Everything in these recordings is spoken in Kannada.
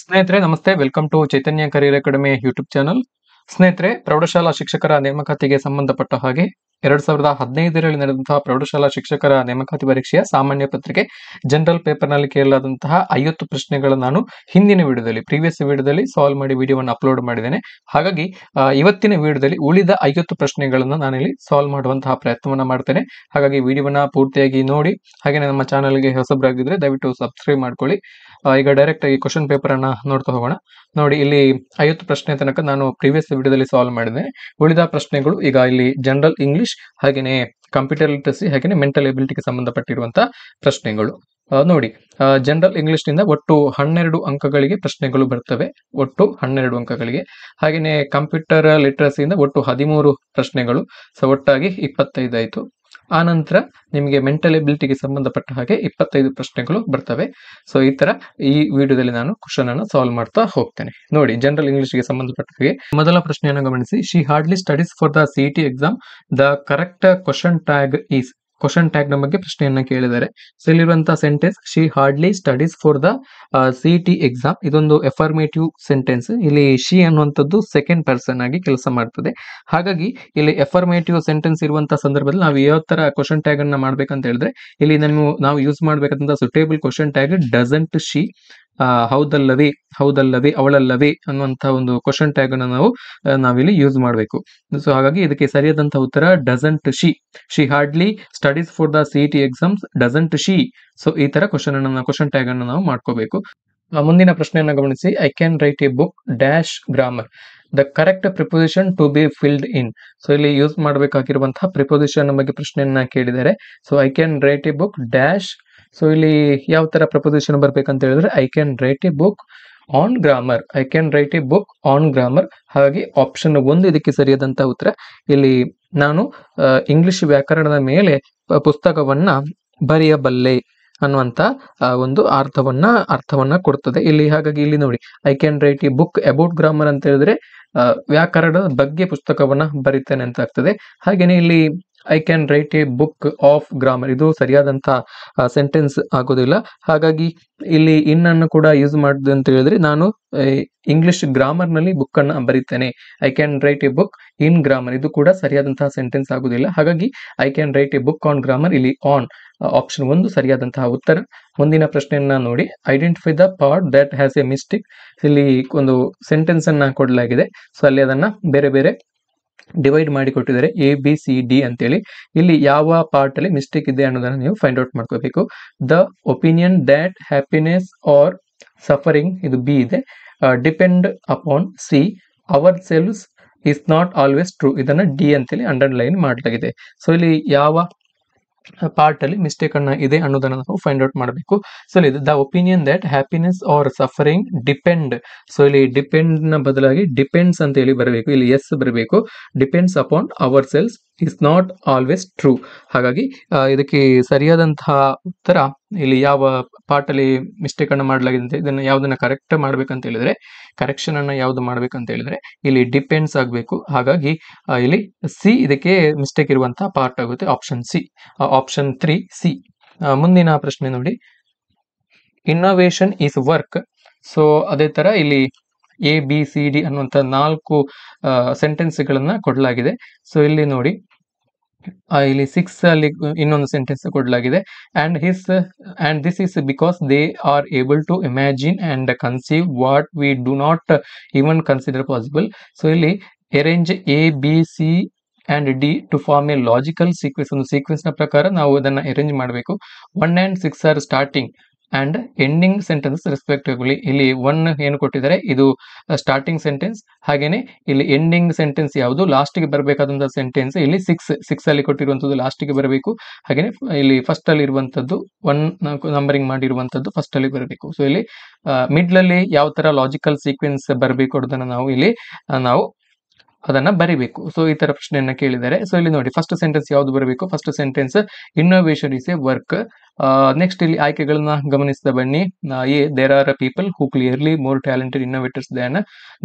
ಸ್ನೇಹಿತರೆ ನಮಸ್ತೆ, welcome to Chaitanya career academy YouTube channel. ಸ್ನೇಹಿತರೆ, ಪ್ರೌಢಶಾಲಾ ಶಿಕ್ಷಕರ ನೇಮಕಾತಿಗೆ ಸಂಬಂಧಪಟ್ಟ ಹಾಗೆ 2015ರಲ್ಲಿ ನಡೆದಂತಹ ಪ್ರೌಢಶಾಲಾ ಶಿಕ್ಷಕರ ನೇಮಕಾತಿ ಪರೀಕ್ಷೆಯ ಸಾಮಾನ್ಯ ಪತ್ರಿಕೆ ಜನರಲ್ ಪೇಪರ್ ನಲ್ಲಿ ಕೇಳಲಾದಂತಹ 50 ಪ್ರಶ್ನೆಗಳನ್ನು ನಾನು ಹಿಂದಿನ ಪ್ರೀವಿಯಸ್ ವಿಡಿಯೋದಲ್ಲಿ ಸಾಲ್ವ್ ಮಾಡಿ ವಿಡಿಯೋವನ್ನು ಅಪ್ಲೋಡ್ ಮಾಡಿದ್ದೇನೆ. ಹಾಗಾಗಿ ಇವತ್ತಿನ ವಿಡಿಯೋದಲ್ಲಿ ಉಳಿದ 50 ಪ್ರಶ್ನೆಗಳನ್ನು ನಾನಿಲ್ಲಿ ಸಾಲ್ವ್ ಮಾಡುವಂತಹ ಪ್ರಯತ್ನವನ್ನ ಮಾಡ್ತೇನೆ. ಹಾಗಾಗಿ ವಿಡಿಯೋವನ್ನ ಪೂರ್ತಿಯಾಗಿ ನೋಡಿ. ಹಾಗೆ ನಮ್ಮ ಚಾನಲ್ಗೆ ಹೊಸಬರಾಗಿದ್ರೆ ದಯವಿಟ್ಟು ಸಬ್ಸ್ಕ್ರೈಬ್ ಮಾಡ್ಕೊಳ್ಳಿ. ಈಗ ಡೈರೆಕ್ಟ್ ಆಗಿ ಕ್ವಶನ್ ಪೇಪರ್ ಅನ್ನ ನೋಡ್ತಾ ಹೋಗೋಣ. ನೋಡಿ, ಇಲ್ಲಿ 50 ಪ್ರಶ್ನೆ ತನಕ ನಾನು ಪ್ರೀವಿಯಸ್ ವಿಡಿಯೋದಲ್ಲಿ ಸಾಲ್ವ್ ಮಾಡಿದ್ದೇನೆ. ಉಳಿದ ಪ್ರಶ್ನೆಗಳು ಈಗ ಇಲ್ಲಿ ಜನರಲ್ ಇಂಗ್ಲಿಷ್, ಹಾಗೇನೆ ಕಂಪ್ಯೂಟರ್ ಲಿಟರಸಿ, ಹಾಗೇನೆ ಮೆಂಟಲ್ ಎಬಿಲಿಟಿಗೆ ಸಂಬಂಧಪಟ್ಟಿರುವಂತಹ ಪ್ರಶ್ನೆಗಳು. ನೋಡಿ, ಜನರಲ್ ಇಂಗ್ಲಿಷ್ ನಿಂದ ಒಟ್ಟು 12 ಅಂಕಗಳಿಗೆ ಪ್ರಶ್ನೆಗಳು ಬರ್ತವೆ, ಒಟ್ಟು 12 ಅಂಕಗಳಿಗೆ. ಹಾಗೇನೆ ಕಂಪ್ಯೂಟರ್ ಲಿಟರಸಿಯಿಂದ ಒಟ್ಟು 13 ಪ್ರಶ್ನೆಗಳು, ಸೊ ಒಟ್ಟಾಗಿ 25 ಆಯಿತು. ಆ ನಂತರ ನಿಮಗೆ ಮೆಂಟಲ್ ಎಬಿಲಿಟಿಗೆ ಸಂಬಂಧಪಟ್ಟ ಹಾಗೆ 25 ಪ್ರಶ್ನೆಗಳು ಬರ್ತವೆ. ಸೊ ಈ ತರ ಈ ವಿಡಿಯೋದಲ್ಲಿ ನಾನು ಕ್ವಶನ್ ಅನ್ನು ಸಾಲ್ವ್ ಮಾಡ್ತಾ ಹೋಗ್ತೇನೆ. ನೋಡಿ, ಜನರಲ್ ಇಂಗ್ಲಿಷ್ ಗೆ ಸಂಬಂಧಪಟ್ಟ ಹಾಗೆ ಮೊದಲ ಪ್ರಶ್ನೆಯನ್ನು ಗಮನಿಸಿ. She hardly studies for the CET exam. The correct question tag is. Question tag ನ ಬಗ್ಗೆ ಪ್ರಶ್ನೆಯನ್ನ ಕೇಳಿದ್ದಾರೆ. ಸೊ ಇಲ್ಲಿರುವಂತಹ sentence she hardly studies for the CET exam, ಇದೊಂದು ಎಫರ್ಮೇಟಿವ್ ಸೆಂಟೆನ್ಸ್. ಇಲ್ಲಿ ಶಿ ಅನ್ನುವಂಥದ್ದು ಸೆಕೆಂಡ್ ಪರ್ಸನ್ ಆಗಿ ಕೆಲಸ ಮಾಡ್ತದೆ. ಹಾಗಾಗಿ ಇಲ್ಲಿ ಎಫರ್ಮೇಟಿವ್ ಸೆಂಟೆನ್ಸ್ ಇರುವಂತಹ ಸಂದರ್ಭದಲ್ಲಿ ನಾವು ಯಾವ ತರ ಕ್ವಶನ್ ಟ್ಯಾಗ್ ಅನ್ನ ಮಾಡ್ಬೇಕಂತ ಹೇಳಿದ್ರೆ, ಇಲ್ಲಿ ನಾವು ಯೂಸ್ ಮಾಡಬೇಕಾದಂತಹ suitable question tag doesn't she, ಹೌದಲ್ಲವೇ, ಅವಳಲ್ಲವೇ ಅನ್ನುವಂತಹ ಒಂದು ಕ್ವಶನ್ ಟ್ಯಾಗ್ ಅನ್ನು ನಾವಿಲ್ಲಿ ಯೂಸ್ ಮಾಡಬೇಕು. ಸೊ ಹಾಗಾಗಿ ಇದಕ್ಕೆ ಸರಿಯಾದಂತಹ ಉತ್ತರ doesn't she. She hardly studies for the CET exams, doesn't she. So ಈ ತರ ಕ್ವಶನ್ ಟ್ಯಾಗ್ ಅನ್ನು ನಾವು ಮಾಡ್ಕೋಬೇಕು. ಮುಂದಿನ ಪ್ರಶ್ನೆಯನ್ನು ಗಮನಿಸಿ. I can write a book dash grammar. The correct preposition to be filled in. So ಇಲ್ಲಿ ಯೂಸ್ ಮಾಡಬೇಕಾಗಿರುವಂತಹ ಪ್ರಿಪೋಸಿಷನ್ ಬಗ್ಗೆ ಪ್ರಶ್ನೆಯನ್ನ ಕೇಳಿದ್ದಾರೆ. So I can write a book dash. So ಇಲ್ಲಿ ಯಾವ ತರ ಪ್ರಪೋಸಿಷನ್ ಬರ್ಬೇಕಂತ ಹೇಳಿದ್ರೆ, I can write a book on grammar. I can write a book on grammar. ಹಾಗಾಗಿ ಆಪ್ಷನ್ 1 ಇದಕ್ಕೆ ಸರಿಯಾದಂತಹ ಉತ್ತರ. ಇಲ್ಲಿ ನಾನು ಇಂಗ್ಲಿಷ್ ವ್ಯಾಕರಣದ ಮೇಲೆ ಪುಸ್ತಕವನ್ನ ಬರೆಯಬಲ್ಲೆ ಅನ್ನುವಂತ ಒಂದು ಅರ್ಥವನ್ನ ಕೊಡ್ತದೆ ಇಲ್ಲಿ. ಹಾಗಾಗಿ ಇಲ್ಲಿ ನೋಡಿ, I can write a book about grammar ಅಂತ ಹೇಳಿದ್ರೆ ವ್ಯಾಕರಣದ ಬಗ್ಗೆ ಪುಸ್ತಕವನ್ನ ಬರೀತೇನೆ ಅಂತ ಆಗ್ತದೆ. ಹಾಗೇನೆ ಇಲ್ಲಿ I can write a book of grammar, ಇದು ಸರಿಯಾದಂತಹ ಸೆಂಟೆನ್ಸ್ ಆಗೋದಿಲ್ಲ. ಹಾಗಾಗಿ ಇಲ್ಲಿ ಇನ್ ಅನ್ನು ಕೂಡ ಯೂಸ್ ಮಾಡಿದೆ ಅಂತ ಹೇಳಿದ್ರೆ, ನಾನು ಇಂಗ್ಲಿಷ್ ಗ್ರಾಮರ್ ನಲ್ಲಿ ಬುಕ್ ಅನ್ನ ಬರೀತೇನೆ. I can write a book in grammar, ಇದು ಕೂಡ ಸರಿಯಾದಂತಹ ಸೆಂಟೆನ್ಸ್ ಆಗುದಿಲ್ಲ. ಹಾಗಾಗಿ I can write a book on grammar, ಇಲ್ಲಿ ಆನ್ ಆಪ್ಷನ್ 1 ಸರಿಯಾದಂತಹ ಉತ್ತರ. ಮುಂದಿನ ಪ್ರಶ್ನೆಯನ್ನ ನೋಡಿ. Identify the part that has a mistake. ಇಲ್ಲಿ ಒಂದು ಸೆಂಟೆನ್ಸ್ ಅನ್ನ ಕೊಡಲಾಗಿದೆ. ಸೊ ಅಲ್ಲಿ ಅದನ್ನ ಬೇರೆ ಬೇರೆ ಡಿವೈಡ್ ಮಾಡಿ ಕೊಟ್ಟಿದ್ದಾರೆ, ABCD ಅಂತೇಳಿ. ಇಲ್ಲಿ ಯಾವ ಪಾರ್ಟ್ ಅಲ್ಲಿ ಮಿಸ್ಟೇಕ್ ಇದೆ ಅನ್ನೋದನ್ನ ನೀವು ಫೈಂಡ್ ಔಟ್ ಮಾಡ್ಕೋಬೇಕು. The opinion that happiness or suffering, ಇದು B ಇದೆ. Depend upon C. Ourselves is not always true, ಇದನ್ನ D ಅಂತೇಳಿ ಅಂಡರ್ಲೈನ್ ಮಾಡಲಾಗಿದೆ. ಸೊ ಇಲ್ಲಿ ಯಾವ ಪಾರ್ಟ್ ಅಲ್ಲಿ ಮಿಸ್ಟೇಕ್ ಅನ್ನ ಇದೆ ಅನ್ನೋದನ್ನ ನಾವು ಫೈಂಡ್ ಔಟ್ ಮಾಡಬೇಕು. ಸೊ ಇಲ್ಲಿ the opinion that happiness or suffering depend. So ಇಲ್ಲಿ ಡಿಪೆಂಡ್ ನ ಬದಲಾಗಿ ಡಿಪೆಂಡ್ಸ್ ಅಂತ ಹೇಳಿ ಬರಬೇಕು, ಇಲ್ಲಿ ಎಸ್ ಬರಬೇಕು. Depends upon ourselves is not always true. ಹಾಗಾಗಿ ಇದಕ್ಕೆ ಸರಿಯಾದಂತಹ ಉತ್ತರ ಇಲ್ಲಿ ಯಾವ ಪಾರ್ಟ್ ಅಲ್ಲಿ ಮಿಸ್ಟೇಕ್ ಅನ್ನ ಮಾಡಲಾಗಿದೆ, ಇದನ್ನ ಯಾವ್ದನ್ನ ಕರೆಕ್ಟ್ ಮಾಡ್ಬೇಕಂತ ಹೇಳಿದ್ರೆ, ಕರೆಕ್ಷನ್ ಅನ್ನ ಯಾವ್ದು ಮಾಡ್ಬೇಕಂತ ಹೇಳಿದ್ರೆ ಇಲ್ಲಿ ಡಿಪೆಂಡ್ಸ್ ಆಗ್ಬೇಕು. ಹಾಗಾಗಿ ಇಲ್ಲಿ ಸಿ ಇದಕ್ಕೆ ಮಿಸ್ಟೇಕ್ ಇರುವಂತಹ ಪಾರ್ಟ್ ಆಗುತ್ತೆ, ಆಪ್ಷನ್ ಸಿ, ಆಪ್ಷನ್ 3 ಸಿ. ಮುಂದಿನ ಪ್ರಶ್ನೆ ನೋಡಿ. Innovation is work. ಸೊ ಅದೇ ತರ ಇಲ್ಲಿ ABCD ಅನ್ನುವಂತ 4 ಸೆಂಟೆನ್ಸ್ ಗಳನ್ನ ಕೊಡಲಾಗಿದೆ. ಸೊ ಇಲ್ಲಿ ನೋಡಿ, ಇಲ್ಲಿ 6 ಅಲ್ಲಿ ಇನ್ನೊಂದು ಸೆಂಟೆನ್ಸ್ ಕೊಡಲಾಗಿದೆ. And this is because they are able to imagine and conceive what we do not even consider possible. So ಇಲ್ಲಿ arrange ABC and D to form a logical sequence. ಒಂದು ಸೀಕ್ವೆನ್ಸ್ ನ ಪ್ರಕಾರ ನಾವು ಅದನ್ನ ಅರೇಂಜ್ ಮಾಡಬೇಕು. 1 and 6 are starting and ending sentence respectively. ಇಲ್ಲಿ 1 ಏನು ಕೊಟ್ಟಿದ್ದಾರೆ, ಇದು ಸ್ಟಾರ್ಟಿಂಗ್ ಸೆಂಟೆನ್ಸ್. ಹಾಗೇನೆ ಇಲ್ಲಿ ಎಂಡಿಂಗ್ ಸೆಂಟೆನ್ಸ್ ಯಾವುದು, ಲಾಸ್ಟ್ ಗೆ ಬರಬೇಕಾದಂತಹ ಸೆಂಟೆನ್ಸ್ ಇಲ್ಲಿ 6 ಅಲ್ಲಿ ಕೊಟ್ಟಿರುವಂತದ್ದು ಲಾಸ್ಟ್ ಗೆ ಬರಬೇಕು. ಹಾಗೇನೆ ಇಲ್ಲಿ ಫಸ್ಟ್ ಅಲ್ಲಿ ಇರುವಂತದ್ದು 1 ನಂಬರಿಂಗ್ ಮಾಡಿರುವಂತದ್ದು ಫಸ್ಟ್ ಅಲ್ಲಿ ಬರಬೇಕು. ಸೊ ಇಲ್ಲಿ ಮಿಡ್ಲ್ ಅಲ್ಲಿ ಯಾವ ತರ ಲಾಜಿಕಲ್ ಸೀಕ್ವೆನ್ಸ್ ಬರಬೇಕು ಅನ್ನೋದನ್ನ ನಾವು ಇಲ್ಲಿ ಅದನ್ನ ಬರಿಬೇಕು. ಸೊ ಈ ತರ ಪ್ರಶ್ನೆಯನ್ನ ಕೇಳಿದ್ದಾರೆ. ಸೊ ಇಲ್ಲಿ ನೋಡಿ, ಫಸ್ಟ್ ಸೆಂಟೆನ್ಸ್ ಯಾವ್ದು ಬರಬೇಕು, first sentence innovation is a work. Next ಇಲ್ಲಿ ಆಯ್ಕೆಗಳನ್ನ ಗಮನಿಸ್ತಾ ಬನ್ನಿ. A, there are people who clearly more talented innovators than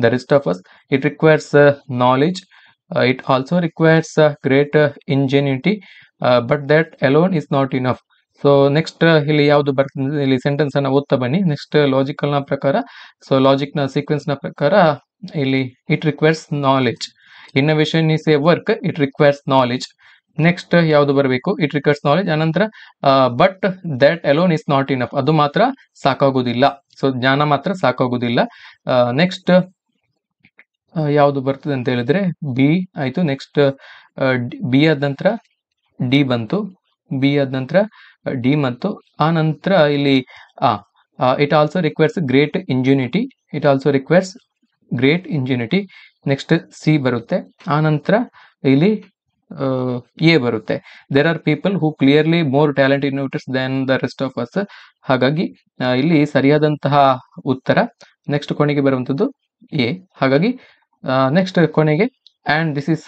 the rest of us. It requires knowledge. It also requires great ingenuity, but that alone is not enough. So next ಇಲ್ಲಿ ಯಾವುದು ಬರ್ತದೆ, ಇಲ್ಲಿ ಸೆಂಟೆನ್ಸ್ ಅನ್ನ ಓದ್ತಾ ಬನ್ನಿ. ನೆಕ್ಸ್ಟ್ ಲಾಜಿಕಲ್ ನ ಪ್ರಕಾರ, ಸೊ ಲಾಜಿಕ್ ನ ಸೀಕ್ವೆನ್ಸ್ ನ ಪ್ರಕಾರ ಇಲ್ಲಿ it requires knowledge. Innovation is A work, it requires knowledge. Next ಯಾವುದು ಬರಬೇಕು, ಇಟ್ ರಿಕ್ವೈರ್ಸ್ ನಾಲೆಜ್. ಅನಂತರ but that alone is not enough, ಅದು ಮಾತ್ರ ಸಾಕಾಗೋದಿಲ್ಲ. ಸೊ ಜ್ಞಾನ ಮಾತ್ರ ಸಾಕಾಗೋದಿಲ್ಲ. ನೆಕ್ಸ್ಟ್ ಯಾವುದು ಬರ್ತದೆ ಅಂತ ಹೇಳಿದ್ರೆ ಬಿ ಆಯ್ತು. ನೆಕ್ಸ್ಟ್ ಬಿ ಆದ ನಂತರ ಡಿ ಬಂತು, ಬಿ ಆದ ನಂತರ ಡಿ ಮತ್ತು ಆ ನಂತರ ಇಲ್ಲಿ it also requires great ingenuity, it also requires great ingenuity. Next C ಬರುತ್ತೆ, ಆ ನಂತರ ಇಲ್ಲಿ ಎ ಬರುತ್ತೆ. There are people who clearly more talent innovators than the rest of us. ಹಾಗಾಗಿ ಇಲ್ಲಿ ಸರಿಯಾದಂತಹ ಉತ್ತರ ನೆಕ್ಸ್ಟ್ ಕೊನೆಗೆ ಬರುವಂಥದ್ದು ಎ. ಹಾಗಾಗಿ ನೆಕ್ಸ್ಟ್ ಕೊನೆಗೆ and this is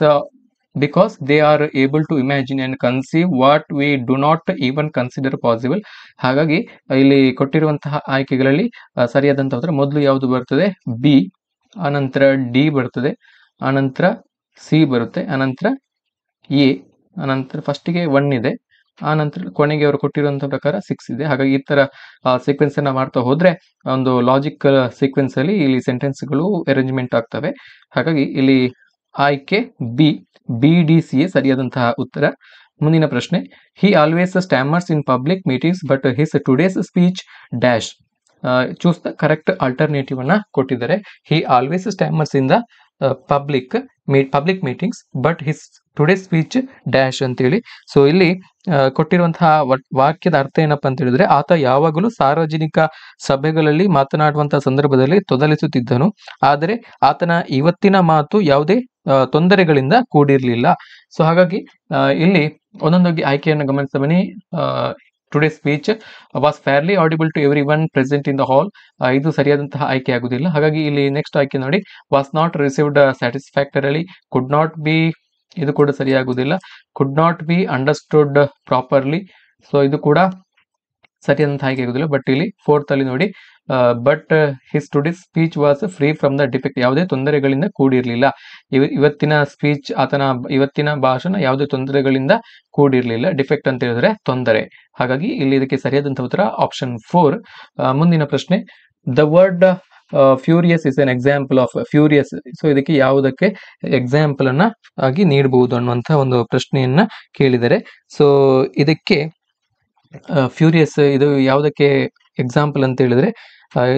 because they are able to imagine and conceive what we do not even consider possible. ಹಾಗಾಗಿ ಇಲ್ಲಿ ಕೊಟ್ಟಿರುವಂತಹ ಆಯ್ಕೆಗಳಲ್ಲಿ ಸರಿಯಾದಂತಹ ಉತ್ತರ ಮೊದಲು ಯಾವುದು ಬರ್ತದೆ, ಬಿ, ಆನಂತರ ಡಿ ಬರ್ತದೆ, ಆನಂತರ ಸಿ ಬರುತ್ತೆ, ಆನಂತರ ಎ, ಆನಂತರ ಫಸ್ಟಿಗೆ 1 ಇದೆ, ಆನಂತರ ಕೊನೆಗೆ ಅವರು ಕೊಟ್ಟಿರುವಂತಹ ಪ್ರಕಾರ 6 ಇದೆ. ಹಾಗಾಗಿ ಈ ತರ ಸೀಕ್ವೆನ್ಸ್ ಅನ್ನ ಮಾಡ್ತಾ ಹೋದ್ರೆ ಒಂದು ಲಾಜಿಕಲ್ ಸೀಕ್ವೆನ್ಸ್ ಅಲ್ಲಿ ಇಲ್ಲಿ ಸೆಂಟೆನ್ಸ್ಗಳು ಅರೇಂಜ್ಮೆಂಟ್ ಆಗ್ತವೆ. ಹಾಗಾಗಿ ಇಲ್ಲಿ ಆಯ್ಕೆ ಬಿ, BDCA ಸರಿಯಾದಂತಹ ಉತ್ತರ. ಮುಂದಿನ ಪ್ರಶ್ನೆ, he always stammers in public meetings but his today's speech dash. Choose the correct alternative ಅನ್ನ ಕೊಟ್ಟಿದ್ದಾರೆ. He always stammers in the public meetings but his today speech dash ಅಂತೇಳಿ. ಸೊ ಇಲ್ಲಿ ಕೊಟ್ಟಿರುವಂತಹ ವಾಕ್ಯದ ಅರ್ಥ ಏನಪ್ಪಾ ಅಂತ ಹೇಳಿದ್ರೆ, ಆತ ಯಾವಾಗಲೂ ಸಾರ್ವಜನಿಕ ಸಭೆಗಳಲ್ಲಿ ಮಾತನಾಡುವಂತಹ ಸಂದರ್ಭದಲ್ಲಿ ತೊದಲಿಸುತ್ತಿದ್ದನು, ಆದರೆ ಆತನ ಇವತ್ತಿನ ಮಾತು ಯಾವುದೇ ತೊಂದರೆಗಳಿಂದ ಕೂಡಿರಲಿಲ್ಲ. ಸೊ ಹಾಗಾಗಿ ಇಲ್ಲಿ ಒಂದೊಂದಾಗಿ ಆಯ್ಕೆಯನ್ನು ಗಮನಿಸ್ತಾ ಬನ್ನಿ. Today speech was fairly audible to everyone present in the hall, ಇದು ಸರಿಯಾದಂತಹ ಆಯ್ಕೆ ಆಗುದಿಲ್ಲ. ಹಾಗಾಗಿ ಇಲ್ಲಿ ನೆಕ್ಸ್ಟ್ ಆಯ್ಕೆ ನೋಡಿ, was not received satisfactorily, could not be, ಇದು ಕೂಡ ಸರಿಯಾಗುವುದಿಲ್ಲ. Could not be understood properly, so ಇದು ಕೂಡ ಸರಿಯಾದಂತಹ ಆಯ್ಕೆ ಆಗುದಿಲ್ಲ. ಬಟ್ ಇಲ್ಲಿ 4th ಅಲ್ಲಿ ನೋಡಿ, but his today speech was free from the defect, ಯಾವುದೇ ತೊಂದರೆಗಳಿಂದ ಕೂಡಿರಲಿಲ್ಲ. ಇವತ್ತಿನ ಸ್ಪೀಚ್, ಆತನ ಇವತ್ತಿನ ಭಾಷಣ ಯಾವುದೇ ತೊಂದರೆಗಳಿಂದ ಕೂಡಿರಲಿಲ್ಲ. ಡಿಫೆಕ್ಟ್ ಅಂತ ಹೇಳಿದ್ರೆ ತೊಂದರೆ. ಹಾಗಾಗಿ ಇಲ್ಲಿ ಇದಕ್ಕೆ ಸರಿಯಾದಂತಹ ಉತ್ತರ ಆಪ್ಷನ್ 4. ಮುಂದಿನ ಪ್ರಶ್ನೆ, the word furious is an example of furious. So ಇದಕ್ಕೆ ಯಾವುದಕ್ಕೆ ಎಕ್ಸಾಂಪಲ್ ಅನ್ನ ಆಗಿ ನೀಡಬಹುದು ಅನ್ನುವಂತಹ ಒಂದು ಪ್ರಶ್ನೆಯನ್ನ ಕೇಳಿದರೆ, ಸೊ ಇದಕ್ಕೆ ಫ್ಯೂರಿಯಸ್ ಇದು ಯಾವುದಕ್ಕೆ ಎಕ್ಸಾಂಪಲ್ ಅಂತ ಹೇಳಿದ್ರೆ,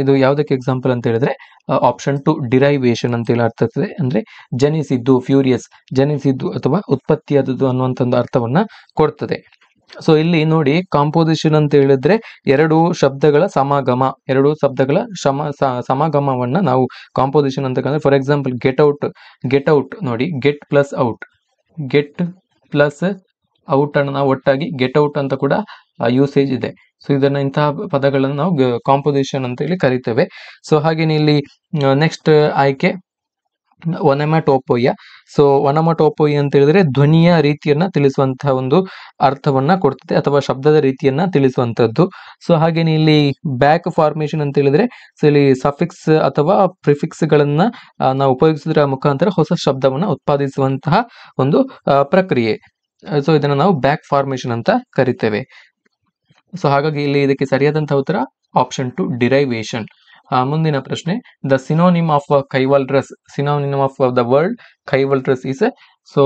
ಇದು ಯಾವುದಕ್ಕೆ ಎಕ್ಸಾಂಪಲ್ ಅಂತ ಹೇಳಿದ್ರೆ ಆಪ್ಷನ್ 2 ಡಿರೈವೇಶನ್ ಅಂತ ಹೇಳಿ ಅರ್ಥ ಆಗ್ತದೆ. ಅಂದ್ರೆ ಜನಿಸಿದ್ದು, ಫ್ಯೂರಿಯಸ್ ಜನಿಸಿದ್ದು ಅಥವಾ ಉತ್ಪತ್ತಿಯಾದದ್ದು ಅನ್ನುವಂಥ ಒಂದು ಅರ್ಥವನ್ನ ಕೊಡ್ತದೆ. ಸೊ ಇಲ್ಲಿ ನೋಡಿ, ಕಾಂಪೋಸಿಷನ್ ಅಂತ ಹೇಳಿದ್ರೆ ಎರಡು ಶಬ್ದಗಳ ಸಮಾಗಮ, ಎರಡು ಶಬ್ದಗಳ ಸಮಾಗಮವನ್ನ ನಾವು ಕಾಂಪೋಸಿಷನ್ ಅಂತ ಕರೆದ್ರೆ. ಫಾರ್ ಎಕ್ಸಾಂಪಲ್ ಗೆಟ್ ಔಟ್ ನೋಡಿ, get plus out, get plus out ಅನ್ನು ನಾವು ಒಟ್ಟಾಗಿ ಗೆಟ್ ಔಟ್ ಅಂತ ಕೂಡ ಯೂಸೇಜ್ ಇದೆ. ಸೊ ಇದನ್ನ ಇಂತಹ ಪದಗಳನ್ನು ನಾವು ಕಾಂಪೋಸಿಷನ್ ಅಂತ ಹೇಳಿ ಕರಿತೇವೆ. ಸೊ ಹಾಗೇನೆ ಇಲ್ಲಿ ನೆಕ್ಸ್ಟ್ ಆಯ್ಕೆ ಒನಮಟೋಪೋಯ. ಸೊ ಒನಮಟೋಪೋಯ ಅಂತ ಹೇಳಿದ್ರೆ ಧ್ವನಿಯ ರೀತಿಯನ್ನ ತಿಳಿಸುವಂತಹ ಒಂದು ಅರ್ಥವನ್ನ ಕೊಡ್ತದೆ ಅಥವಾ ಶಬ್ದದ ರೀತಿಯನ್ನ ತಿಳಿಸುವಂತದ್ದು. ಸೊ ಹಾಗೇನೆ ಇಲ್ಲಿ ಬ್ಯಾಕ್ ಫಾರ್ಮೇಶನ್ ಅಂತ ಹೇಳಿದ್ರೆ, ಸೊ ಇಲ್ಲಿ ಸಫಿಕ್ಸ್ ಅಥವಾ ಪ್ರಿಫಿಕ್ಸ್ ಗಳನ್ನ ನಾವು ಉಪಯೋಗಿಸುವುದರ ಮುಖಾಂತರ ಹೊಸ ಶಬ್ದವನ್ನ ಉತ್ಪಾದಿಸುವಂತಹ ಒಂದು ಪ್ರಕ್ರಿಯೆ. ಸೊ ಇದನ್ನ ನಾವು ಬ್ಯಾಕ್ ಫಾರ್ಮೇಶನ್ ಅಂತ ಕರಿತೇವೆ. ಸೊ ಹಾಗಾಗಿ ಇಲ್ಲಿ ಇದಕ್ಕೆ ಸರಿಯಾದಂತಹ ಉತ್ತರ ಆಪ್ಷನ್ 2 ಡಿರೈವೇಶನ್. ಮುಂದಿನ ಪ್ರಶ್ನೆ, the synonym of chivalrous, synonym of the word chivalrous is. So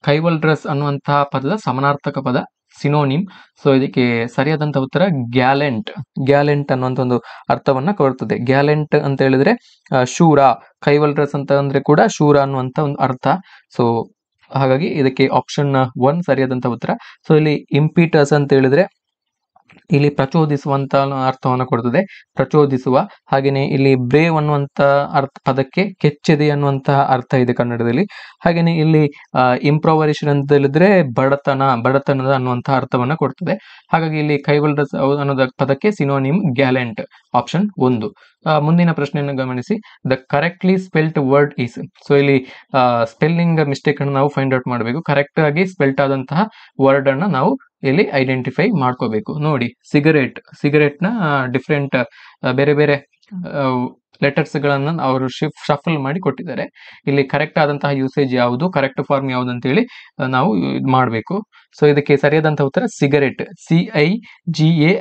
chivalrous ಅನ್ನುವಂತಹ ಪದದ ಸಮಾನಾರ್ಥಕ ಪದ ಸಿನೋನಿಮ್. ಸೊ ಇದಕ್ಕೆ ಸರಿಯಾದಂತಹ ಉತ್ತರ ಗ್ಯಾಲೆಂಟ್. ಗ್ಯಾಲೆಂಟ್ ಅನ್ನುವಂಥ ಒಂದು ಅರ್ಥವನ್ನ ಕೊಡ್ತದೆ. ಗ್ಯಾಲೆಂಟ್ ಅಂತ ಹೇಳಿದ್ರೆ ಶೂರ, ಕೈವಲ್ರಸ್ ಅಂತ ಅಂದ್ರೆ ಕೂಡ ಶೂರ ಅನ್ನುವಂಥ ಒಂದು ಅರ್ಥ. ಸೊ ಹಾಗಾಗಿ ಇದಕ್ಕೆ ಆಪ್ಷನ್ 1 ಸರಿಯಾದಂತ ಉತ್ತರ. ಸೊ ಇಲ್ಲಿ ಇಂಪೀಟಸ್ ಅಂತ ಹೇಳಿದ್ರೆ ಇಲ್ಲಿ ಪ್ರಚೋದಿಸುವಂತ ಅರ್ಥವನ್ನು ಕೊಡ್ತದೆ, ಪ್ರಚೋದಿಸುವ. ಹಾಗೇನೆ ಇಲ್ಲಿ ಬ್ರೇವ್ ಅನ್ನುವಂತ ಪದಕ್ಕೆ ಕೆಚ್ಚೆದೆ ಅನ್ನುವಂತಹ ಅರ್ಥ ಇದೆ ಕನ್ನಡದಲ್ಲಿ. ಹಾಗೇನೆ ಇಲ್ಲಿ ಇಂಪ್ರೋವರೇಷನ್ ಅಂತ ಹೇಳಿದ್ರೆ ಬಡತನದ ಅನ್ನುವಂತಹ ಅರ್ಥವನ್ನ ಕೊಡ್ತದೆ. ಹಾಗಾಗಿ ಇಲ್ಲಿ ಕೈವಲ್ರಸ್ ಅನ್ನೋದ ಪದಕ್ಕೆ ಸಿನೋನಿಮ್ ಗ್ಯಾಲೆಂಟ್, ಆಪ್ಷನ್ 1. ಮುಂದಿನ ಪ್ರಶ್ನೆಯನ್ನು ಗಮನಿಸಿ, the correctly spelt word is. So ಇಲ್ಲಿ ಸ್ಪೆಲ್ಲಿಂಗ್ ಮಿಸ್ಟೇಕ್ ಅನ್ನು ನಾವು ಫೈಂಡ್ ಔಟ್ ಮಾಡಬೇಕು. ಕರೆಕ್ಟ್ ಆಗಿ ಸ್ಪೆಲ್ಟ್ ಆದಂತಹ ವರ್ಡ್ ಅನ್ನ ನಾವು ಇಲ್ಲಿ ಐಡೆಂಟಿಫೈ ಮಾಡ್ಕೋಬೇಕು. ನೋಡಿ, ಸಿಗರೇಟ್ ನ ಡಿಫ್ರೆಂಟ್ ಬೇರೆ ಬೇರೆ ಲೆಟರ್ಸ್ ಗಳನ್ನ ಅವರು ಶಫಲ್ ಮಾಡಿ ಕೊಟ್ಟಿದ್ದಾರೆ. ಇಲ್ಲಿ ಕರೆಕ್ಟ್ ಆದಂತಹ ಯೂಸೇಜ್ ಯಾವುದು, ಕರೆಕ್ಟ್ ಫಾರ್ಮ್ ಯಾವುದು ಅಂತೇಳಿ ನಾವು ಇದು ಮಾಡಬೇಕು. ಸೊ ಇದಕ್ಕೆ ಸರಿಯಾದಂತಹ ಉತ್ತರ ಸಿಗರೆಟ್, CIGARETTE,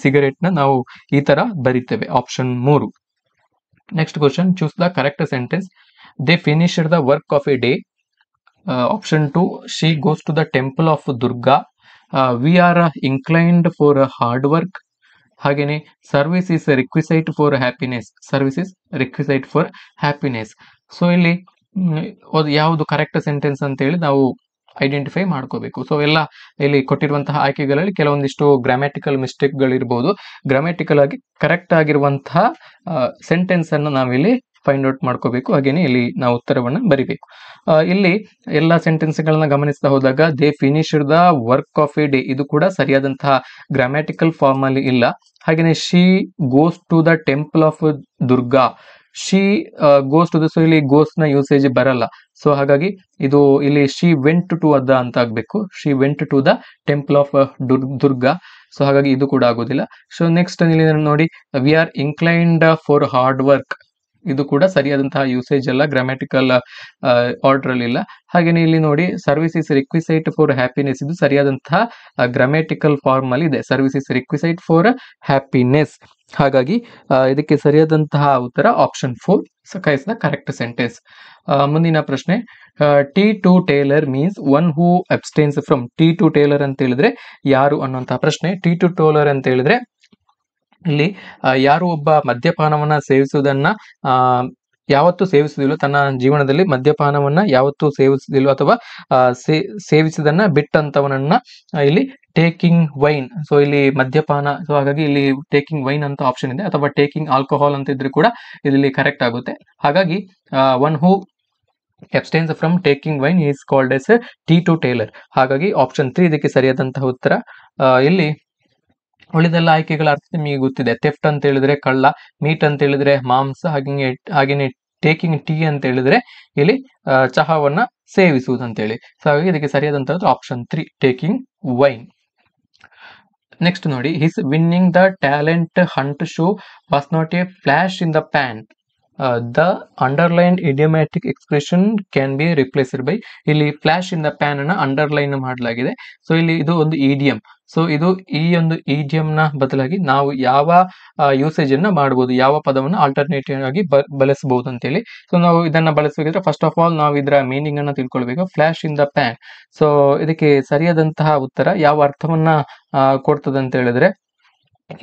ಸಿಗರೆಟ್ ನ ನಾವು ಈ ತರ ಬರೀತೇವೆ. Option 3. Next question, choose the correct sentence. They finished the work of a day. Option 2, she goes to the temple of Durga. We are inclined for hard work. ಹಾಗೇನೆ service is requisite for happiness, service is requisite for happiness. So ಇಲ್ಲಿ ಯಾವುದು ಕರೆಕ್ಟ್ ಸೆಂಟೆನ್ಸ್ ಅಂತೇಳಿ ನಾವು ಐಡೆಂಟಿಫೈ ಮಾಡ್ಕೋಬೇಕು. ಸೊ ಎಲ್ಲ ಇಲ್ಲಿ ಕೊಟ್ಟಿರುವಂತಹ ಆಯ್ಕೆಗಳಲ್ಲಿ ಕೆಲವೊಂದಿಷ್ಟು ಗ್ರಾಮ್ಯಾಟಿಕಲ್ ಮಿಸ್ಟೇಕ್ಗಳಿರ್ಬೋದು. ಗ್ರಾಮ್ಯಾಟಿಕಲ್ ಆಗಿ ಕರೆಕ್ಟ್ ಆಗಿರುವಂತಹ ಸೆಂಟೆನ್ಸ್ ಅನ್ನು ನಾವಿಲ್ಲಿ ಫೈಂಡ್ ಔಟ್ ಮಾಡ್ಕೋಬೇಕು. ಹಾಗೇನೆ ಇಲ್ಲಿ ನಾವು ಉತ್ತರವನ್ನು ಬರಿಬೇಕು. ಇಲ್ಲಿ ಎಲ್ಲ ಸೆಂಟೆನ್ಸ್ಗಳನ್ನ ಗಮನಿಸ್ತಾ ಹೋದಾಗ they finished the work of a day, ಇದು ಕೂಡ ಸರಿಯಾದಂತಹ ಗ್ರಾಮ್ಯಾಟಿಕಲ್ ಫಾರ್ಮ್ ಅಲ್ಲಿ ಇಲ್ಲ. ಹಾಗೇನೆ she goes to the temple of Durga, she goes to the, so ಇಲ್ಲಿ ಗೋಸ್ ನ ಯೂಸೇಜ್ ಬರಲ್ಲ. ಸೊ ಹಾಗಾಗಿ ಇದು ಇಲ್ಲಿ ಶಿ ವೆಂಟ್ ಟು ದ ಅಂತ ಆಗ್ಬೇಕು. She went to the temple of Durga. So ಹಾಗಾಗಿ ಇದು ಕೂಡ ಆಗೋದಿಲ್ಲ. ಸೊ ನೆಕ್ಸ್ಟ್ ಇಲ್ಲಿ ನೋಡಿ, we are inclined for hard work, ಇದು ಕೂಡ ಸರಿಯಾದಂತಹ ಯೂಸೇಜ್ ಅಲ್ಲ, ಗ್ರಾಮ್ಯಾಟಿಕಲ್ ಆರ್ಡರ್ ಅಲ್ಲಿ ಇಲ್ಲ. ಹಾಗೇನೆ ಇಲ್ಲಿ ನೋಡಿ, service is requisite for happiness, ಇದು ಸರಿಯಾದಂತಹ ಗ್ರಾಮ್ಯಾಟಿಕಲ್ ಫಾರ್ಮ್ ಅಲ್ಲಿ ಇದೆ. Service is requisite for happiness. ಹಾಗಾಗಿ ಇದಕ್ಕೆ ಸರಿಯಾದಂತಹ ಉತ್ತರ option 4 is the correct sentence. ಮುಂದಿನ ಪ್ರಶ್ನೆ, teetotaller means one who abstains from. Teetotaller ಅಂತ ಹೇಳಿದ್ರೆ ಯಾರು ಅನ್ನುವಂತಹ ಪ್ರಶ್ನೆ. ಟಿ ಟು ಟೇಲರ್ ಅಂತ ಹೇಳಿದ್ರೆ ಇಲ್ಲಿ ಯಾರು ಒಬ್ಬ ಮದ್ಯಪಾನವನ್ನ ಸೇವಿಸುವುದನ್ನ ಯಾವತ್ತೂ ಸೇವಿಸುವುದಿಲ್ಲ, ತನ್ನ ಜೀವನದಲ್ಲಿ ಮದ್ಯಪಾನವನ್ನ ಯಾವತ್ತೂ ಸೇವಿಸುವುದಿಲ್ಲ ಅಥವಾ ಸೇವಿಸುವುದನ್ನ ಬಿಟ್ಟಂತವನನ್ನ ಇಲ್ಲಿ ಟೇಕಿಂಗ್ ವೈನ್. ಸೊ ಇಲ್ಲಿ ಮದ್ಯಪಾನ, ಸೊ ಹಾಗಾಗಿ ಇಲ್ಲಿ ಟೇಕಿಂಗ್ ವೈನ್ ಅಂತ ಆಪ್ಷನ್ ಇದೆ, ಅಥವಾ ಟೇಕಿಂಗ್ ಆಲ್ಕೋಹಾಲ್ ಅಂತ ಇದ್ರೆ ಕೂಡ ಇಲ್ಲಿ ಕರೆಕ್ಟ್ ಆಗುತ್ತೆ. ಹಾಗಾಗಿ one who abstains from taking wine is called as teetotaller. ಹಾಗಾಗಿ ಆಪ್ಷನ್ 3 ಇದಕ್ಕೆ ಸರಿಯಾದಂತಹ ಉತ್ತರ. ಇಲ್ಲಿ ಉಳಿದೆಲ್ಲ ಆಯ್ಕೆಗಳ ಅರ್ಥ ನಿಮಗೆ ಗೊತ್ತಿದೆ. ಥೆಫ್ಟ್ ಅಂತ ಹೇಳಿದ್ರೆ ಕಳ್ಳ, ಮೀಟ್ ಅಂತ ಹೇಳಿದ್ರೆ ಮಾಂಸ, ಹಾಗೇನೆ ಟೇಕಿಂಗ್ ಟೀ ಅಂತ ಹೇಳಿದ್ರೆ ಇಲ್ಲಿ ಚಹಾವನ್ನ ಸೇವಿಸುವುದು ಅಂತೇಳಿ. ಸೊ ಹಾಗಾಗಿ ಇದಕ್ಕೆ ಸರಿಯಾದಂತದ್ದು ಆಪ್ಷನ್ 3, ಟೇಕಿಂಗ್ ವೈನ್. ನೆಕ್ಸ್ಟ್ ನೋಡಿ, his winning the talent Hunt show was not A flash in the PAN. The underline ಇಡಿಯೋಮ್ಯಾಟಿಕ್ expression can be replaced by. ಇಲ್ಲಿ ಫ್ಲಾಶ್ ಇನ್ ದ ಪ್ಯಾನ್ ಅನ್ನ ಅಂಡರ್ಲೈನ್ ಮಾಡಲಾಗಿದೆ. ಸೊ ಇಲ್ಲಿ ಇದು ಒಂದು ಇಡಿಯಂ. ಸೊ ಇದು ಈ ಒಂದು ಇಡಿಯಂ ನ ಬದಲಾಗಿ ನಾವು ಯಾವ ಯೂಸೇಜ್ ಅನ್ನ ಮಾಡಬಹುದು, ಯಾವ ಪದವನ್ನು ಆಲ್ಟರ್ನೇಟಿವ್ ಆಗಿ ಬಳಸಬಹುದು ಅಂತೇಳಿ. ಸೊ ನಾವು ಇದನ್ನ ಬಳಸಬೇಕಿದ್ರೆ ಫಸ್ಟ್ ಆಫ್ ಆಲ್ ನಾವು ಇದರ ಮೀನಿಂಗ್ ಅನ್ನ ತಿಳ್ಕೊಳ್ಬೇಕು. Flash in the PAN, so ಇದಕ್ಕೆ ಸರಿಯಾದಂತಹ ಉತ್ತರ ಯಾವ ಅರ್ಥವನ್ನ ಕೊಡ್ತದೆ ಅಂತ ಹೇಳಿದ್ರೆ,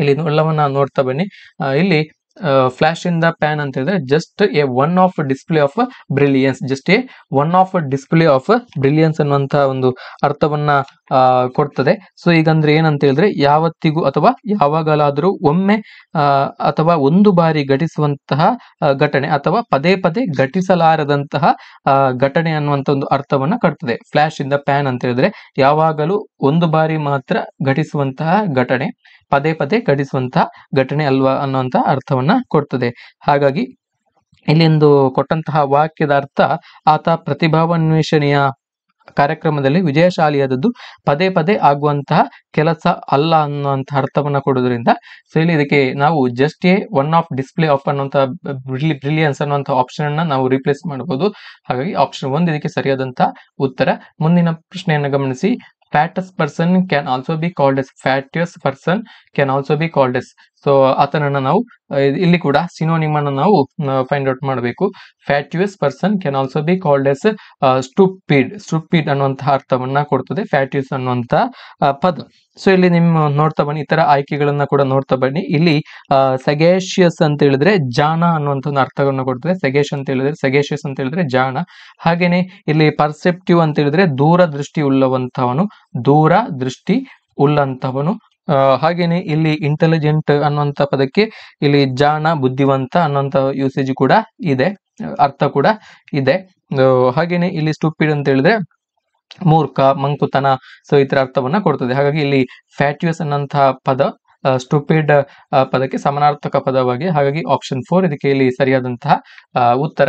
ಇಲ್ಲಿ ಎಲ್ಲವನ್ನ ನೋಡ್ತಾ ಬನ್ನಿ. ಇಲ್ಲಿ ಫ್ಲಾಶ್ ಇನ್ ದ ಪ್ಯಾನ್ ಅಂತ ಹೇಳಿದ್ರೆ just A one of display of brilliance, just A one of display of brilliance ಅನ್ನುವಂತ ಒಂದು ಅರ್ಥವನ್ನ ಕೊಡ್ತದೆ. ಸೊ ಈಗಂದ್ರೆ ಏನಂತ ಹೇಳಿದ್ರೆ ಯಾವತ್ತಿಗೂ ಅಥವಾ ಯಾವಾಗಲಾದರೂ ಒಮ್ಮೆ ಅಥವಾ ಒಂದು ಬಾರಿ ಘಟಿಸುವಂತಹ ಘಟನೆ ಅಥವಾ ಪದೇ ಪದೇ ಘಟಿಸಲಾರದಂತಹ ಘಟನೆ ಅನ್ನುವಂತ ಒಂದು ಅರ್ಥವನ್ನ ಕೊಡ್ತದೆ. ಫ್ಲಾಶ್ ಇನ್ ದ ಪ್ಯಾನ್ ಅಂತ ಹೇಳಿದ್ರೆ ಯಾವಾಗಲೂ ಒಂದು ಬಾರಿ ಮಾತ್ರ ಘಟಿಸುವಂತಹ ಘಟನೆ, ಪದೇ ಪದೇ ಘಟಿಸುವಂತಹ ಘಟನೆ ಅಲ್ವಾ ಅನ್ನುವಂತ ಅರ್ಥವನ್ನ ಕೊಡ್ತದೆ. ಹಾಗಾಗಿ ಇಲ್ಲಿಂದು ಕೊಟ್ಟಂತಹ ವಾಕ್ಯದ ಅರ್ಥ, ಆತ ಪ್ರತಿಭಾನ್ವೇಷಣೆಯ ಕಾರ್ಯಕ್ರಮದಲ್ಲಿ ವಿಜಯಶಾಲಿಯಾದದ್ದು ಪದೇ ಪದೇ ಆಗುವಂತಹ ಕೆಲಸ ಅಲ್ಲ ಅನ್ನುವಂತಹ ಅರ್ಥವನ್ನ ಕೊಡೋದ್ರಿಂದ, ಸೊ ಇಲ್ಲಿ ಇದಕ್ಕೆ ನಾವು just A one of display of ಅನ್ನುವಂತ ಬ್ರಿಲಿಯನ್ಸ್ ಅನ್ನುವಂಥ ಆಪ್ಷನ್ ಅನ್ನ ನಾವು ರಿಪ್ಲೇಸ್ ಮಾಡಬಹುದು. ಹಾಗಾಗಿ ಆಪ್ಷನ್ 1 ಇದಕ್ಕೆ ಸರಿಯಾದಂತಹ ಉತ್ತರ. ಮುಂದಿನ ಪ್ರಶ್ನೆಯನ್ನು ಗಮನಿಸಿ. Fatuous person can also be called as, fatuous person can also be called as. So ಆತನನ್ನ ನಾವು ಇಲ್ಲಿ ಕೂಡ ಸಿನೋನಿಮ್ ಅನ್ನು ನಾವು ಫೈಂಡ್ ಔಟ್ ಮಾಡಬೇಕು. Fatuous person can also be called as stupid. Stupid ಅನ್ನುವಂತಹ ಅರ್ಥವನ್ನ ಕೊಡ್ತದೆ ಫ್ಯಾಟಿಯಸ್ ಅನ್ನುವಂತ ಪದ. ಸೊ ಇಲ್ಲಿ ನಿಮ್ಮ ನೋಡ್ತಾ ಬನ್ನಿ, ಇತರ ಆಯ್ಕೆಗಳನ್ನ ಕೂಡ ನೋಡ್ತಾ ಬನ್ನಿ. ಇಲ್ಲಿ ಸಗೇಶಿಯಸ್ ಅಂತ ಹೇಳಿದ್ರೆ ಜಾಣ ಅನ್ನುವಂಥ ಒಂದು ಅರ್ಥವನ್ನು ಕೊಡ್ತದೆ. ಸಗೇಶಿಯಸ್ ಅಂತ ಹೇಳಿದ್ರೆ ಜಾಣ. ಹಾಗೇನೆ ಇಲ್ಲಿ ಪರ್ಸೆಪ್ಟಿವ್ ಅಂತ ಹೇಳಿದ್ರೆ ದೂರದೃಷ್ಟಿ ಉಳ್ಳವಂತವನು, ದೂರದೃಷ್ಟಿ ಉಳ್ಳಂತವನು. ಹಾಗೇನೆ ಇಲ್ಲಿ ಇಂಟೆಲಿಜೆಂಟ್ ಅನ್ನುವಂಥ ಪದಕ್ಕೆ ಇಲ್ಲಿ ಜಾಣ, ಬುದ್ಧಿವಂತ ಅನ್ನುವಂಥ ಯೂಸೇಜ್ ಕೂಡ ಇದೆ, ಅರ್ಥ ಕೂಡ ಇದೆ. ಹಾಗೇನೆ ಇಲ್ಲಿ ಸ್ಟುಪಿಡ್ ಅಂತ ಹೇಳಿದ್ರೆ ಮೂರ್ಖ, ಮಂಕುತನ, ಸೊ ಈ ತರ ಅರ್ಥವನ್ನ ಕೊಡ್ತದೆ. ಹಾಗಾಗಿ ಇಲ್ಲಿ ಫ್ಯಾಟಿಯಸ್ ಅನ್ನುವಂತಹ ಪದ ಸ್ಟುಪಿಡ್ ಪದಕ್ಕೆ ಸಮಾನಾರ್ಥಕ ಪದವಾಗಿ, ಹಾಗಾಗಿ ಆಪ್ಷನ್ 4 ಇದಕ್ಕೆ ಇಲ್ಲಿ ಸರಿಯಾದಂತಹ ಉತ್ತರ.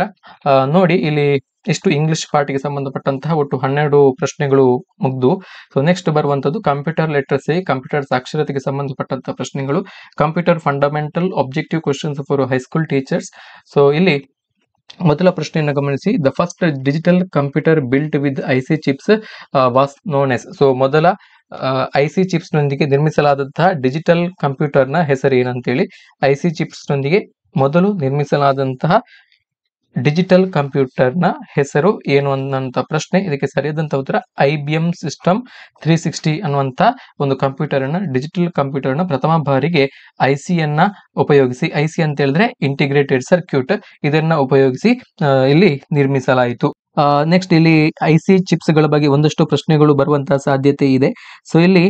ನೋಡಿ ಇಲ್ಲಿ ಇಷ್ಟು ಇಂಗ್ಲಿಷ್ ಪಾರ್ಟಿಗೆ ಸಂಬಂಧಪಟ್ಟಂತಹ ಒಟ್ಟು 12 ಪ್ರಶ್ನೆಗಳು ಮುಗ್ದು. ಸೊ ನೆಕ್ಸ್ಟ್ ಬರುವಂತದ್ದು ಕಂಪ್ಯೂಟರ್ ಲಿಟ್ರಸಿ, ಕಂಪ್ಯೂಟರ್ ಸಾಕ್ಷರತೆಗೆ ಸಂಬಂಧಪಟ್ಟಂತಹ ಪ್ರಶ್ನೆಗಳು, computer fundamental objective questions for high school teachers. So ಇಲ್ಲಿ ಮೊದಲ ಪ್ರಶ್ನೆಯನ್ನು ಗಮನಿಸಿ. The first digital computer built with IC chips was known as. So ಮೊದಲ ಐಸಿ ಚಿಪ್ಸ್ ನೊಂದಿಗೆ ನಿರ್ಮಿಸಲಾದಂತಹ ಡಿಜಿಟಲ್ ಕಂಪ್ಯೂಟರ್ನ ಹೆಸರು ಏನಂತೇಳಿ, ಐಸಿ ಚಿಪ್ಸ್ ನೊಂದಿಗೆ ಮೊದಲು ನಿರ್ಮಿಸಲಾದಂತಹ ಡಿಜಿಟಲ್ ಕಂಪ್ಯೂಟರ್ನ ಹೆಸರು ಏನು ಅನ್ನುವಂಥ ಪ್ರಶ್ನೆ. ಇದಕ್ಕೆ ಸರಿಯಾದಂಥ ಉತ್ತರ IBM ಸಿಸ್ಟಮ್ 360 ಅನ್ನುವಂಥ ಒಂದು ಕಂಪ್ಯೂಟರ್ನ, ಡಿಜಿಟಲ್ ಕಂಪ್ಯೂಟರ್ನ ಪ್ರಥಮ ಬಾರಿಗೆ ಐಸಿಯನ್ನ ಉಪಯೋಗಿಸಿ, ಐಸಿ ಅಂತ ಹೇಳಿದ್ರೆ ಇಂಟಿಗ್ರೇಟೆಡ್ ಸರ್ಕ್ಯೂಟ್, ಇದನ್ನ ಉಪಯೋಗಿಸಿ ಇಲ್ಲಿ ನಿರ್ಮಿಸಲಾಯಿತು. ನೆಕ್ಸ್ಟ್ ಇಲ್ಲಿ ಐಸಿ ಚಿಪ್ಸ್ ಗಳ ಬಗ್ಗೆ ಒಂದಷ್ಟು ಪ್ರಶ್ನೆಗಳು ಬರುವಂತಹ ಸಾಧ್ಯತೆ ಇದೆ. ಸೊ ಇಲ್ಲಿ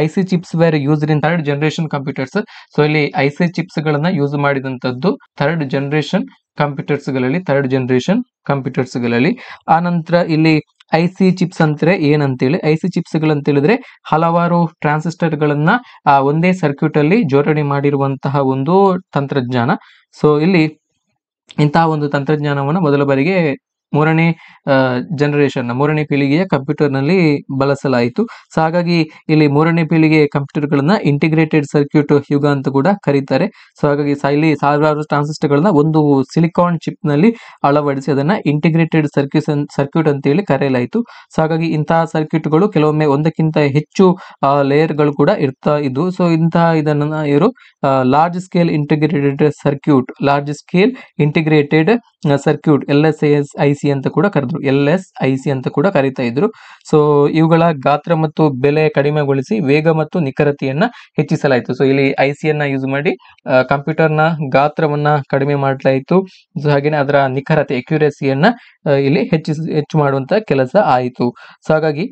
IC chips were used in third generation computers. So ಇಲ್ಲಿ ಐಸಿ ಚಿಪ್ಸ್ ಗಳನ್ನ ಯೂಸ್ ಮಾಡಿದಂತದ್ದು ಥರ್ಡ್ ಜನರೇಷನ್ ಕಂಪ್ಯೂಟರ್ಸ್ ಗಳಲ್ಲಿ. ಆ ನಂತರ ಇಲ್ಲಿ ಐಸಿ ಚಿಪ್ಸ್ ಅಂದ್ರೆ ಏನಂತೇಳಿ, ಐಸಿ ಚಿಪ್ಸ್ ಗಳಂತ ಹೇಳಿದ್ರೆ ಹಲವಾರು ಟ್ರಾನ್ಸಿಸ್ಟರ್ ಗಳನ್ನ ಒಂದೇ ಸರ್ಕ್ಯೂಟ್ ಅಲ್ಲಿ ಜೋಡಣೆ ಮಾಡಿರುವಂತಹ ಒಂದು ತಂತ್ರಜ್ಞಾನ. ಸೊ ಇಲ್ಲಿ ಇಂತಹ ಒಂದು ತಂತ್ರಜ್ಞಾನವನ್ನು ಮೊದಲ ಬಾರಿಗೆ ಮೂರನೇ ಪೀಳಿಗೆಯ ಕಂಪ್ಯೂಟರ್ ನಲ್ಲಿ ಬಳಸಲಾಯಿತು. ಸೊ ಹಾಗಾಗಿ ಇಲ್ಲಿ ಮೂರನೇ ಪೀಳಿಗೆ ಕಂಪ್ಯೂಟರ್ ಗಳನ್ನ ಇಂಟಿಗ್ರೇಟೆಡ್ ಸರ್ಕ್ಯೂಟ್ ಯುಗ ಅಂತ ಕೂಡ ಕರೀತಾರೆ. ಸೊ ಹಾಗಾಗಿ ಇಲ್ಲಿ ಸಾವಿರಾರು ಟ್ರಾನ್ಸಿಸ್ಟರ್ ಗಳನ್ನ ಒಂದು ಸಿಲಿಕಾನ್ ಚಿಪ್ ನಲ್ಲಿ ಅಳವಡಿಸಿ ಅದನ್ನ ಇಂಟಿಗ್ರೇಟೆಡ್ ಸರ್ಕ್ಯೂಟ್ ಅಂತ ಹೇಳಿ ಕರೆಯಲಾಯಿತು. ಸೊ ಹಾಗಾಗಿ ಇಂತಹ ಸರ್ಕ್ಯೂಟ್ಗಳು ಕೆಲವೊಮ್ಮೆ ಒಂದಕ್ಕಿಂತ ಹೆಚ್ಚು ಲೇಯರ್ ಗಳು ಕೂಡ ಇರ್ತಾ ಇದ್ವು. ಸೊ ಇದನ್ನ ಇವರು large scale integrated circuit LSIC ಅಂತ ಕೂಡ ಕರೆದ್ರು, LSIC ಅಂತ ಕೂಡ ಕರೀತಾ ಇದ್ರು. ಸೊ ಇವುಗಳ ಗಾತ್ರ ಮತ್ತು ಬೆಲೆ ಕಡಿಮೆಗೊಳಿಸಿ ವೇಗ ಮತ್ತು ನಿಖರತೆಯನ್ನ ಹೆಚ್ಚಿಸಲಾಯಿತು. ಸೊ ಇಲ್ಲಿ ಐಸಿಯನ್ನ ಯೂಸ್ ಮಾಡಿ ಕಂಪ್ಯೂಟರ್ನ ಗಾತ್ರವನ್ನ ಕಡಿಮೆ ಮಾಡಲಾಯಿತು. ಸೊ ಹಾಗೇನೆ ಅದರ ನಿಖರತೆ, ಅಕ್ಯುರೇಸಿಯನ್ನ ಇಲ್ಲಿ ಹೆಚ್ಚು ಮಾಡುವಂತ ಕೆಲಸ ಆಯಿತು. ಸೊ ಹಾಗಾಗಿ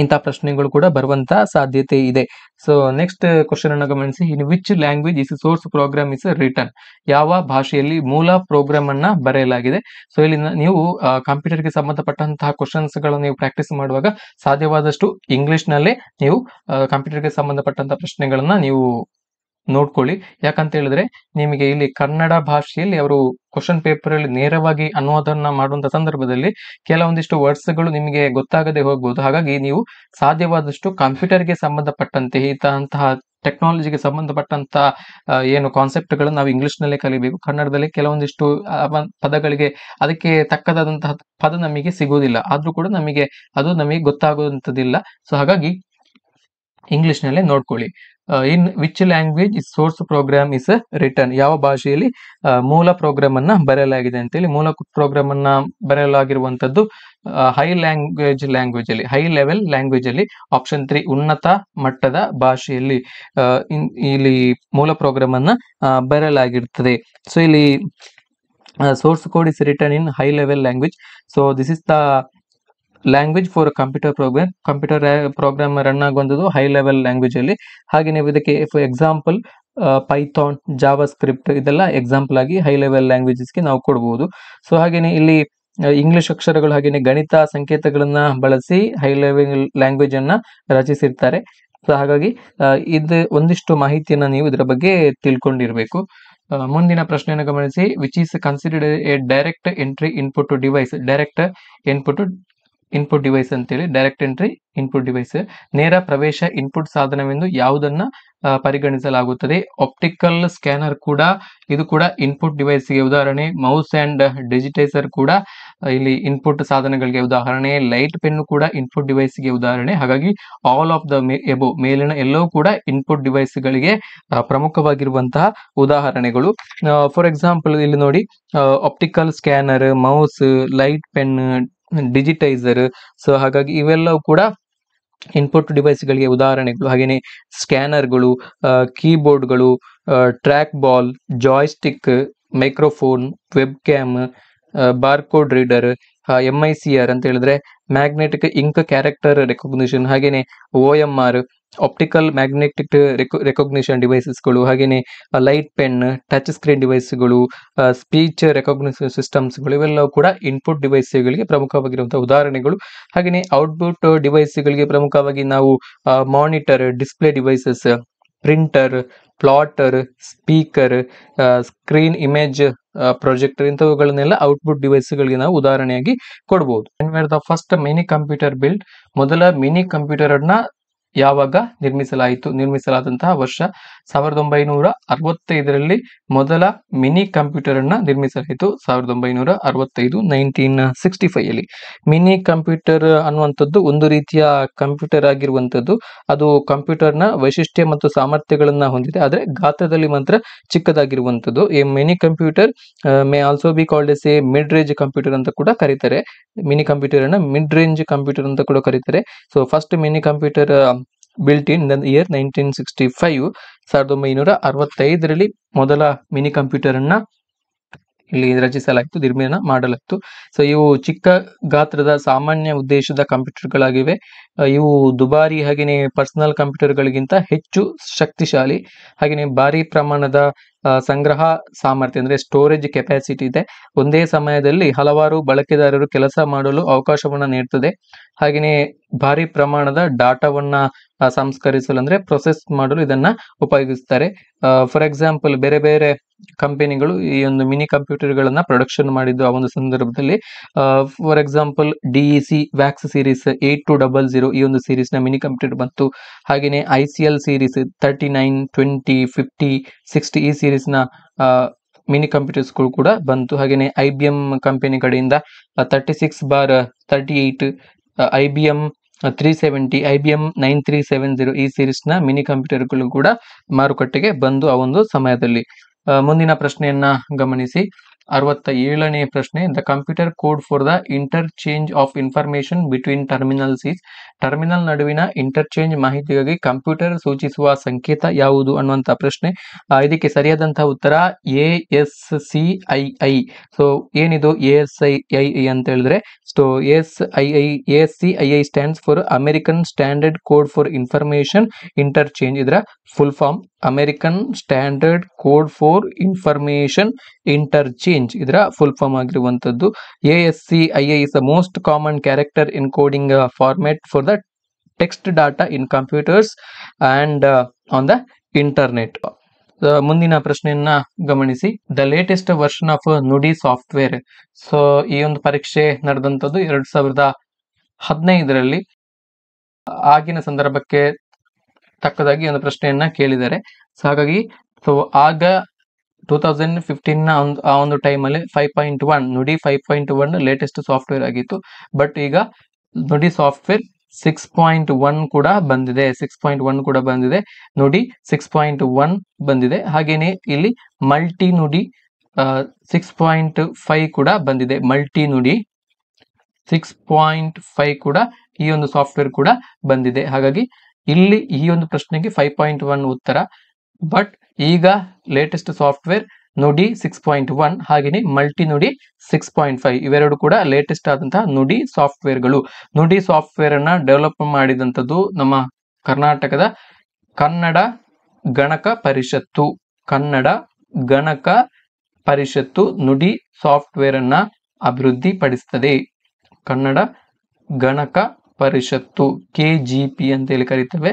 ಇಂತಹ ಪ್ರಶ್ನೆಗಳು ಕೂಡ ಬರುವಂತ ಸಾಧ್ಯತೆ ಇದೆ. ಸೊ ನೆಕ್ಸ್ಟ್ ಕ್ವಶನ್ ಅನ್ನು ಗಮನಿಸಿ. In which language is source program is written. ಯಾವ ಭಾಷೆಯಲ್ಲಿ ಮೂಲ ಪ್ರೋಗ್ರಾಮ್ ಅನ್ನ ಬರೆಯಲಾಗಿದೆ. ಸೊ ಇಲ್ಲಿ ನೀವು ಕಂಪ್ಯೂಟರ್ಗೆ ಸಂಬಂಧಪಟ್ಟಂತಹ ಕ್ವಶನ್ಸ್ ಗಳನ್ನು ನೀವು ಪ್ರಾಕ್ಟೀಸ್ ಮಾಡುವಾಗ ಸಾಧ್ಯವಾದಷ್ಟು ಇಂಗ್ಲಿಷ್ ನಲ್ಲೇ ನೀವು ಕಂಪ್ಯೂಟರ್ಗೆ ಸಂಬಂಧಪಟ್ಟಂತಹ ಪ್ರಶ್ನೆಗಳನ್ನ ನೀವು ನೋಡ್ಕೊಳ್ಳಿ. ಯಾಕಂತ ಹೇಳಿದ್ರೆ ನಿಮಗೆ ಇಲ್ಲಿ ಕನ್ನಡ ಭಾಷೆಯಲ್ಲಿ ಅವರು ಕ್ವಶನ್ ಪೇಪರ್ ಅಲ್ಲಿ ನೇರವಾಗಿ ಅನುವಾದನ ಮಾಡುವಂತ ಸಂದರ್ಭದಲ್ಲಿ ಕೆಲವೊಂದಿಷ್ಟು ವರ್ಡ್ಸ್ ಗಳು ನಿಮಗೆ ಗೊತ್ತಾಗದೆ ಹೋಗ್ಬೋದು. ಹಾಗಾಗಿ ನೀವು ಸಾಧ್ಯವಾದಷ್ಟು ಕಂಪ್ಯೂಟರ್ಗೆ ಸಂಬಂಧಪಟ್ಟಂತೆ ಇಂತಹ ಟೆಕ್ನಾಲಜಿಗೆ ಸಂಬಂಧಪಟ್ಟಂತ ಏನು ಕಾನ್ಸೆಪ್ಟ್ ಗಳನ್ನು ನಾವು ಇಂಗ್ಲಿಷ್ ನಲ್ಲೇ ಕಲಿಬೇಕು. ಕನ್ನಡದಲ್ಲಿ ಕೆಲವೊಂದಿಷ್ಟು ಪದಗಳಿಗೆ ಅದಕ್ಕೆ ತಕ್ಕದಾದಂತಹ ಪದ ನಮಗೆ ಸಿಗುವುದಿಲ್ಲ, ಆದ್ರೂ ಕೂಡ ನಮಗೆ ಗೊತ್ತಾಗುವಂತದಿಲ್ಲ. ಸೊ ಹಾಗಾಗಿ ಇಂಗ್ಲಿಷ್ ನಲ್ಲೇ ನೋಡ್ಕೊಳ್ಳಿ. In which language is source program is written. ಯಾವ ಭಾಷೆಯಲ್ಲಿ ಮೂಲ ಪ್ರೋಗ್ರಾಮ್ ಅನ್ನ ಬರೆಯಲಾಗಿದೆ ಅಂತೇಳಿ. ಮೂಲ ಪ್ರೋಗ್ರಾಮ್ ಅನ್ನ ಬರೆಯಲಾಗಿರುವಂತದ್ದು ಹೈ ಲೆವೆಲ್ ಲ್ಯಾಂಗ್ವೇಜ್ ಅಲ್ಲಿ. ಆಪ್ಷನ್ 3 ಉನ್ನತ ಮಟ್ಟದ ಭಾಷೆಯಲ್ಲಿ ಇಲ್ಲಿ ಮೂಲ ಪ್ರೋಗ್ರಾಮ್ ಅನ್ನ ಬರೆಯಲಾಗಿರ್ತದೆ. ಸೊ ಇಲ್ಲಿ source code is written in high level language. So this is the language for computer program run ಆಗುವಂಥದ್ದು ಹೈ ಲೆವೆಲ್ ಲ್ಯಾಂಗ್ವೇಜ್ ಅಲ್ಲಿ. ಹಾಗೆ ನೀವು ಇದಕ್ಕೆ for example Python, JavaScript ಇದೆಲ್ಲ ಎಕ್ಸಾಂಪಲ್ ಆಗಿ ಹೈ ಲೆವೆಲ್ ಲ್ಯಾಂಗ್ವೇಜಸ್ಗೆ ನಾವು ಕೊಡಬಹುದು. ಸೊ ಹಾಗೇನೆ ಇಲ್ಲಿ ಇಂಗ್ಲಿಷ್ ಅಕ್ಷರಗಳು ಹಾಗೇನೆ ಗಣಿತ ಸಂಕೇತಗಳನ್ನ ಬಳಸಿ ಹೈ ಲೆವೆಲ್ ಲ್ಯಾಂಗ್ವೇಜ್ ಅನ್ನ ರಚಿಸಿರ್ತಾರೆ. ಸೊ ಹಾಗಾಗಿ ಇದು ಒಂದಿಷ್ಟು ಮಾಹಿತಿಯನ್ನ ನೀವು ಇದರ ಬಗ್ಗೆ ತಿಳ್ಕೊಂಡಿರ್ಬೇಕು. ಮುಂದಿನ ಪ್ರಶ್ನೆಯನ್ನು ಗಮನಿಸಿ. Which is considered A direct entry input device. Direct input device ಅಂತೇಳಿ, ಡೈರೆಕ್ಟ್ ಎಂಟ್ರಿ ಇನ್ಪುಟ್ ಡಿವೈಸ್ ನೇರ ಪ್ರವೇಶ ಇನ್ಪುಟ್ ಸಾಧನವೆಂದು ಯಾವುದನ್ನ ಪರಿಗಣಿಸಲಾಗುತ್ತದೆ. ಆಪ್ಟಿಕಲ್ ಸ್ಕ್ಯಾನರ್ ಕೂಡ ಇದು ಕೂಡ ಇನ್ಪುಟ್ ಡಿವೈಸ್ಗೆ ಉದಾಹರಣೆ. ಮೌಸ್ ಅಂಡ್ ಡಿಜಿಟೈಸರ್ ಕೂಡ ಇಲ್ಲಿ ಇನ್ಪುಟ್ ಸಾಧನಗಳಿಗೆ ಉದಾಹರಣೆ. ಲೈಟ್ ಪೆನ್ ಕೂಡ ಇನ್ಪುಟ್ ಡಿವೈಸ್ಗೆ ಉದಾಹರಣೆ. ಹಾಗಾಗಿ ಆಲ್ ಆಫ್ ದ ಮೇಲಿನ ಎಲ್ಲವೂ ಕೂಡ ಇನ್ಪುಟ್ ಡಿವೈಸ್ಗಳಿಗೆ ಪ್ರಮುಖವಾಗಿರುವಂತಹ ಉದಾಹರಣೆಗಳು. ಫಾರ್ ಎಕ್ಸಾಂಪಲ್ ಇಲ್ಲಿ ನೋಡಿ, optical scanner, mouse, light pen, digitiser. So ಹಾಗಾಗಿ ಇವೆಲ್ಲವೂ ಕೂಡ ಇನ್ಪುಟ್ ಡಿವೈಸ್ಗಳಿಗೆ ಉದಾಹರಣೆಗಳು. ಹಾಗೆಯೇ ಸ್ಕ್ಯಾನರ್ಗಳು, ಕೀಬೋರ್ಡ್ಗಳು, track ball, joystick, microphone, web cam, barcode reader, MICR ಅಂತ ಹೇಳಿದ್ರೆ ಮ್ಯಾಗ್ನೆಟಿಕ್ ಇಂಕ್ ಕ್ಯಾರೆಕ್ಟರ್ ರೆಕಗ್ನಿಷನ್, ಹಾಗೇನೆ OMR ಆಪ್ಟಿಕಲ್ ಮ್ಯಾಗ್ನೆಟಿಕ್ ರೆಕಗ್ನಿಷನ್ ಡಿವೈಸಸ್ಗಳು, ಹಾಗೇನೆ ಲೈಟ್ ಪೆನ್, ಟಚ್ ಸ್ಕ್ರೀನ್ ಡಿವೈಸ್ಗಳು, ಸ್ಪೀಚ್ ರೆಕಗ್ನಿಷನ್ ಸಿಸ್ಟಮ್ಸ್ಗಳು, ಇವೆಲ್ಲವೂ ಕೂಡ ಇನ್ಪುಟ್ ಡಿವೈಸ್ಗಳಿಗೆ ಪ್ರಮುಖವಾಗಿರುವಂತಹ ಉದಾಹರಣೆಗಳು. ಹಾಗೆಯೇ ಔಟ್ಪುಟ್ ಡಿವೈಸ್ಗಳಿಗೆ ಪ್ರಮುಖವಾಗಿ ನಾವು monitor, display devices, printer, plotter, speaker, screen image projector ಇಂಥವುಗಳನ್ನೆಲ್ಲ ಔಟ್ಪುಟ್ ಡಿವೈಸ್ಗಳಿಗೆ ನಾವು ಉದಾಹರಣೆಯಾಗಿ ಕೊಡಬಹುದು. The first mini computer build, ಮೊದಲ ಮಿನಿ ಕಂಪ್ಯೂಟರ್ ಅನ್ನ ಯಾವಾಗ ನಿರ್ಮಿಸಲಾದಂತಹ ವರ್ಷ 1965ರಲ್ಲಿ ಮೊದಲ ಮಿನಿ ಕಂಪ್ಯೂಟರ್ ಅನ್ನ ನಿರ್ಮಿಸಲಾಯಿತು. 1965 1965 ಅಲ್ಲಿ ಮಿನಿ ಕಂಪ್ಯೂಟರ್ ಅನ್ನುವಂಥದ್ದು ಒಂದು ರೀತಿಯ ಕಂಪ್ಯೂಟರ್ ಆಗಿರುವಂಥದ್ದು. ಅದು ಕಂಪ್ಯೂಟರ್ನ ವೈಶಿಷ್ಟ್ಯ ಮತ್ತು ಸಾಮರ್ಥ್ಯಗಳನ್ನ ಹೊಂದಿದೆ, ಆದರೆ ಗಾತ್ರದಲ್ಲಿ ಮಾತ್ರ ಚಿಕ್ಕದಾಗಿರುವಂಥದ್ದು. ಈ mini computer May also be called S A mid range computer ಅಂತ ಕೂಡ ಕರೀತಾರೆ. ಮಿನಿ ಕಂಪ್ಯೂಟರ್ ಅನ್ನ ಮಿಡ್ ರೇಂಜ್ ಕಂಪ್ಯೂಟರ್ ಅಂತ ಕೂಡ ಕರೀತಾರೆ. So first mini computer built in the year 1965. 1965ರಲ್ಲಿ ಮೊದಲ ಮಿನಿ ಕಂಪ್ಯೂಟರ್ ಅನ್ನ ಇಲ್ಲಿ ರಚಿಸಲಾಯಿತು, ನಿರ್ಮಾಣ ಮಾಡಲಾಯಿತು. ಸೊ ಇವು ಚಿಕ್ಕ ಗಾತ್ರದ ಸಾಮಾನ್ಯ ಉದ್ದೇಶದ ಕಂಪ್ಯೂಟರ್ಗಳಾಗಿವೆ. ಇವು ದುಬಾರಿ ಹಾಗೆಯೇ ಪರ್ಸನಲ್ ಕಂಪ್ಯೂಟರ್ಗಳಿಗಿಂತ ಹೆಚ್ಚು ಶಕ್ತಿಶಾಲಿ, ಹಾಗೆಯೇ ಭಾರಿ ಪ್ರಮಾಣದ ಸಂಗ್ರಹ ಸಾಮರ್ಥ್ಯ ಅಂದ್ರೆ ಸ್ಟೋರೇಜ್ ಕೆಪಾಸಿಟಿ ಇದೆ. ಒಂದೇ ಸಮಯದಲ್ಲಿ ಹಲವಾರು ಬಳಕೆದಾರರು ಕೆಲಸ ಮಾಡಲು ಅವಕಾಶವನ್ನ ನೀಡುತ್ತದೆ. ಹಾಗೆಯೇ ಭಾರಿ ಪ್ರಮಾಣದ ಡಾಟಾವನ್ನ ಸಂಸ್ಕರಿಸಲು ಅಂದ್ರೆ ಪ್ರೊಸೆಸ್ ಮಾಡಲು ಇದನ್ನ ಉಪಯೋಗಿಸ್ತಾರೆ. ಫಾರ್ ಎಕ್ಸಾಂಪಲ್ ಬೇರೆ ಬೇರೆ ಕಂಪನಿಗಳು ಈ ಒಂದು ಮಿನಿ ಕಂಪ್ಯೂಟರ್ಗಳನ್ನ ಪ್ರೊಡಕ್ಷನ್ ಮಾಡಿದ್ದು ಆ ಒಂದು ಸಂದರ್ಭದಲ್ಲಿ. For example DEC wax series 8200 ಈ ಒಂದು ಸೀರೀಸ್ ನ ಮಿನಿ ಕಂಪ್ಯೂಟರ್ ಬಂತು. ಹಾಗೆಯೇ ICL ಸೀರೀಸ್ 39, 20, 50, 60 ಈ ಸೀರೀಸ್ ನ ಮಿನಿ ಕಂಪ್ಯೂಟರ್ಸ್ ಕೂಡ ಬಂತು. ಹಾಗೆಯೇ IBM ಕಂಪನಿ ಕಡೆಯಿಂದ 36/38, IBM 370, IBM 9370 ಈ ಸೀರೀಸ್ ನ ಮಿನಿ ಕಂಪ್ಯೂಟರ್ಗಳು ಕೂಡ ಮಾರುಕಟ್ಟೆಗೆ ಬಂದು ಆ ಒಂದು ಸಮಯದಲ್ಲಿ. ಮುಂದಿನ ಪ್ರಶ್ನೆಯನ್ನ ಗಮನಿಸಿ. 67ನೇ ಪ್ರಶ್ನೆ, the computer code for the interchange of information between terminals is. Terminal ನಡುವಿನ ಇಂಟರ್ಚೇಂಜ್ ಮಾಹಿತಿಗಾಗಿ ಕಂಪ್ಯೂಟರ್ ಸೂಚಿಸುವ ಸಂಕೇತ ಯಾವುದು ಅನ್ನುವಂತ ಪ್ರಶ್ನೆ. ಇದಕ್ಕೆ ಸರಿಯಾದಂತಹ ಉತ್ತರ ASCII. ಸೊ ಏನಿದು ASCII ಅಂತ ಹೇಳಿದ್ರೆ, so ASCII stands for American standard code for information interchange. ಇದರ full form American standard code for information interchange, ಇದರ ಫುಲ್ ಫಾರ್ಮ್ ಆಗಿರುವಂತದ್ದು. ASCII is the most common character encoding format for the text data in computers and on the internet. ಮುಂದಿನ ಪ್ರಶ್ನೆಯನ್ನ ಗಮನಿಸಿ. ದ ಲೇಟೆಸ್ಟ್ ವರ್ಷನ್ ಆಫ್ ನುಡಿ ಸಾಫ್ಟ್ವೇರ್. ಸೊ ಈ ಒಂದು ಪರೀಕ್ಷೆ ನಡೆದಂತದ್ದು 2015ರಲ್ಲಿ. ಆಗಿನ ಸಂದರ್ಭಕ್ಕೆ ತಕ್ಕದಾಗಿ ಒಂದು ಪ್ರಶ್ನೆಯನ್ನ ಕೇಳಿದ್ದಾರೆ. ಸೊ ಹಾಗಾಗಿ ಆಗ 2015 ಆ ಒಂದು ಟೈಮಲ್ಲಿ 5.1 ನುಡಿ 5.1 ಲೇಟೆಸ್ಟ್ ಸಾಫ್ಟ್ವೇರ್ ಆಗಿತ್ತು. ಬಟ್ ಈಗ ನುಡಿ ಸಾಫ್ಟ್ವೇರ್ 6.1 ಕೂಡ ಬಂದಿದೆ. 6.1 ಕೂಡ ಬಂದಿದೆ. ನುಡಿ 6.1 ಬಂದಿದೆ. ಹಾಗೇನೆ ಇಲ್ಲಿ ಮಲ್ಟಿ ನುಡಿ 6.5 ಕೂಡ ಬಂದಿದೆ. ಮಲ್ಟಿ ನುಡಿ 6.5 ಕೂಡ ಈ ಒಂದು ಸಾಫ್ಟ್ವೇರ್ ಕೂಡ ಬಂದಿದೆ. ಹಾಗಾಗಿ ಇಲ್ಲಿ ಈ ಒಂದು ಪ್ರಶ್ನೆಗೆ 5.1 ಉತ್ತರ. ಬಟ್ ಈಗ ಲೇಟೆಸ್ಟ್ ಸಾಫ್ಟ್ವೇರ್ ನುಡಿ 6.1 ಹಾಗೆಯೇ ಮಲ್ಟಿ ನುಡಿ 6.5 ಇವೆರಡು ಕೂಡ ಲೇಟೆಸ್ಟ್ ಆದಂತಹ ನುಡಿ ಸಾಫ್ಟ್ವೇರ್ಗಳು. ನುಡಿ ಸಾಫ್ಟ್ವೇರ್ ಅನ್ನ ಡೆವಲಪ್ ಮಾಡಿದಂಥದ್ದು ನಮ್ಮ ಕರ್ನಾಟಕದ ಕನ್ನಡ ಗಣಕ ಪರಿಷತ್ತು. ಕನ್ನಡ ಗಣಕ ಪರಿಷತ್ತು ನುಡಿ ಸಾಫ್ಟ್ವೇರ್ ಅನ್ನ ಅಭಿವೃದ್ಧಿ ಪಡಿಸುತ್ತದೆ. ಕನ್ನಡ ಗಣಕ ಪರಿಷತ್ತು KGP ಅಂತ ಹೇಳಿ ಕರೀತೇವೆ.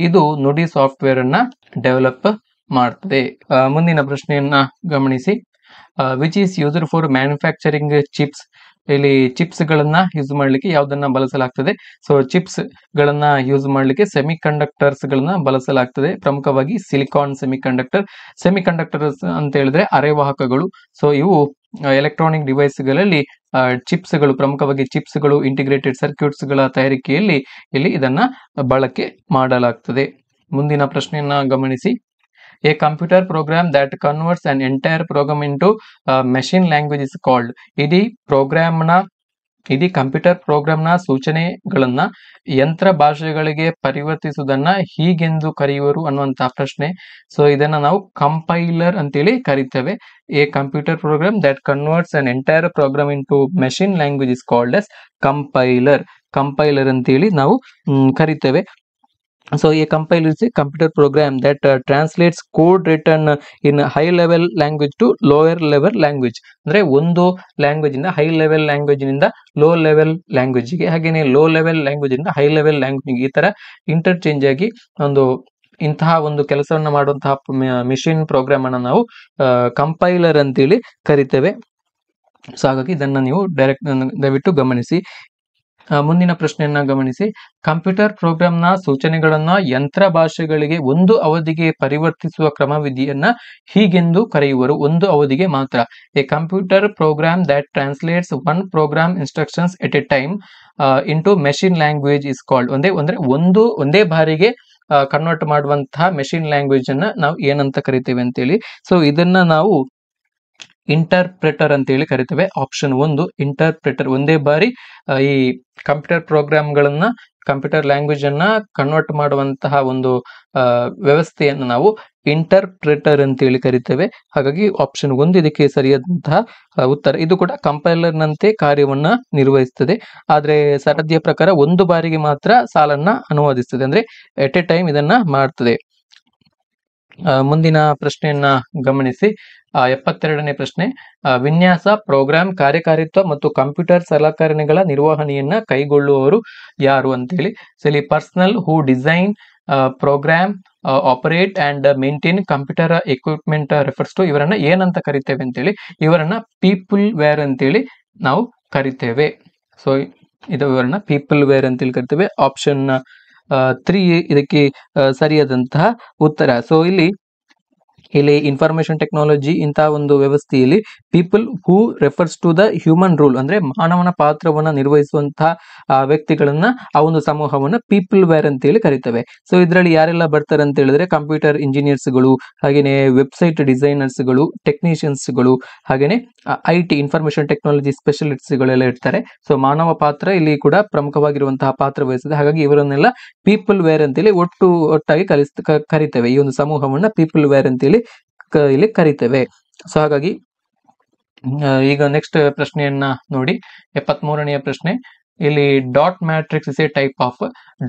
ಇದು ನುಡಿ ಸಾಫ್ಟ್ವೇರ್ ಅನ್ನ ಡೆವಲಪ್ ಮಾಡ್ತದೆ. ಮುಂದಿನ ಪ್ರಶ್ನೆಯನ್ನ ಗಮನಿಸಿ. Which is used for manufacturing chips. ಇಲ್ಲಿ ಚಿಪ್ಸ್ ಗಳನ್ನ ಯೂಸ್ ಮಾಡ್ಲಿಕ್ಕೆ ಯಾವುದನ್ನ ಬಳಸಲಾಗ್ತದೆ? ಸೊ ಚಿಪ್ಸ್ ಗಳನ್ನ ಯೂಸ್ ಮಾಡ್ಲಿಕ್ಕೆ ಸೆಮಿ ಕಂಡಕ್ಟರ್ಸ್ ಗಳನ್ನ ಬಳಸಲಾಗ್ತದೆ. ಪ್ರಮುಖವಾಗಿ ಸಿಲಿಕಾನ್ ಸೆಮಿಕಂಡಕ್ಟರ್. ಸೆಮಿಕಂಡಕ್ಟರ್ಸ್ ಅಂತ ಹೇಳಿದ್ರೆ ಅರೆವಾಹಕಗಳು. ಸೊ ಇವು ಎಲೆಕ್ಟ್ರಾನಿಕ್ ಡಿವೈಸ್ ಗಳಲ್ಲಿ ಚಿಪ್ಸ್ ಗಳು, ಪ್ರಮುಖವಾಗಿ ಚಿಪ್ಸ್ ಗಳು, ಇಂಟಿಗ್ರೇಟೆಡ್ ಸರ್ಕ್ಯೂಟ್ಸ್ ಗಳ ತಯಾರಿಕೆಯಲ್ಲಿ ಇಲ್ಲಿ ಇದನ್ನ ಬಳಕೆ ಮಾಡಲಾಗ್ತದೆ. ಮುಂದಿನ ಪ್ರಶ್ನೆಯನ್ನ ಗಮನಿಸಿ. A computer program that converts an entire program into machine language is called. ಇಡೀ ಕಂಪ್ಯೂಟರ್ ಪ್ರೋಗ್ರಾಮ್ನ ಸೂಚನೆಗಳನ್ನ ಯಂತ್ರ ಭಾಷೆಗಳಿಗೆ ಪರಿವರ್ತಿಸುವುದನ್ನ ಹೀಗೆಂದು ಕರೆಯುವರು ಅನ್ನುವಂತಹ ಪ್ರಶ್ನೆ. ಸೊ ಇದನ್ನ ನಾವು ಕಂಪೈಲರ್ ಅಂತೇಳಿ ಕರಿತೇವೆ. A computer program that converts an entire program into machine language is called as compiler. Compiler ಅಂತೇಳಿ ನಾವು ಕರಿತೇವೆ. So a compiler is a computer program that translates code written in high level language to lower level language. ಅಂದ್ರೆ ಒಂದು ಲ್ಯಾಂಗ್ವೇಜ್ ಇಂದ ಹೈ ಲೆವೆಲ್ ಲ್ಯಾಂಗ್ವೇಜ್ ನಿಂದ ಲೋ ಲೆವೆಲ್ ಲ್ಯಾಂಗ್ವೇಜ್ ಗೆ, ಹಾಗೇನೆ ಲೋ ಲೆವೆಲ್ ಲ್ಯಾಂಗ್ವೇಜ್ ಇಂದ ಹೈ ಲೆವೆಲ್ ಲ್ಯಾಂಗ್ವೇಜ್ ಈ ತರ ಇಂಟರ್ಚೇಂಜ್ ಆಗಿ ಒಂದು ಇಂತಹ ಒಂದು ಕೆಲಸವನ್ನ ಮಾಡುವಂತಹ ಮಿಷಿನ್ ಪ್ರೋಗ್ರಾಮ್ ಅನ್ನ ನಾವು ಕಂಪೈಲರ್ ಅಂತೇಳಿ ಕರಿತೇವೆ. ಸೊ ಹಾಗಾಗಿ ಇದನ್ನ ನೀವು ದಯವಿಟ್ಟು ಗಮನಿಸಿ. ಮುಂದಿನ ಪ್ರಶ್ನೆಯನ್ನ ಗಮನಿಸಿ. ಕಂಪ್ಯೂಟರ್ ಪ್ರೋಗ್ರಾಂನ ಸೂಚನೆಗಳನ್ನ ಯಂತ್ರ ಭಾಷೆಗಳಿಗೆ ಒಂದು ಅವಧಿಗೆ ಪರಿವರ್ತಿಸುವ ಕ್ರಮವಿಧಿಯನ್ನ ಹೀಗೆಂದು ಕರೆಯುವರು. ಒಂದು ಅವಧಿಗೆ ಮಾತ್ರ. A computer program that translates one program instructions at a time into machine language is called. ಒಂದೇ ಬಾರಿಗೆ ಕನ್ವರ್ಟ್ ಮಾಡುವಂತಹ ಮೆಷಿನ್ ಲ್ಯಾಂಗ್ವೇಜ್ ಅನ್ನ ನಾವು ಏನಂತ ಕರಿತೇವೆ ಅಂತೇಳಿ. ಸೊ ಇದನ್ನ ನಾವು ಇಂಟರ್ಪ್ರೆಟರ್ ಅಂತೇಳಿ ಕರಿತೇವೆ. ಆಪ್ಷನ್ 1 ಇಂಟರ್ಪ್ರೆಟರ್. ಒಂದೇ ಬಾರಿ ಈ ಕಂಪ್ಯೂಟರ್ ಪ್ರೋಗ್ರಾಮ್ಗಳನ್ನ ಕಂಪ್ಯೂಟರ್ ಲ್ಯಾಂಗ್ವೇಜ್ ಅನ್ನ ಕನ್ವರ್ಟ್ ಮಾಡುವಂತಹ ಒಂದು ವ್ಯವಸ್ಥೆಯನ್ನು ನಾವು ಇಂಟರ್ಪ್ರೆಟರ್ ಅಂತೇಳಿ ಕರಿತೇವೆ. ಹಾಗಾಗಿ ಆಪ್ಷನ್ 1 ಇದಕ್ಕೆ ಸರಿಯಾದಂತಹ ಉತ್ತರ. ಇದು ಕೂಡ ಕಂಪೈಲರ್ ನಂತೆ ಕಾರ್ಯವನ್ನ ನಿರ್ವಹಿಸ್ತದೆ. ಆದ್ರೆ ಸರದಿಯ ಪ್ರಕಾರ ಒಂದು ಬಾರಿಗೆ ಮಾತ್ರ ಸಾಲನ್ನ ಅನುವಾದಿಸ್ತದೆ, ಅಂದ್ರೆ ಎಟ್ ಎ ಟೈಮ್ ಇದನ್ನ ಮಾಡ್ತದೆ. ಮುಂದಿನ ಪ್ರಶ್ನೆಯನ್ನ ಗಮನಿಸಿ. 72ನೇ ಪ್ರಶ್ನೆ. ವಿನ್ಯಾಸ, ಪ್ರೋಗ್ರಾಂ, ಕಾರ್ಯಕಾರಿತ್ವ ಮತ್ತು ಕಂಪ್ಯೂಟರ್ ಸಲಕರಣೆಗಳ ನಿರ್ವಹಣೆಯನ್ನ ಕೈಗೊಳ್ಳುವವರು ಯಾರು ಅಂತೇಳಿ. ಸೊ ಇಲ್ಲಿ personnel who design, program, operate and maintain computer equipment refers to. ಇವರನ್ನ ಏನಂತ ಕರಿತೇವೆ ಅಂತೇಳಿ. ಇವರನ್ನ ಪೀಪಲ್ ವೇರ್ ಅಂತೇಳಿ ನಾವು ಕರಿತೇವೆ. ಸೊ ಇವರನ್ನ ಪೀಪಲ್ ವೇರ್ ಅಂತೇಳಿ ಕರಿತೇವೆ. ಆಪ್ಷನ್ 3 ಇದಕ್ಕೆ ಸರಿಯಾದಂತಹ ಉತ್ತರ. ಸೊ ಇಲ್ಲಿ ಇನ್ಫಾರ್ಮೇಶನ್ ಟೆಕ್ನಾಲಜಿ ಇಂತಹ ಒಂದು ವ್ಯವಸ್ಥೆಯಲ್ಲಿ people who refers to the human role, ಅಂದ್ರೆ ಮಾನವನ ಪಾತ್ರವನ್ನ ನಿರ್ವಹಿಸುವಂತಹ ವ್ಯಕ್ತಿಗಳನ್ನ, ಆ ಒಂದು ಸಮೂಹವನ್ನ ಪೀಪಲ್ ವೇರ್ ಅಂತೇಳಿ ಕರಿತೇವೆ. ಸೊ ಇದರಲ್ಲಿ ಯಾರೆಲ್ಲ ಬರ್ತಾರೆ ಅಂತ ಹೇಳಿದ್ರೆ ಕಂಪ್ಯೂಟರ್ ಇಂಜಿನಿಯರ್ಸ್ಗಳು, ಹಾಗೇನೆ ವೆಬ್ಸೈಟ್ ಡಿಸೈನರ್ಸ್ಗಳು, ಟೆಕ್ನಿಷಿಯನ್ಸ್ಗಳು, ಹಾಗೇನೆ IT ಇನ್ಫಾರ್ಮೇಶನ್ ಟೆಕ್ನಾಲಜಿ ಸ್ಪೆಷಲಿಸ್ಟ್ಗಳೆಲ್ಲ ಇರ್ತಾರೆ. ಸೊ ಮಾನವ ಪಾತ್ರ ಇಲ್ಲಿ ಕೂಡ ಪ್ರಮುಖವಾಗಿರುವಂತಹ ಪಾತ್ರ ವಹಿಸಿದೆ. ಹಾಗಾಗಿ ಇವರನ್ನೆಲ್ಲ ಪೀಪಲ್ ವೇರ್ ಅಂತೇಳಿ ಒಟ್ಟಾಗಿ ಕರಿತೇವೆ. ಈ ಒಂದು ಸಮೂಹವನ್ನ ಪೀಪಲ್ ವೇರ್ ಅಂತೇಳಿ ಇಲ್ಲಿ ಕರಿತೇವೆ. ಸೊ ಹಾಗಾಗಿ ಈಗ ನೆಕ್ಸ್ಟ್ ಪ್ರಶ್ನೆಯನ್ನ ನೋಡಿ. 73ನೆಯ ಪ್ರಶ್ನೆ. ಇಲ್ಲಿ dot matrix is A type of.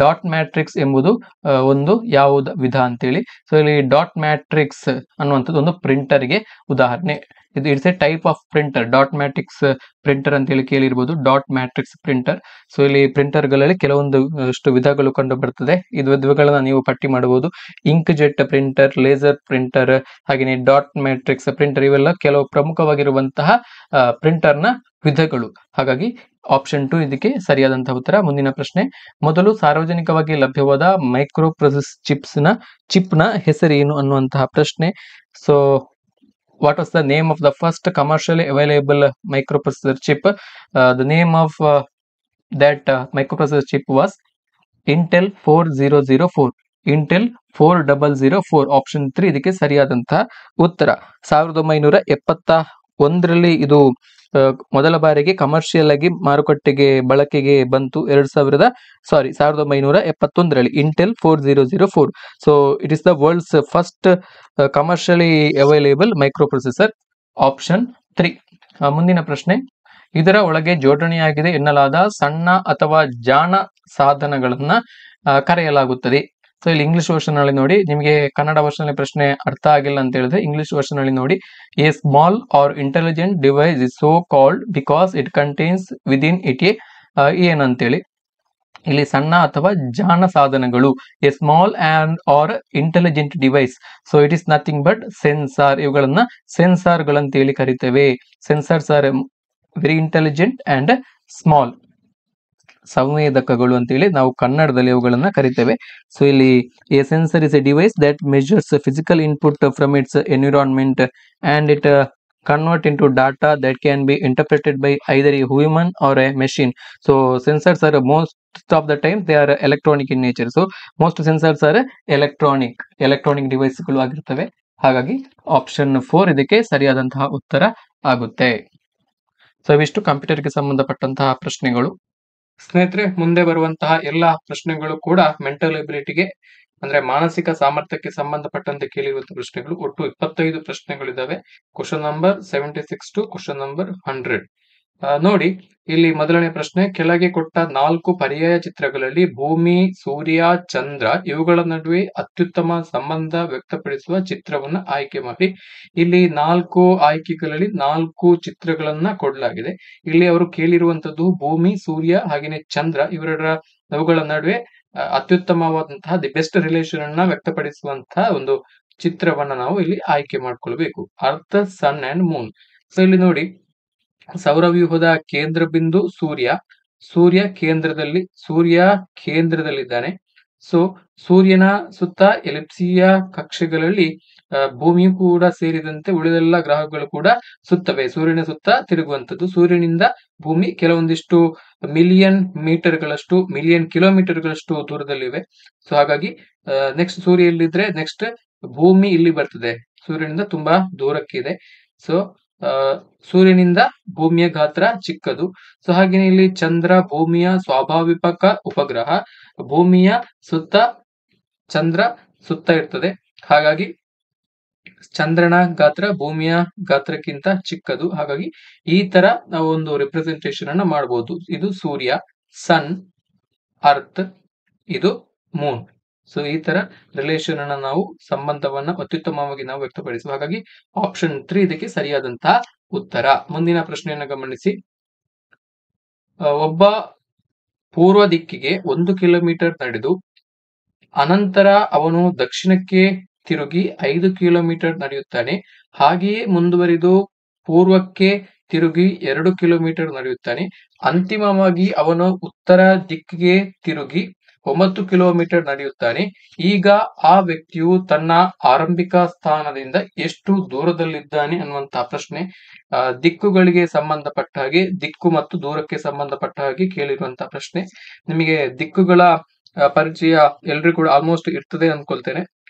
Dot matrix ಎಂಬುದು ಒಂದು ಯಾವುದು ವಿಧ ಅಂತೇಳಿ. ಸೊ ಇಲ್ಲಿ ಡಾಟ್ ಮ್ಯಾಟ್ರಿಕ್ಸ್ ಅನ್ನುವಂಥದ್ದು ಒಂದು ಪ್ರಿಂಟರ್ಗೆ ಉದಾಹರಣೆ. ಇದು it's A type of printer. Dot matrix printer ಅಂತೇಳಿ ಕೇಳಿರ್ಬೋದು. Dot matrix printer. ಸೊ ಇಲ್ಲಿ ಪ್ರಿಂಟರ್ಗಳಲ್ಲಿ ಕೆಲವೊಂದಷ್ಟು ವಿಧಗಳು ಕಂಡು ಬರ್ತದೆ. ವಿಧಗಳನ್ನ ನೀವು ಪಟ್ಟಿ ಮಾಡಬಹುದು. Inkjet printer, laser printer, ಹಾಗೆಯೇ ಡಾಟ್ ಮ್ಯಾಟ್ರಿಕ್ಸ್ ಪ್ರಿಂಟರ್, ಇವೆಲ್ಲ ಕೆಲವು ಪ್ರಮುಖವಾಗಿರುವಂತಹ ಪ್ರಿಂಟರ್ನ ವಿಧಗಳು. ಹಾಗಾಗಿ ಆಪ್ಷನ್ 2 ಇದಕ್ಕೆ ಸರಿಯಾದಂತಹ ಉತ್ತರ. ಮುಂದಿನ ಪ್ರಶ್ನೆ. ಮೊದಲು ಸಾರ್ವಜನಿಕವಾಗಿ ಲಭ್ಯವಾದ ಮೈಕ್ರೋ ಪ್ರೊಸೆಸ್ ಚಿಪ್ನ ಹೆಸರೇನು ಅನ್ನುವಂತಹ ಪ್ರಶ್ನೆ. So what was the name of the first commercially available microprocessor chip? The name of that microprocessor chip was Intel 4004. Intel 4004. Option 3 ಇದಕ್ಕೆ ಸರಿಯಾದಂತಹ ಉತ್ತರ. 1971ರಲ್ಲಿ ಇದು ಮೊದಲ ಬಾರಿಗೆ ಕಮರ್ಷಿಯಲ್ ಆಗಿ ಮಾರುಕಟ್ಟೆಗೆ ಬಳಕೆಗೆ ಬಂತು. 1971ರಲ್ಲಿ Intel 4004. So it is the world's first commercially available micro processor. Option 3. ಮುಂದಿನ ಪ್ರಶ್ನೆ. ಇದರ ಒಳಗೆ ಜೋಡಣೆಯಾಗಿದೆ ಎನ್ನಲಾದ ಸಣ್ಣ ಅಥವಾ ಜಾಣ ಸಾಧನಗಳನ್ನ ಕರೆಯಲಾಗುತ್ತದೆ. ಸೊ ಇಲ್ಲಿ ಇಂಗ್ಲಿಷ್ ವರ್ಷನ್ ಅಲ್ಲಿ ನೋಡಿ. ನಿಮಗೆ ಕನ್ನಡ ವರ್ಷನ್ ಅಲ್ಲಿ ಪ್ರಶ್ನೆ ಅರ್ಥ ಆಗಿಲ್ಲ ಅಂತ ಹೇಳಿದ್ರೆ ಇಂಗ್ಲಿಷ್ ವರ್ಷನ್ ಅಲ್ಲಿ ನೋಡಿ. A small or intelligent device is so called because it contains within it ಏನಂತೇಳಿ. ಇಲ್ಲಿ ಸಣ್ಣ ಅಥವಾ ಜಾಣ ಸಾಧನಗಳು. A small and or intelligent device. So it is nothing but sensor. ಇವುಗಳನ್ನ ಸೆನ್ಸಾರ್ ಗಳಂತೇಳಿ ಕರಿತೇವೆ. Sensors are very intelligent and small. ಸಂವೇದಕಗಳು ಅಂತೇಳಿ ನಾವು ಕನ್ನಡದಲ್ಲಿ ಅವುಗಳನ್ನ ಕರಿತೇವೆ. ಸೊ ಇಲ್ಲಿ a sensor is a device that measures physical input from its environment and it convert into data that can be interpreted by either a human or a machine. So sensors are most of the time they are electronic in nature. So most sensors are electronic device ಗಳು ಆಗಿರ್ತವೆ. ಹಾಗಾಗಿ ಆಪ್ಷನ್ 4 ಇದಕ್ಕೆ ಸರಿಯಾದಂತಹ ಉತ್ತರ ಆಗುತ್ತೆ. ಸೊ ಇವಿಷ್ಟು ಕಂಪ್ಯೂಟರ್ಗೆ ಸಂಬಂಧಪಟ್ಟಂತಹ ಪ್ರಶ್ನೆಗಳು. ಸ್ನೇಹಿತರೆ, ಮುಂದೆ ಬರುವಂತಹ ಎಲ್ಲಾ ಪ್ರಶ್ನೆಗಳು ಕೂಡ ಮೆಂಟಲ್ ಎಬಿಲಿಟಿಗೆ ಅಂದ್ರೆ ಮಾನಸಿಕ ಸಾಮರ್ಥ್ಯಕ್ಕೆ ಸಂಬಂಧಪಟ್ಟಂತೆ ಕೇಳಿರುವಂತಹ ಪ್ರಶ್ನೆಗಳು. ಒಟ್ಟು 25 ಪ್ರಶ್ನೆಗಳಿದಾವೆ. Question number 76 to question number 100. ನೋಡಿ, ಇಲ್ಲಿ ಮೊದಲನೇ ಪ್ರಶ್ನೆ. ಕೆಳಗೆ ಕೊಟ್ಟ 4 ಪರ್ಯಾಯ ಚಿತ್ರಗಳಲ್ಲಿ ಭೂಮಿ, ಸೂರ್ಯ, ಚಂದ್ರ ಇವುಗಳ ನಡುವೆ ಅತ್ಯುತ್ತಮ ಸಂಬಂಧ ವ್ಯಕ್ತಪಡಿಸುವ ಚಿತ್ರವನ್ನ ಆಯ್ಕೆ ಮಾಡಿ. ಇಲ್ಲಿ 4 ಆಯ್ಕೆಗಳಲ್ಲಿ 4 ಚಿತ್ರಗಳನ್ನ ಕೊಡಲಾಗಿದೆ. ಇಲ್ಲಿ ಅವರು ಕೇಳಿರುವಂತದ್ದು ಭೂಮಿ, ಸೂರ್ಯ ಹಾಗೇನೆ ಚಂದ್ರ ಅವುಗಳ ನಡುವೆ ಅತ್ಯುತ್ತಮವಾದಂತಹ ದಿ ಬೆಸ್ಟ್ ರಿಲೇಶನ್ ಅನ್ನ ವ್ಯಕ್ತಪಡಿಸುವಂತಹ ಒಂದು ಚಿತ್ರವನ್ನ ನಾವು ಇಲ್ಲಿ ಆಯ್ಕೆ ಮಾಡ್ಕೊಳ್ಬೇಕು. Earth, sun and moon. So ಇಲ್ಲಿ ನೋಡಿ, ಸೌರವ್ಯೂಹದ ಕೇಂದ್ರ ಬಿಂದು ಸೂರ್ಯ. ಸೂರ್ಯ ಕೇಂದ್ರದಲ್ಲಿದ್ದಾನೆ. ಸೊ ಸೂರ್ಯನ ಸುತ್ತ ಎಲಿಪ್ಸಿಯ ಕಕ್ಷೆಗಳಲ್ಲಿ ಭೂಮಿಯು ಕೂಡ ಸೇರಿದಂತೆ ಉಳಿದೆಲ್ಲ ಗ್ರಹಗಳು ಕೂಡ ಸುತ್ತವೆ. ಸೂರ್ಯನ ಸುತ್ತ ತಿರುಗುವಂತದ್ದು. ಸೂರ್ಯನಿಂದ ಭೂಮಿ ಕೆಲವೊಂದಿಷ್ಟು ಮಿಲಿಯನ್ ಕಿಲೋಮೀಟರ್ಗಳಷ್ಟು ದೂರದಲ್ಲಿವೆ. ಸೊ ಹಾಗಾಗಿ ನೆಕ್ಸ್ಟ್ ಸೂರ್ಯ ಇಲ್ಲಿದ್ರೆ ನೆಕ್ಸ್ಟ್ ಭೂಮಿ ಇಲ್ಲಿ ಬರ್ತದೆ, ಸೂರ್ಯನಿಂದ ತುಂಬಾ ದೂರಕ್ಕಿದೆ. ಸೊ ಸೂರ್ಯನಿಂದ ಭೂಮಿಯ ಗಾತ್ರ ಚಿಕ್ಕದು. ಸೊ ಹಾಗೇನೆ ಇಲ್ಲಿ ಚಂದ್ರ ಭೂಮಿಯ ಸ್ವಾಭಾವಿಕ ಉಪಗ್ರಹ. ಭೂಮಿಯ ಸುತ್ತ ಚಂದ್ರ ಸುತ್ತ ಇರ್ತದೆ, ಹಾಗಾಗಿ ಚಂದ್ರನ ಗಾತ್ರ ಭೂಮಿಯ ಗಾತ್ರಕ್ಕಿಂತ ಚಿಕ್ಕದು. ಹಾಗಾಗಿ ಈ ತರ ನಾವು ಒಂದು ರಿಪ್ರೆಸೆಂಟೇಷನ್ ಅನ್ನ ಮಾಡಬಹುದು. ಇದು ಸೂರ್ಯ, ಸನ್, ಅರ್ತ್, ಇದು ಮೂನ್. ಸೊ ಈ ತರ ರಿಲೇಷನ್ ಅನ್ನ ನಾವು ಸಂಬಂಧವನ್ನ ಅತ್ಯುತ್ತಮವಾಗಿ ನಾವು ವ್ಯಕ್ತಪಡಿಸುವ. ಹಾಗಾಗಿ ಆಪ್ಷನ್ 3 ಇದಕ್ಕೆ ಸರಿಯಾದಂತಹ ಉತ್ತರ. ಮುಂದಿನ ಪ್ರಶ್ನೆಯನ್ನು ಗಮನಿಸಿ. ಒಬ್ಬ ಪೂರ್ವ ದಿಕ್ಕಿಗೆ 1 ಕಿಲೋಮೀಟರ್ ನಡೆದು ಅನಂತರ ಅವನು ದಕ್ಷಿಣಕ್ಕೆ ತಿರುಗಿ 5 ಕಿಲೋಮೀಟರ್ ನಡೆಯುತ್ತಾನೆ. ಹಾಗೆಯೇ ಮುಂದುವರಿದು ಪೂರ್ವಕ್ಕೆ ತಿರುಗಿ 2 ಕಿಲೋಮೀಟರ್ ನಡೆಯುತ್ತಾನೆ. ಅಂತಿಮವಾಗಿ ಅವನು ಉತ್ತರ ದಿಕ್ಕಿಗೆ ತಿರುಗಿ 9 ಕಿಲೋಮೀಟರ್ ನಡೆಯುತ್ತಾನೆ. ಈಗ ಆ ವ್ಯಕ್ತಿಯು ತನ್ನ ಆರಂಭಿಕ ಸ್ಥಾನದಿಂದ ಎಷ್ಟು ದೂರದಲ್ಲಿದ್ದಾನೆ ಅನ್ನುವಂತಹ ಪ್ರಶ್ನೆ. ದಿಕ್ಕುಗಳಿಗೆ ಸಂಬಂಧಪಟ್ಟ ಹಾಗೆ, ದಿಕ್ಕು ಮತ್ತು ದೂರಕ್ಕೆ ಸಂಬಂಧಪಟ್ಟ ಹಾಗೆ ಕೇಳಿರುವಂತಹ ಪ್ರಶ್ನೆ. ನಿಮಗೆ ದಿಕ್ಕುಗಳ ಪರಿಚಯ ಎಲ್ರಿಗೂ ಕೂಡ ಆಲ್ಮೋಸ್ಟ್ ಇರ್ತದೆ ಅನ್ಕೊಳ್ತೇನೆ.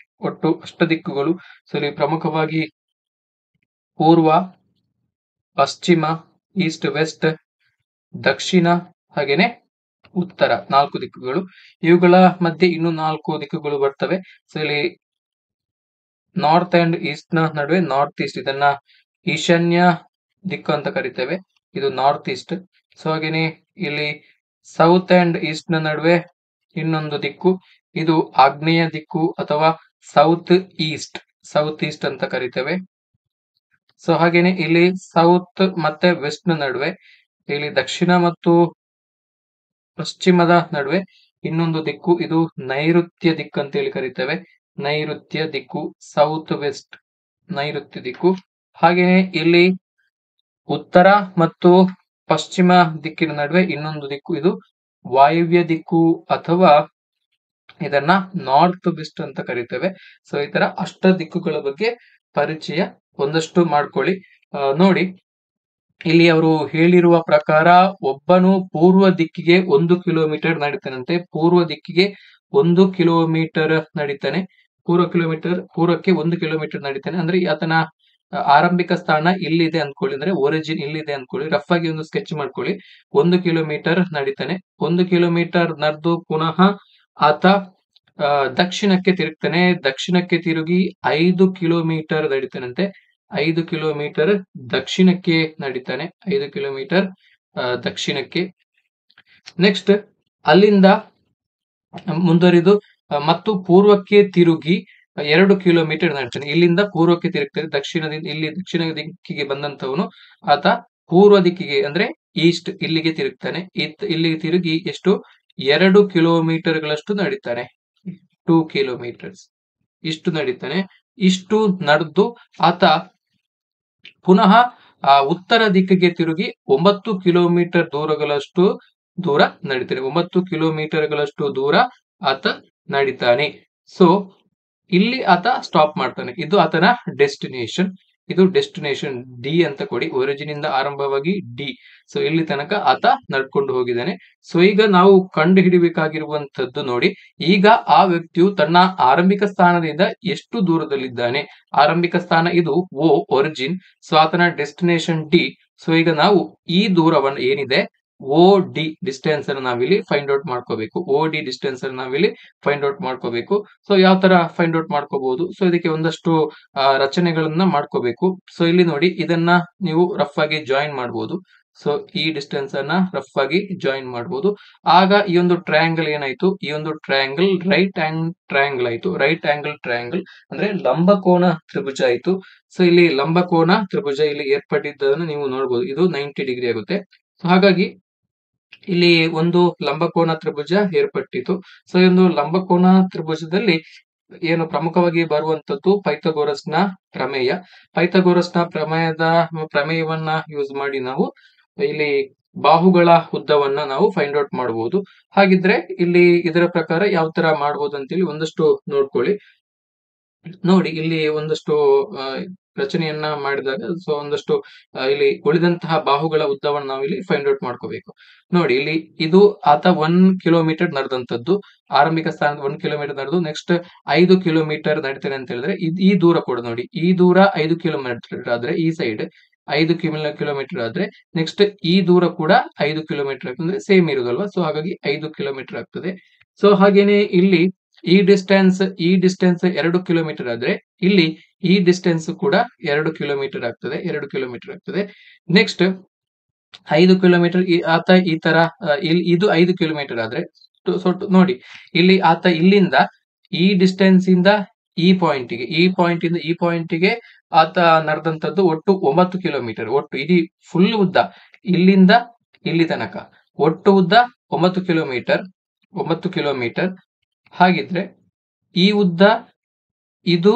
ಒಟ್ಟು 8 ದಿಕ್ಕುಗಳು. ಸೊ ಇಲ್ಲಿ ಪ್ರಮುಖವಾಗಿ ಪೂರ್ವ, ಪಶ್ಚಿಮ, ಈಸ್ಟ್ ವೆಸ್ಟ್, ದಕ್ಷಿಣ ಹಾಗೇನೆ ಉತ್ತರ, 4 ದಿಕ್ಕುಗಳು. ಇವುಗಳ ಮಧ್ಯೆ ಇನ್ನು 4 ದಿಕ್ಕುಗಳು ಬರ್ತವೆ. ಸೊ ಇಲ್ಲಿ ನಾರ್ತ್ ಅಂಡ್ ಈಸ್ಟ್ ನ ನಡುವೆ ನಾರ್ತ್ ಈಸ್ಟ್, ಇದನ್ನ ಈಶಾನ್ಯ ದಿಕ್ಕು ಅಂತ ಕರಿತೇವೆ, ಇದು ನಾರ್ತ್ ಈಸ್ಟ್. ಸೊ ಹಾಗೇನೆ ಇಲ್ಲಿ ಸೌತ್ ಅಂಡ್ ಈಸ್ಟ್ ನ ನಡುವೆ ಇನ್ನೊಂದು ದಿಕ್ಕು, ಇದು ಆಗ್ನೇಯ ದಿಕ್ಕು ಅಥವಾ ಸೌತ್ ಈಸ್ಟ್ ಅಂತ ಕರಿತೇವೆ. ಸೊ ಹಾಗೇನೆ ಇಲ್ಲಿ ಸೌತ್ ಮತ್ತೆ ವೆಸ್ಟ್ ನ ನಡುವೆ, ಇಲ್ಲಿ ದಕ್ಷಿಣ ಮತ್ತು ಪಶ್ಚಿಮದ ನಡುವೆ ಇನ್ನೊಂದು ದಿಕ್ಕು, ಇದು ನೈಋತ್ಯ ದಿಕ್ಕು ಅಂತ ಹೇಳಿ ಕರಿತೇವೆ. ನೈಋತ್ಯ ದಿಕ್ಕು, ಸೌತ್ ವೆಸ್ಟ್ ನೈಋತ್ಯ ದಿಕ್ಕು. ಹಾಗೇನೆ ಇಲ್ಲಿ ಉತ್ತರ ಮತ್ತು ಪಶ್ಚಿಮ ದಿಕ್ಕಿನ ನಡುವೆ ಇನ್ನೊಂದು ದಿಕ್ಕು, ಇದು ವಾಯುವ್ಯ ದಿಕ್ಕು ಅಥವಾ ಇದನ್ನ ನಾರ್ತ್ ವೆಸ್ಟ್ ಅಂತ ಕರಿತೇವೆ. ಸೊ ಈ ತರ 8 ದಿಕ್ಕುಗಳ ಬಗ್ಗೆ ಪರಿಚಯ ಒಂದಷ್ಟು ಮಾಡ್ಕೊಳ್ಳಿ. ನೋಡಿ, ಇಲ್ಲಿ ಅವರು ಹೇಳಿರುವ ಪ್ರಕಾರ ಒಬ್ಬನು ಪೂರ್ವ ದಿಕ್ಕಿಗೆ 1 ಕಿಲೋಮೀಟರ್ ನಡೀತಾನಂತೆ. ಪೂರ್ವ ದಿಕ್ಕಿಗೆ 1 ಕಿಲೋಮೀಟರ್ ನಡೀತಾನೆ. ಪೂರ್ವಕ್ಕೆ 1 ಕಿಲೋಮೀಟರ್ ನಡೀತಾನೆ. ಅಂದ್ರೆ ಆತನ ಆರಂಭಿಕ ಸ್ಥಾನ ಇಲ್ಲಿದೆ ಅನ್ಕೊಳ್ಳಿ, ಅಂದ್ರೆ ಒರಿಜಿನ್ ಇಲ್ಲಿದೆ ಅನ್ಕೊಳ್ಳಿ. ರಫ್ ಆಗಿ ಒಂದು ಸ್ಕೆಚ್ ಮಾಡ್ಕೊಳ್ಳಿ. 1 ಕಿಲೋಮೀಟರ್ ನಡೀತಾನೆ. 1 ಕಿಲೋಮೀಟರ್ ನಡೆದು ಪುನಃ ಆತ ದಕ್ಷಿಣಕ್ಕೆ ತಿರುಗ್ತಾನೆ. ದಕ್ಷಿಣಕ್ಕೆ ತಿರುಗಿ 5 ಕಿಲೋಮೀಟರ್ ನಡೀತಾನಂತೆ. 5 ಕಿಲೋಮೀಟರ್ ದಕ್ಷಿಣಕ್ಕೆ ನಡೀತಾನೆ. 5 ಕಿಲೋಮೀಟರ್ ದಕ್ಷಿಣಕ್ಕೆ. ನೆಕ್ಸ್ಟ್ ಅಲ್ಲಿಂದ ಮುಂದುವರಿದು ಮತ್ತು ಪೂರ್ವಕ್ಕೆ ತಿರುಗಿ 2 ಕಿಲೋಮೀಟರ್ ನಡೀತಾನೆ. ಇಲ್ಲಿಂದ ಪೂರ್ವಕ್ಕೆ ತಿರುಗ್ತಾರೆ. ದಕ್ಷಿಣ ದಿಕ್ಕಿಗೆ ಬಂದಂತವನು ಆತ ಪೂರ್ವ ದಿಕ್ಕಿಗೆ ಅಂದ್ರೆ ಈಸ್ಟ್ ಇಲ್ಲಿಗೆ ತಿರುಗ್ತಾನೆ. ಇಲ್ಲಿಗೆ ತಿರುಗಿ ಎಷ್ಟು 2 ಕಿಲೋಮೀಟರ್ ಗಳಷ್ಟು ನಡೀತಾನೆ. 2 ಕಿಲೋಮೀಟರ್ಸ್ ಇಷ್ಟು ನಡೀತಾನೆ. ಇಷ್ಟು ನಡೆದು ಆತ ಪುನಃ ಉತ್ತರ ದಿಕ್ಕಿಗೆ ತಿರುಗಿ 9 ಕಿಲೋಮೀಟರ್ ದೂರ ನಡೀತಾನೆ. 9 ಕಿಲೋಮೀಟರ್ ಗಳಷ್ಟು ದೂರ ಆತ ನಡೀತಾನೆ. ಸೊ ಇಲ್ಲಿ ಆತ ಸ್ಟಾಪ್ ಮಾಡ್ತಾನೆ. ಇದು ಆತನ ಡೆಸ್ಟಿನೇಷನ್. ಇದು ಡೆಸ್ಟಿನೇಷನ್ ಡಿ ಅಂತ ಕೊಡಿ. ಒರಿಜಿನ್ ಇಂದ ಆರಂಭವಾಗಿ ಡಿ. ಸೊ ಇಲ್ಲಿ ತನಕ ಆತ ನಡ್ಕೊಂಡು ಹೋಗಿದ್ದಾನೆ. ಸೊ ಈಗ ನಾವು ಕಂಡು ಹಿಡಿಬೇಕಾಗಿರುವಂತದ್ದು ನೋಡಿ, ಈಗ ಆ ವ್ಯಕ್ತಿಯು ತನ್ನ ಆರಂಭಿಕ ಸ್ಥಾನದಿಂದ ಎಷ್ಟು ದೂರದಲ್ಲಿದ್ದಾನೆ. ಆರಂಭಿಕ ಸ್ಥಾನ ಇದು ಓ, ಒರಿಜಿನ್. ಸೊ ಆತನ ಡೆಸ್ಟಿನೇಷನ್ ಡಿ. ಸೊ ಈಗ ನಾವು ಈ ದೂರವನ್ನು ಏನಿದೆ ಓ ಡಿ ಡಿಸ್ಟೆನ್ಸ್ ಅನ್ನು ನಾವಿಲ್ಲಿ ಫೈಂಡ್ ಔಟ್ ಮಾಡ್ಕೋಬೇಕು. ಓ ಡಿ ಡಿಸ್ಟೆನ್ಸ್ ಅನ್ನು ನಾವಿಲ್ಲಿ ಫೈಂಡ್ ಔಟ್ ಮಾಡ್ಕೋಬೇಕು. ಸೊ ಯಾವ ತರ ಫೈಂಡ್ ಔಟ್ ಮಾಡ್ಕೋಬಹುದು? ಸೊ ಇದಕ್ಕೆ ಒಂದಷ್ಟು ರಚನೆಗಳನ್ನ ಮಾಡ್ಕೋಬೇಕು. ಸೊ ಇಲ್ಲಿ ನೋಡಿ, ಇದನ್ನ ನೀವು ರಫ್ ಆಗಿ ಜಾಯಿನ್ ಮಾಡಬಹುದು. ಸೊ ಈ ಡಿಸ್ಟೆನ್ಸ್ ಅನ್ನ ರಫ್ ಆಗಿ ಜಾಯಿನ್ ಮಾಡಬಹುದು. ಆಗ ಈ ಒಂದು ಟ್ರಯಾಂಗಲ್ ಏನಾಯ್ತು? ಈ ಒಂದು ಟ್ರಯಾಂಗಲ್ ರೈಟ್ ಟ್ರಯಾಂಗಲ್ ಆಯ್ತು. ರೈಟ್ ಆಂಗಲ್ ಟ್ರಯಾಂಗಲ್ ಅಂದ್ರೆ ಲಂಬಕೋನ ತ್ರಿಭುಜ ಆಯ್ತು. ಸೊ ಇಲ್ಲಿ ಲಂಬಕೋನ ತ್ರಿಭುಜ ಇಲ್ಲಿ ಏರ್ಪಟ್ಟಿದ್ದನ್ನು ನೀವು ನೋಡಬಹುದು. ಇದು 90 ಡಿಗ್ರಿ ಆಗುತ್ತೆ. ಸೊ ಹಾಗಾಗಿ ಇಲ್ಲಿ ಒಂದು ಲಂಬಕೋನ ತ್ರಿಭುಜ ಏರ್ಪಟ್ಟಿತು. ಸೊ ಈ ಒಂದು ಲಂಬಕೋನ ತ್ರಿಭುಜದಲ್ಲಿ ಏನು ಪ್ರಮುಖವಾಗಿ ಬರುವಂತದ್ದು ಪೈಥಾಗೋರಸ್ನ ಪ್ರಮೇಯ. ಪೈಥಾಗೋರಸ್ನ ಪ್ರಮೇಯವನ್ನ ಯೂಸ್ ಮಾಡಿ ನಾವು ಇಲ್ಲಿ ಬಾಹುಗಳ ಉದ್ದವನ್ನ ನಾವು ಫೈಂಡ್ ಔಟ್ ಮಾಡಬಹುದು. ಹಾಗಿದ್ರೆ ಇಲ್ಲಿ ಇದರ ಪ್ರಕಾರ ಯಾವ ತರ ಮಾಡಬಹುದು ಅಂತೇಳಿ ಒಂದಷ್ಟು ನೋಡ್ಕೊಳ್ಳಿ. ನೋಡಿ, ಇಲ್ಲಿ ಒಂದಷ್ಟು ರಚನೆಯನ್ನ ಮಾಡಿದಾಗ ಸೊ ಒಂದಷ್ಟು ಇಲ್ಲಿ ಉಳಿದಂತಹ ಬಾಹುಗಳ ಉದ್ದವನ್ನು ನಾವು ಇಲ್ಲಿ ಫೈಂಡ್ ಔಟ್ ಮಾಡ್ಕೋಬೇಕು. ನೋಡಿ, ಇಲ್ಲಿ ಇದು ಆತ 1 ಕಿಲೋಮೀಟರ್ ನಡೆದಂತದ್ದು. ಆರಂಭಿಕ ಸ್ಥಾನದ 1 ಕಿಲೋಮೀಟರ್ ನಡೆದು ನೆಕ್ಸ್ಟ್ 5 ಕಿಲೋಮೀಟರ್ ನಡೀತಾನೆ ಅಂತ ಹೇಳಿದ್ರೆ ಈ ದೂರ ಕೂಡ ನೋಡಿ, ಈ ದೂರ 5 ಕಿಲೋಮೀಟರ್ ಆದ್ರೆ ಈ ಸೈಡ್ 5 ಕಿಲೋಮೀಟರ್ ಆದ್ರೆ ನೆಕ್ಸ್ಟ್ ಈ ದೂರ ಕೂಡ 5 ಕಿಲೋಮೀಟರ್ ಆಗ್ತದೆ, ಸೇಮ್ ಇರುದಲ್ವಾ. ಸೊ ಹಾಗಾಗಿ 5 ಕಿಲೋಮೀಟರ್ ಆಗ್ತದೆ. ಸೊ ಹಾಗೇನೆ ಇಲ್ಲಿ ಈ ಡಿಸ್ಟೆನ್ಸ್ 2 ಕಿಲೋಮೀಟರ್ ಆದ್ರೆ ಇಲ್ಲಿ ಈ ಡಿಸ್ಟೆನ್ಸ್ ಕೂಡ 2 ಕಿಲೋಮೀಟರ್ ಆಗ್ತದೆ, 2 ಕಿಲೋಮೀಟರ್ ಆಗ್ತದೆ. ನೆಕ್ಸ್ಟ್ 5 ಕಿಲೋಮೀಟರ್ ಆತ ಈ ತರ ಇದು 5 ಕಿಲೋಮೀಟರ್ ಆದ್ರೆ ನೋಡಿ, ಇಲ್ಲಿ ಆತ ಇಲ್ಲಿಂದ ಈ ಡಿಸ್ಟೆನ್ಸ್ ಇಂದ ಈ ಪಾಯಿಂಟ್ ಇಂದ ಈ ಪಾಯಿಂಟ್ಗೆ ಆತ ನಡೆದಂತದ್ದು ಒಟ್ಟು 9 ಕಿಲೋಮೀಟರ್. ಒಟ್ಟು ಇಡೀ ಫುಲ್ ಉದ್ದ ಇಲ್ಲಿಂದ ಇಲ್ಲಿ ತನಕ ಒಟ್ಟು ಉದ್ದ 9 ಕಿಲೋಮೀಟರ್. ಹಾಗಿದ್ರೆ ಈ ಉದ್ದ ಇದು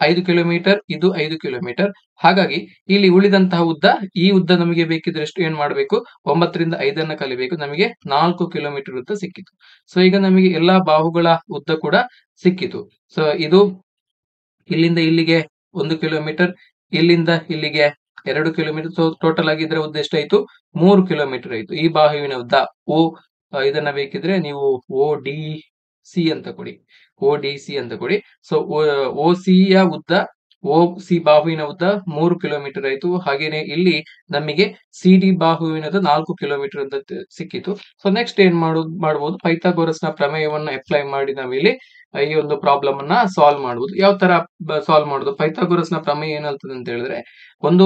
5 ಕಿಲೋಮೀಟರ್, ಇದು 5 ಕಿಲೋಮೀಟರ್. ಹಾಗಾಗಿ ಇಲ್ಲಿ ಉಳಿದಂತಹ ಉದ್ದ, ಈ ಉದ್ದ ನಮಗೆ ಬೇಕಿದ್ರೆ ಎಷ್ಟು ಏನ್ ಮಾಡಬೇಕು, 9 ರಿಂದ 5 ಕಲಿಬೇಕು, ನಮಗೆ 4 ಕಿಲೋಮೀಟರ್ ಉದ್ದ ಸಿಕ್ಕಿತು. ಸೊ ಈಗ ನಮಗೆ ಎಲ್ಲಾ ಬಾಹುಗಳ ಉದ್ದ ಕೂಡ ಸಿಕ್ಕಿತು. ಸೊ ಇದು ಇಲ್ಲಿಂದ ಇಲ್ಲಿಗೆ 1 ಕಿಲೋಮೀಟರ್, ಇಲ್ಲಿಂದ ಇಲ್ಲಿಗೆ 2 ಕಿಲೋಮೀಟರ್. ಸೊ ಟೋಟಲ್ ಆಗಿ ಇದರ ಉದ್ದ ಎಷ್ಟಾಯ್ತು, 3 ಕಿಲೋಮೀಟರ್ ಆಯ್ತು. ಈ ಬಾಹುವಿನ ಉದ್ದ ಇದನ್ನ ಬೇಕಿದ್ರೆ ನೀವು ODC ಅಂತ ಕೊಡಿ, ODC ಅಂತ ಕೊಡಿ. ಸೊ OC ಯ ಉದ್ದ, OC ಬಾಹುವಿನ ಉದ್ದ 3 ಕಿಲೋಮೀಟರ್ ಆಯ್ತು. ಹಾಗೇನೆ ಇಲ್ಲಿ ನಮಗೆ CD ಬಾಹುವಿನದು 4 ಕಿಲೋಮೀಟರ್ ಅಂತ ಸಿಕ್ಕಿತು. ಸೊ ನೆಕ್ಸ್ಟ್ ಏನ್ ಮಾಡಬಹುದು, ಪೈಥಾಗೋರಸ್ನ ಪ್ರಮೇಯವನ್ನ ಅಪ್ಲೈ ಮಾಡಿ ನಾವಿಲ್ಲಿ ಈ ಒಂದು ಪ್ರಾಬ್ಲಮ್ ಅನ್ನ ಸಾಲ್ವ್ ಮಾಡಬಹುದು. ಯಾವ ತರ ಸಾಲ್ವ್ ಮಾಡುದು, ಪೈಥಾಗೋರಸ್ನ ಪ್ರಮೇಯ ಏನಂತದೆ ಅಂತ ಹೇಳಿದ್ರೆ, ಒಂದು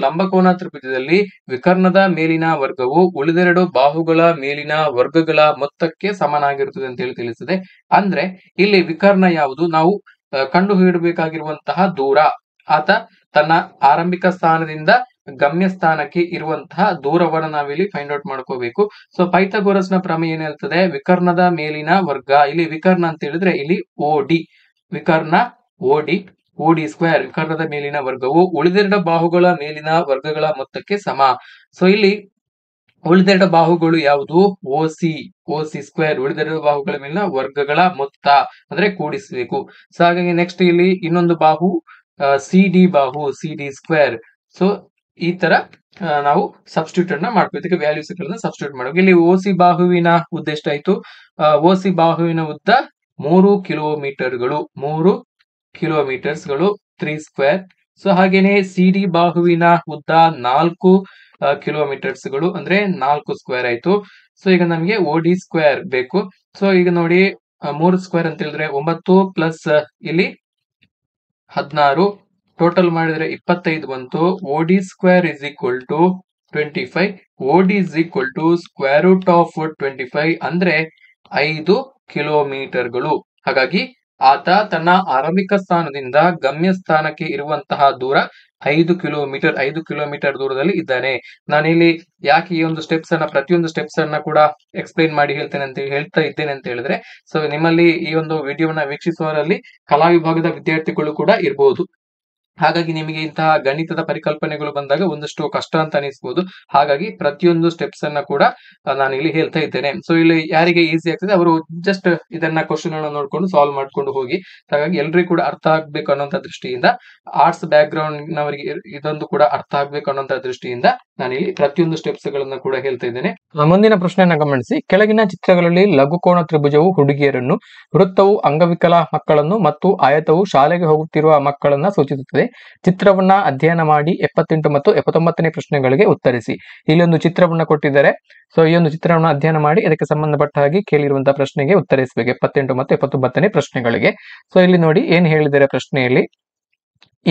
ಲಂಬಕೋನ ತ್ರಿಭುಜದಲ್ಲಿ ವಿಕರ್ಣದ ಮೇಲಿನ ವರ್ಗವು ಉಳಿದೆರಡು ಬಾಹುಗಳ ಮೇಲಿನ ವರ್ಗಗಳ ಮೊತ್ತಕ್ಕೆ ಸಮನಾಗಿರುತ್ತದೆ ಅಂತ ಹೇಳಿ ತಿಳಿಸುತ್ತದೆ. ಅಂದ್ರೆ ಇಲ್ಲಿ ವಿಕರ್ಣ ಯಾವುದು, ನಾವು ಕಂಡು ಹಿಡಬೇಕಾಗಿರುವಂತಹ ದೂರ, ಆತ ತನ್ನ ಆರಂಭಿಕ ಸ್ಥಾನದಿಂದ ಗಮ್ಯ ಸ್ಥಾನಕ್ಕೆ ಇರುವಂತಹ ದೂರವನ್ನು ನಾವಿಲ್ಲಿ ಫೈಂಡ್ ಔಟ್ ಮಾಡ್ಕೋಬೇಕು. ಸೊ ಪೈಥಾಗೋರಸ್ನ ಪ್ರಮೇಯ ಏನ್ ಹೇಳ್ತದೆ, ವಿಕರ್ಣದ ಮೇಲಿನ ವರ್ಗ, ಇಲ್ಲಿ ವಿಕರ್ಣ ಅಂತ ಹೇಳಿದ್ರೆ ಇಲ್ಲಿ ವಿಕರ್ಣ OD ಸ್ಕ್ವೇರ್, ವಿಕರ್ಣದ ಮೇಲಿನ ವರ್ಗವು ಉಳಿದೆರಡು ಬಾಹುಗಳ ಮೇಲಿನ ವರ್ಗಗಳ ಮೊತ್ತಕ್ಕೆ ಸಮ. ಸೊ ಇಲ್ಲಿ ಉಳಿದೆರಡು ಬಾಹುಗಳು ಯಾವುದು, OC ಸ್ಕ್ವೇರ್, ಉಳಿದೆರಡು ಬಾಹುಗಳ ಮೇಲಿನ ವರ್ಗಗಳ ಮೊತ್ತ ಅಂದ್ರೆ ಕೂಡಿಸಬೇಕು. ಸೊ ಹಾಗಾಗಿ ನೆಕ್ಸ್ಟ್ ಇಲ್ಲಿ ಇನ್ನೊಂದು ಬಾಹು CD ಸ್ಕ್ವೇರ್. ಸೊ ಈ ತರ ನಾವು ಸಬ್ಸ್ಟಿಟ್ಯೂಟ್ ಅನ್ನ ಮಾಡ್ಬೇಕು, ಇದಕ್ಕೆ ವ್ಯಾಲ್ಯೂಸ್ ಗಳನ್ನ ಸಬ್ಸ್ಟಿಟ್ಯೂಟ್ ಮಾಡಬೇಕು. ಇಲ್ಲಿ OC ಬಾಹುವಿನ ಉದ್ದ ಎಷ್ಟಾಯ್ತು, OC ಬಾಹುವಿನ ಉದ್ದ 3 ಕಿಲೋಮೀಟರ್ಗಳು, 3 ಸ್ಕ್ವೇರ್. ಸೊ ಹಾಗೇನೆ CD ಬಾಹುವಿನ ಉದ್ದ 4 ಕಿಲೋಮೀಟರ್ಸ್ಗಳು ಅಂದ್ರೆ 4 ಸ್ಕ್ವೇರ್ ಆಯ್ತು. ಸೊ ಈಗ ನಮಗೆ OD ಸ್ಕ್ವೇರ್ ಬೇಕು. ಸೊ ಈಗ ನೋಡಿ, 3 ಸ್ಕ್ವೇರ್ ಅಂತ ಹೇಳಿದ್ರೆ 9 ಪ್ಲಸ್ ಇಲ್ಲಿ 16, ಟೋಟಲ್ ಮಾಡಿದ್ರೆ 25 ಬಂತು. OD square is equal to 25. OD is equal to square root of 25 ಅಂದ್ರೆ 5 ಕಿಲೋಮೀಟರ್ಗಳು. ಹಾಗಾಗಿ ಆತ ತನ್ನ ಆರಂಭಿಕ ಸ್ಥಾನದಿಂದ ಗಮ್ಯ ಸ್ಥಾನಕ್ಕೆ ಇರುವಂತಹ ದೂರ 5 ಕಿಲೋಮೀಟರ್ ದೂರದಲ್ಲಿ ಇದ್ದಾನೆ. ನಾನಿಲ್ಲಿ ಯಾಕೆ ಈ ಒಂದು ಸ್ಟೆಪ್ಸ್ ಅನ್ನ, ಪ್ರತಿಯೊಂದು ಸ್ಟೆಪ್ಸ್ ಅನ್ನ ಕೂಡ ಎಕ್ಸ್ಪ್ಲೈನ್ ಮಾಡಿ ಹೇಳ್ತಾ ಇದ್ದೇನೆ ಅಂತ ಹೇಳಿದ್ರೆ, ಸೊ ನಿಮ್ಮಲ್ಲಿ ಈ ಒಂದು ವಿಡಿಯೋನ ವೀಕ್ಷಿಸುವವರಲ್ಲಿ ಕಲಾ ವಿಭಾಗದ ವಿದ್ಯಾರ್ಥಿಗಳು ಕೂಡ ಇರಬಹುದು. ಹಾಗಾಗಿ ನಿಮಗೆ ಇಂತಹ ಗಣಿತದ ಪರಿಕಲ್ಪನೆಗಳು ಬಂದಾಗ ಒಂದಷ್ಟು ಕಷ್ಟ ಅಂತ ಅನಿಸಬಹುದು. ಹಾಗಾಗಿ ಪ್ರತಿಯೊಂದು ಸ್ಟೆಪ್ಸ್ ಅನ್ನ ಕೂಡ ನಾನು ಇಲ್ಲಿ ಹೇಳ್ತಾ ಇದ್ದೇನೆ. ಸೊ ಇಲ್ಲಿ ಯಾರಿಗೆ ಈಸಿ ಆಗ್ತದೆ ಅವರು ಜಸ್ಟ್ ಇದನ್ನ ಕ್ವಶನ್ ಅನ್ನ ನೋಡ್ಕೊಂಡು ಸಾಲ್ವ್ ಮಾಡ್ಕೊಂಡು ಹೋಗಿ. ಹಾಗಾಗಿ ಎಲ್ರಿಗೂ ಕೂಡ ಅರ್ಥ ಆಗ್ಬೇಕು ಅನ್ನೋಂಥ ದೃಷ್ಟಿಯಿಂದ, ಆರ್ಟ್ಸ್ ಬ್ಯಾಕ್ ಗ್ರೌಂಡ್ ನವರಿಗೆ ಇದೊಂದು ಕೂಡ ಅರ್ಥ ಆಗ್ಬೇಕು ಅನ್ನೋಂಥ ದೃಷ್ಟಿಯಿಂದ ನಾನು ಇಲ್ಲಿ ಪ್ರತಿಯೊಂದು ಸ್ಟೆಪ್ಸ್ ಗಳನ್ನ ಕೂಡ ಹೇಳ್ತಾ ಇದ್ದೇನೆ. ಮುಂದಿನ ಪ್ರಶ್ನೆಯನ್ನ ಗಮನಿಸಿ. ಕೆಳಗಿನ ಚಿತ್ರಗಳಲ್ಲಿ ಲಘುಕೋನ ತ್ರಿಭುಜವು ಹುಡುಗಿಯರನ್ನು, ವೃತ್ತವು ಅಂಗವಿಕಲ ಮಕ್ಕಳನ್ನು ಮತ್ತು ಆಯತವು ಶಾಲೆಗೆ ಹೋಗುತ್ತಿರುವ ಮಕ್ಕಳನ್ನ ಸೂಚಿಸುತ್ತದೆ. ಚಿತ್ರವನ್ನ ಅಧ್ಯಯನ ಮಾಡಿ 78 ಮತ್ತು 79ನೇ ಪ್ರಶ್ನೆಗಳಿಗೆ ಉತ್ತರಿಸಿ. ಇಲ್ಲಿ ಒಂದು ಚಿತ್ರವನ್ನ ಕೊಟ್ಟಿದ್ದಾರೆ. ಸೊ ಈ ಒಂದು ಚಿತ್ರವನ್ನ ಅಧ್ಯಯನ ಮಾಡಿ ಇದಕ್ಕೆ ಸಂಬಂಧಪಟ್ಟ ಹಾಗೆ ಕೇಳಿರುವಂತಹ ಪ್ರಶ್ನೆಗೆ ಉತ್ತರಿಸಬೇಕು, 78 ಮತ್ತು 79ನೇ ಪ್ರಶ್ನೆಗಳಿಗೆ. ಸೊ ಇಲ್ಲಿ ನೋಡಿ ಏನ್ ಹೇಳಿದ್ದಾರೆ ಪ್ರಶ್ನೆಯಲ್ಲಿ,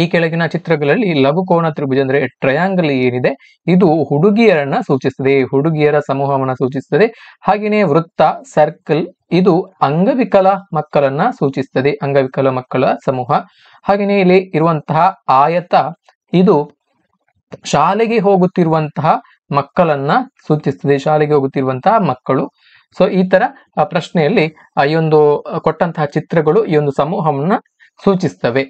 ಈ ಕೆಳಗಿನ ಚಿತ್ರಗಳಲ್ಲಿ ಲಘುಕೋನ ತ್ರಿಭುಜ ಅಂದ್ರೆ ಟ್ರಯಾಂಗಲ್ ಏನಿದೆ ಇದು ಹುಡುಗಿಯರನ್ನ ಸೂಚಿಸುತ್ತದೆ, ಹುಡುಗಿಯರ ಸಮೂಹವನ್ನ ಸೂಚಿಸುತ್ತದೆ. ಹಾಗೆಯೇ ವೃತ್ತ ಸರ್ಕಲ್ ಇದು ಅಂಗವಿಕಲ ಮಕ್ಕಳನ್ನ ಸೂಚಿಸುತ್ತದೆ, ಅಂಗವಿಕಲ ಮಕ್ಕಳ ಸಮೂಹ. ಹಾಗೆಯೇ ಇಲ್ಲಿ ಇರುವಂತಹ ಆಯತ ಇದು ಶಾಲೆಗೆ ಹೋಗುತ್ತಿರುವಂತಹ ಮಕ್ಕಳನ್ನ ಸೂಚಿಸ್ತದೆ, ಶಾಲೆಗೆ ಹೋಗುತ್ತಿರುವಂತಹ ಮಕ್ಕಳು. ಸೊ ಈ ತರ ಪ್ರಶ್ನೆಯಲ್ಲಿ ಈ ಒಂದು ಕೊಟ್ಟಂತಹ ಚಿತ್ರಗಳು ಈ ಒಂದು ಸಮೂಹವನ್ನ ಸೂಚಿಸ್ತವೆ.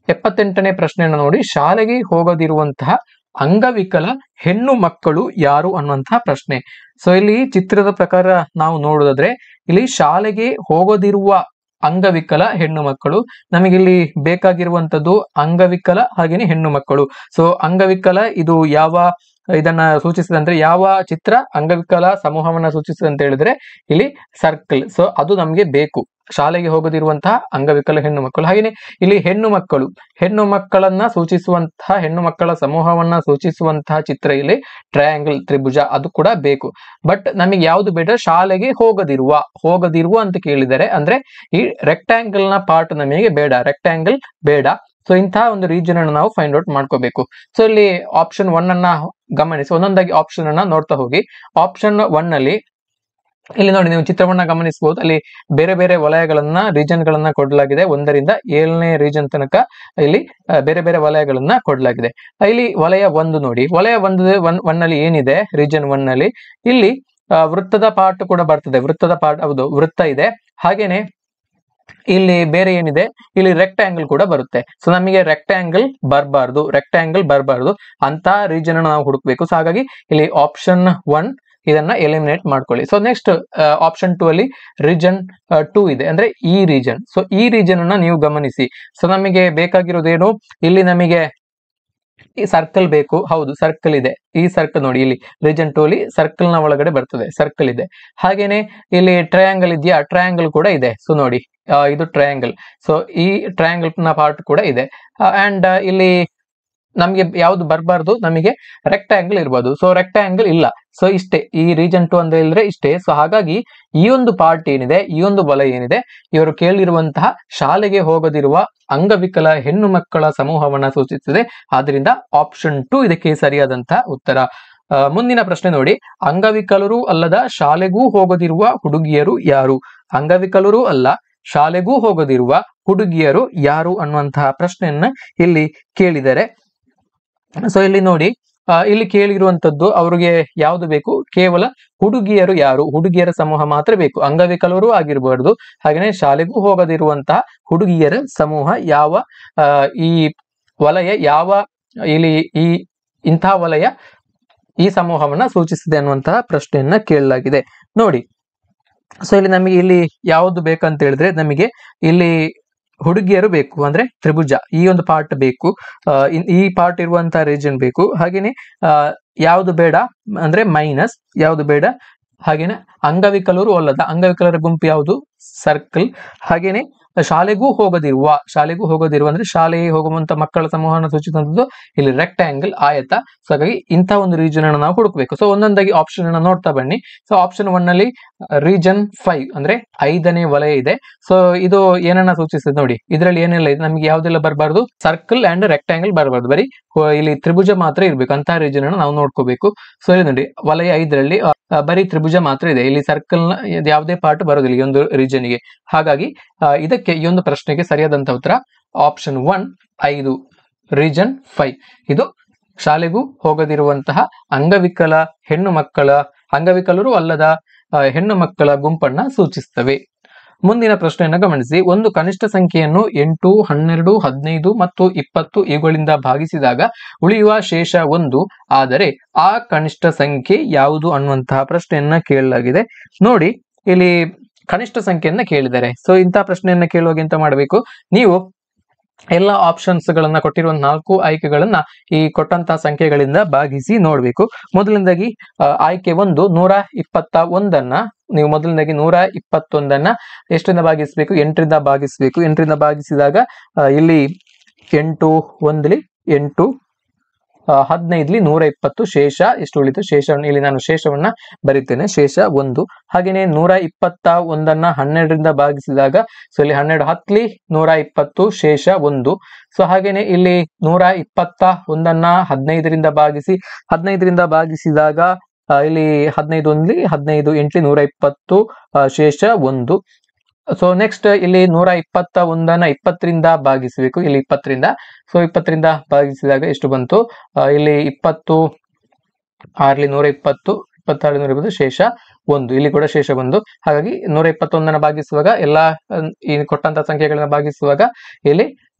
78ನೇ ಪ್ರಶ್ನೆಯನ್ನು ನೋಡಿ, ಶಾಲೆಗೆ ಹೋಗದಿರುವಂತಹ ಅಂಗವಿಕಲ ಹೆಣ್ಣು ಮಕ್ಕಳು ಯಾರು ಅನ್ನುವಂತಹ ಪ್ರಶ್ನೆ. ಸೊ ಇಲ್ಲಿ ಚಿತ್ರದ ಪ್ರಕಾರ ನಾವು ನೋಡೋದಾದ್ರೆ ಇಲ್ಲಿ ಶಾಲೆಗೆ ಹೋಗದಿರುವ ಅಂಗವಿಕಲ ಹೆಣ್ಣು ಮಕ್ಕಳು, ನಮಗಿಲ್ಲಿ ಬೇಕಾಗಿರುವಂತದ್ದು ಅಂಗವಿಕಲ ಹಾಗೇನೆ ಹೆಣ್ಣು ಮಕ್ಕಳು. ಸೊ ಅಂಗವಿಕಲ ಇದು ಯಾವ ಇದನ್ನ ಸೂಚಿಸಿದೆ ಅಂದ್ರೆ, ಯಾವ ಚಿತ್ರ ಅಂಗವಿಕಲ ಸಮೂಹವನ್ನ ಸೂಚಿಸಿದೆ ಅಂತ ಹೇಳಿದ್ರೆ ಇಲ್ಲಿ ಸರ್ಕಲ್. ಸೊ ಅದು ನಮ್ಗೆ ಬೇಕು, ಶಾಲೆಗೆ ಹೋಗದಿರುವಂತಹ ಅಂಗವಿಕಲ ಹೆಣ್ಣು ಮಕ್ಕಳು. ಹಾಗೇನೆ ಇಲ್ಲಿ ಹೆಣ್ಣು ಮಕ್ಕಳು, ಹೆಣ್ಣು ಮಕ್ಕಳನ್ನ ಸೂಚಿಸುವಂತಹ ಹೆಣ್ಣು ಮಕ್ಕಳ ಸಮೂಹವನ್ನ ಸೂಚಿಸುವಂತಹ ಚಿತ್ರ ಇಲ್ಲಿ ಟ್ರಯಾಂಗಲ್, ತ್ರಿಭುಜ, ಅದು ಕೂಡ ಬೇಕು. ಬಟ್ ನಮಗೆ ಯಾವ್ದು ಬೇಡ, ಶಾಲೆಗೆ ಹೋಗದಿರುವ ಅಂತ ಕೇಳಿದರೆ ಅಂದ್ರೆ ಈ ರೆಕ್ಟಾಂಗಲ್ ನ ಪಾರ್ಟ್ ನಮಗೆ ಬೇಡ, ರೆಕ್ಟಾಂಗಲ್ ಬೇಡ. ಸೊ ಇಂತಹ ಒಂದು ರೀಜನ್ ಅನ್ನು ನಾವು ಫೈಂಡ್ ಔಟ್ ಮಾಡ್ಕೋಬೇಕು. ಸೊ ಇಲ್ಲಿ ಆಪ್ಷನ್ 1 ಅನ್ನ ಗಮನಿಸಿ, ಒಂದೊಂದಾಗಿ ಆಪ್ಷನ್ ಅನ್ನ ನೋಡ್ತಾ ಹೋಗಿ. ಆಪ್ಷನ್ 1 ಅಲ್ಲಿ ಇಲ್ಲಿ ನೋಡಿ, ನೀವು ಚಿತ್ರವನ್ನ ಗಮನಿಸಬಹುದು. ಅಲ್ಲಿ ಬೇರೆ ಬೇರೆ ವಲಯಗಳನ್ನ, ರೀಜನ್ ಗಳನ್ನ ಕೊಡಲಾಗಿದೆ. 1ರಿಂದ 7ನೇ ರೀಜನ್ ತನಕ ಇಲ್ಲಿ ಬೇರೆ ಬೇರೆ ವಲಯಗಳನ್ನ ಕೊಡಲಾಗಿದೆ. ಇಲ್ಲಿ ವಲಯ 1 ನೋಡಿ, ವಲಯ 1 ನಲ್ಲಿ ಏನಿದೆ, ರೀಜನ್ 1 ನಲ್ಲಿ ಇಲ್ಲಿ ವೃತ್ತದ ಪಾರ್ಟ್ ಕೂಡ ಬರ್ತದೆ. ವೃತ್ತದ ಪಾರ್ಟ್, ಹೌದು ವೃತ್ತ ಇದೆ. ಹಾಗೇನೆ ಇಲ್ಲಿ ಬೇರೆ ಏನಿದೆ, ಇಲ್ಲಿ ರೆಕ್ಟಾಂಗಲ್ ಕೂಡ ಬರುತ್ತೆ. ಸೊ ನಮಗೆ ರೆಕ್ಟಾಂಗಲ್ ಬರಬಾರ್ದು ಅಂತ ರೀಜನ್ ಅನ್ನು ನಾವು ಹುಡುಕ್ಬೇಕು. ಸೊ ಹಾಗಾಗಿ ಇಲ್ಲಿ ಆಪ್ಷನ್ 1 ಇದನ್ನ ಎಲಿಮಿನೇಟ್ ಮಾಡ್ಕೊಳ್ಳಿ. ಸೊ ನೆಕ್ಸ್ಟ್ ಆಪ್ಷನ್ 2 ಅಲ್ಲಿ ರೀಜನ್ 2 ಇದೆ, ಅಂದ್ರೆ ಈ ರೀಜನ್. ಸೊ ಈ ರೀಜನ್ ಅನ್ನ ನೀವು ಗಮನಿಸಿ. ಸೊ ನಮಗೆ ಬೇಕಾಗಿರೋದೇನು, ಇಲ್ಲಿ ನಮಗೆ ಈ ಸರ್ಕಲ್ ಬೇಕು. ಹೌದು, ಸರ್ಕಲ್ ಇದೆ. ಈ ಸರ್ಕಲ್ ನೋಡಿ, ಇಲ್ಲಿ ರೀಜನ್ 2 ಅಲ್ಲಿ ಸರ್ಕಲ್ ನ ಒಳಗಡೆ ಬರ್ತದೆ, ಸರ್ಕಲ್ ಇದೆ. ಹಾಗೇನೆ ಇಲ್ಲಿ ಟ್ರಯಾಂಗಲ್ ಇದೆಯಾ, ಟ್ರಯಾಂಗಲ್ ಕೂಡ ಇದೆ. ಸೊ ನೋಡಿ, ಇದು ಟ್ರಯಾಂಗಲ್. ಸೊ ಈ ಟ್ರಯಾಂಗಲ್ ನ ಪಾರ್ಟ್ ಕೂಡ ಇದೆ. ಅಂಡ್ ಇಲ್ಲಿ ನಮಗೆ ಯಾವ್ದು ಬರಬಾರ್ದು, ನಮಗೆ ರೆಕ್ಟಾಂಗಲ್ ಇರ್ಬೋದು. ಸೊ ರೆಕ್ಟಾಂಗಲ್ ಇಲ್ಲ. ಸೊ ಇಷ್ಟೇ, ಈ ರೀಜನ್ 2 ಅಂತ ಹೇಳಿದ್ರೆ ಇಷ್ಟೇ. ಸೊ ಹಾಗಾಗಿ ಈ ಒಂದು ಪಾರ್ಟ್ ಏನಿದೆ, ಈ ಒಂದು ವಲಯ ಏನಿದೆ, ಇವರು ಕೇಳಿರುವಂತಹ ಶಾಲೆಗೆ ಹೋಗದಿರುವ ಅಂಗವಿಕಲ ಹೆಣ್ಣು ಮಕ್ಕಳ ಸಮೂಹವನ್ನ ಸೂಚಿಸುತ್ತದೆ. ಆದ್ರಿಂದ ಆಪ್ಷನ್ 2 ಇದಕ್ಕೆ ಸರಿಯಾದಂತಹ ಉತ್ತರ. ಮುಂದಿನ ಪ್ರಶ್ನೆ ನೋಡಿ, ಅಂಗವಿಕಲರು ಅಲ್ಲದ ಶಾಲೆಗೂ ಹೋಗದಿರುವ ಹುಡುಗಿಯರು ಯಾರು? ಅಂಗವಿಕಲರು ಅಲ್ಲ, ಶಾಲೆಗೂ ಹೋಗದಿರುವ ಹುಡುಗಿಯರು ಯಾರು ಅನ್ನುವಂತಹ ಪ್ರಶ್ನೆಯನ್ನ ಇಲ್ಲಿ ಕೇಳಿದರೆ. ಸೊ ಇಲ್ಲಿ ನೋಡಿ, ಇಲ್ಲಿ ಕೇಳಿರುವಂತದ್ದು ಅವ್ರಿಗೆ ಯಾವ್ದು ಬೇಕು, ಕೇವಲ ಹುಡುಗಿಯರು ಯಾರು, ಹುಡುಗಿಯರ ಸಮೂಹ ಮಾತ್ರ ಬೇಕು, ಅಂಗವಿಕಲರು ಆಗಿರಬಾರ್ದು. ಹಾಗೇನೆ ಶಾಲೆಗೂ ಹೋಗದಿರುವಂತಹ ಹುಡುಗಿಯರ ಸಮೂಹ ಯಾವ, ಈ ವಲಯ ಯಾವ, ಇಲ್ಲಿ ಇಂತಹ ವಲಯ ಈ ಸಮೂಹವನ್ನ ಸೂಚಿಸಿದೆ ಅನ್ನುವಂತಹ ಪ್ರಶ್ನೆಯನ್ನ ಕೇಳಲಾಗಿದೆ ನೋಡಿ. ಸೊ ಇಲ್ಲಿ ನಮಗೆ ಇಲ್ಲಿ ಯಾವುದು ಬೇಕಂತ ಹೇಳಿದ್ರೆ, ನಮಗೆ ಇಲ್ಲಿ ಹುಡುಗಿಯರು ಬೇಕು, ಅಂದ್ರೆ ತ್ರಿಭುಜ, ಈ ಒಂದು ಪಾರ್ಟ್ ಬೇಕು, ಈ ಪಾರ್ಟ್ ಇರುವಂತಹ ರೀಜನ್ ಬೇಕು. ಹಾಗೇನೆ ಯಾವುದು ಬೇಡ ಅಂದ್ರೆ ಮೈನಸ್, ಯಾವುದು ಬೇಡ. ಹಾಗೇನೆ ಅಂಗವಿಕಲರು ಅಲ್ಲದ, ಅಂಗವಿಕಲರ ಗುಂಪು ಯಾವುದು, ಸರ್ಕಲ್. ಹಾಗೇನೆ ಶಾಲೆಗೂ ಹೋಗದಿರುವ ಅಂದ್ರೆ ಶಾಲೆಗೆ ಹೋಗುವಂತ ಮಕ್ಕಳ ಸಮೂಹವನ್ನು ಸೂಚಿಸುವಂತದ್ದು ಇಲ್ಲಿ ರೆಕ್ಟಾಂಗಲ್, ಆಯತ. ಸೊ ಹಾಗಾಗಿ ಇಂತಹ ಒಂದು ರೀಜನ್ ಅನ್ನು ನಾವು ಹುಡುಕ್ಬೇಕು. ಸೊ ಒಂದೊಂದಾಗಿ ಆಪ್ಷನ್ ಅನ್ನು ನೋಡ್ತಾ ಬನ್ನಿ. ಸೊ ಆಪ್ಷನ್ 1 ನಲ್ಲಿ ರೀಜನ್ 5 ಅಂದ್ರೆ 5ನೇ ವಲಯ ಇದೆ. ಸೊ ಇದು ಏನನ್ನ ಸೂಚಿಸ್ತದೆ ನೋಡಿ, ಇದರಲ್ಲಿ ಏನೆಲ್ಲ ಇದೆ, ನಮ್ಗೆ ಯಾವ್ದೆಲ್ಲ ಬರಬಾರ್ದು, ಸರ್ಕಲ್ ಅಂಡ್ ರೆಕ್ಟಾಂಗಲ್ ಬರಬಾರ್ದು, ಬರೀ ಇಲ್ಲಿ ತ್ರಿಭುಜ ಮಾತ್ರ ಇರ್ಬೇಕು, ಅಂತ ರೀಜನ್ ಅನ್ನು ನಾವು ನೋಡ್ಕೋಬೇಕು. ಸೊ ಇಲ್ಲಿ ನೋಡಿ, ವಲಯ 5ರಲ್ಲಿ ಬರೀ ತ್ರಿಭುಜ ಮಾತ್ರ ಇದೆ, ಇಲ್ಲಿ ಸರ್ಕಲ್ ನ ಯಾವುದೇ ಪಾರ್ಟ್ ಬರೋದಿಲ್ಲ ಈ ಒಂದು ರೀಜನ್ ಗೆ. ಹಾಗಾಗಿ ಇದಕ್ಕೆ ಈ ಒಂದು ಪ್ರಶ್ನೆಗೆ ಸರಿಯಾದಂತ ಉತ್ತರ ಆಪ್ಷನ್ 1, 5, ರೀಜನ್ 5. ಇದು ಶಾಲೆಗೂ ಹೋಗದಿರುವಂತಹ ಅಂಗವಿಕಲರು ಅಲ್ಲದ ಹೆಣ್ಣು ಮಕ್ಕಳ ಗುಂಪನ್ನ ಸೂಚಿಸುತ್ತವೆ. ಮುಂದಿನ ಪ್ರಶ್ನೆಯನ್ನು ಗಮನಿಸಿ. ಒಂದು ಕನಿಷ್ಠ ಸಂಖ್ಯೆಯನ್ನು 8, 12, 15 ಮತ್ತು 20 ಇವುಗಳಿಂದ ಭಾಗಿಸಿದಾಗ ಉಳಿಯುವ ಶೇಷ 1 ಆದರೆ ಆ ಕನಿಷ್ಠ ಸಂಖ್ಯೆ ಯಾವುದು ಅನ್ನುವಂತಹ ಪ್ರಶ್ನೆಯನ್ನ ಕೇಳಲಾಗಿದೆ ನೋಡಿ. ಇಲ್ಲಿ ಕನಿಷ್ಠ ಸಂಖ್ಯೆಯನ್ನ ಕೇಳಿದ್ದಾರೆ. ಸೊ ಇಂತಹ ಪ್ರಶ್ನೆಯನ್ನ ಕೇಳುವಾಗ ಎಂತ ಮಾಡಬೇಕು, ನೀವು ಎಲ್ಲ ಆಪ್ಷನ್ಸ್ ಗಳನ್ನ ಕೊಟ್ಟಿರುವ 4 ಆಯ್ಕೆಗಳನ್ನ ಈ ಕೊಟ್ಟಂತಹ ಸಂಖ್ಯೆಗಳಿಂದ ಭಾಗಿಸಿ ನೋಡ್ಬೇಕು. ಮೊದಲನೇದಾಗಿ ಆಯ್ಕೆ 1 121 ನೀವು ಮೊದಲನೇದಾಗಿ 121 ಎಷ್ಟರಿಂದ ಭಾಗಿಸಬೇಕು, 8ರಿಂದ ಭಾಗಿಸಬೇಕು. 8ರಿಂದ ಭಾಗಿಸಿದಾಗ ಇಲ್ಲಿ 8 1 8, 15 120, ಶೇಷ ಎಷ್ಟು ಉಳಿತು, ಶೇಷವನ್ನು ಇಲ್ಲಿ ನಾನು ಶೇಷವನ್ನ ಬರೀತೇನೆ, ಶೇಷ 1. ಹಾಗೇನೆ 121 12ರಿಂದ ಭಾಗಿಸಿದಾಗ, ಸೊ ಇಲ್ಲಿ 12 10 120, ಶೇಷ 1. ಸೊ ಹಾಗೇನೆ ಇಲ್ಲಿ 121 15ರಿಂದ ಭಾಗಿಸಿ, 15ರಿಂದ ಭಾಗಿಸಿದಾಗ ಇಲ್ಲಿ 15 1 15 8 120, ಶೇಷ 1. ಸೊ ನೆಕ್ಸ್ಟ್ ಇಲ್ಲಿ 121 20ರಿಂದ ಭಾಗಿಸಬೇಕು, ಇಲ್ಲಿ 20ರಿಂದ. ಸೊ 20ರಿಂದ ಭಾಗಿಸಿದಾಗ ಎಷ್ಟು ಬಂತು, ಇಲ್ಲಿ 20 ಆರ್ಲಿ 120, 26 120, ಶೇಷ 1. ಇಲ್ಲಿ ಕೂಡ ಶೇಷ 1. ಹಾಗಾಗಿ 121 ಭಾಗಿಸುವಾಗ ಎಲ್ಲಾ ಈ ಕೊಟ್ಟಂತ ಸಂಖ್ಯೆಗಳನ್ನ ಭಾಗಿಸುವಾಗ ಇಲ್ಲಿ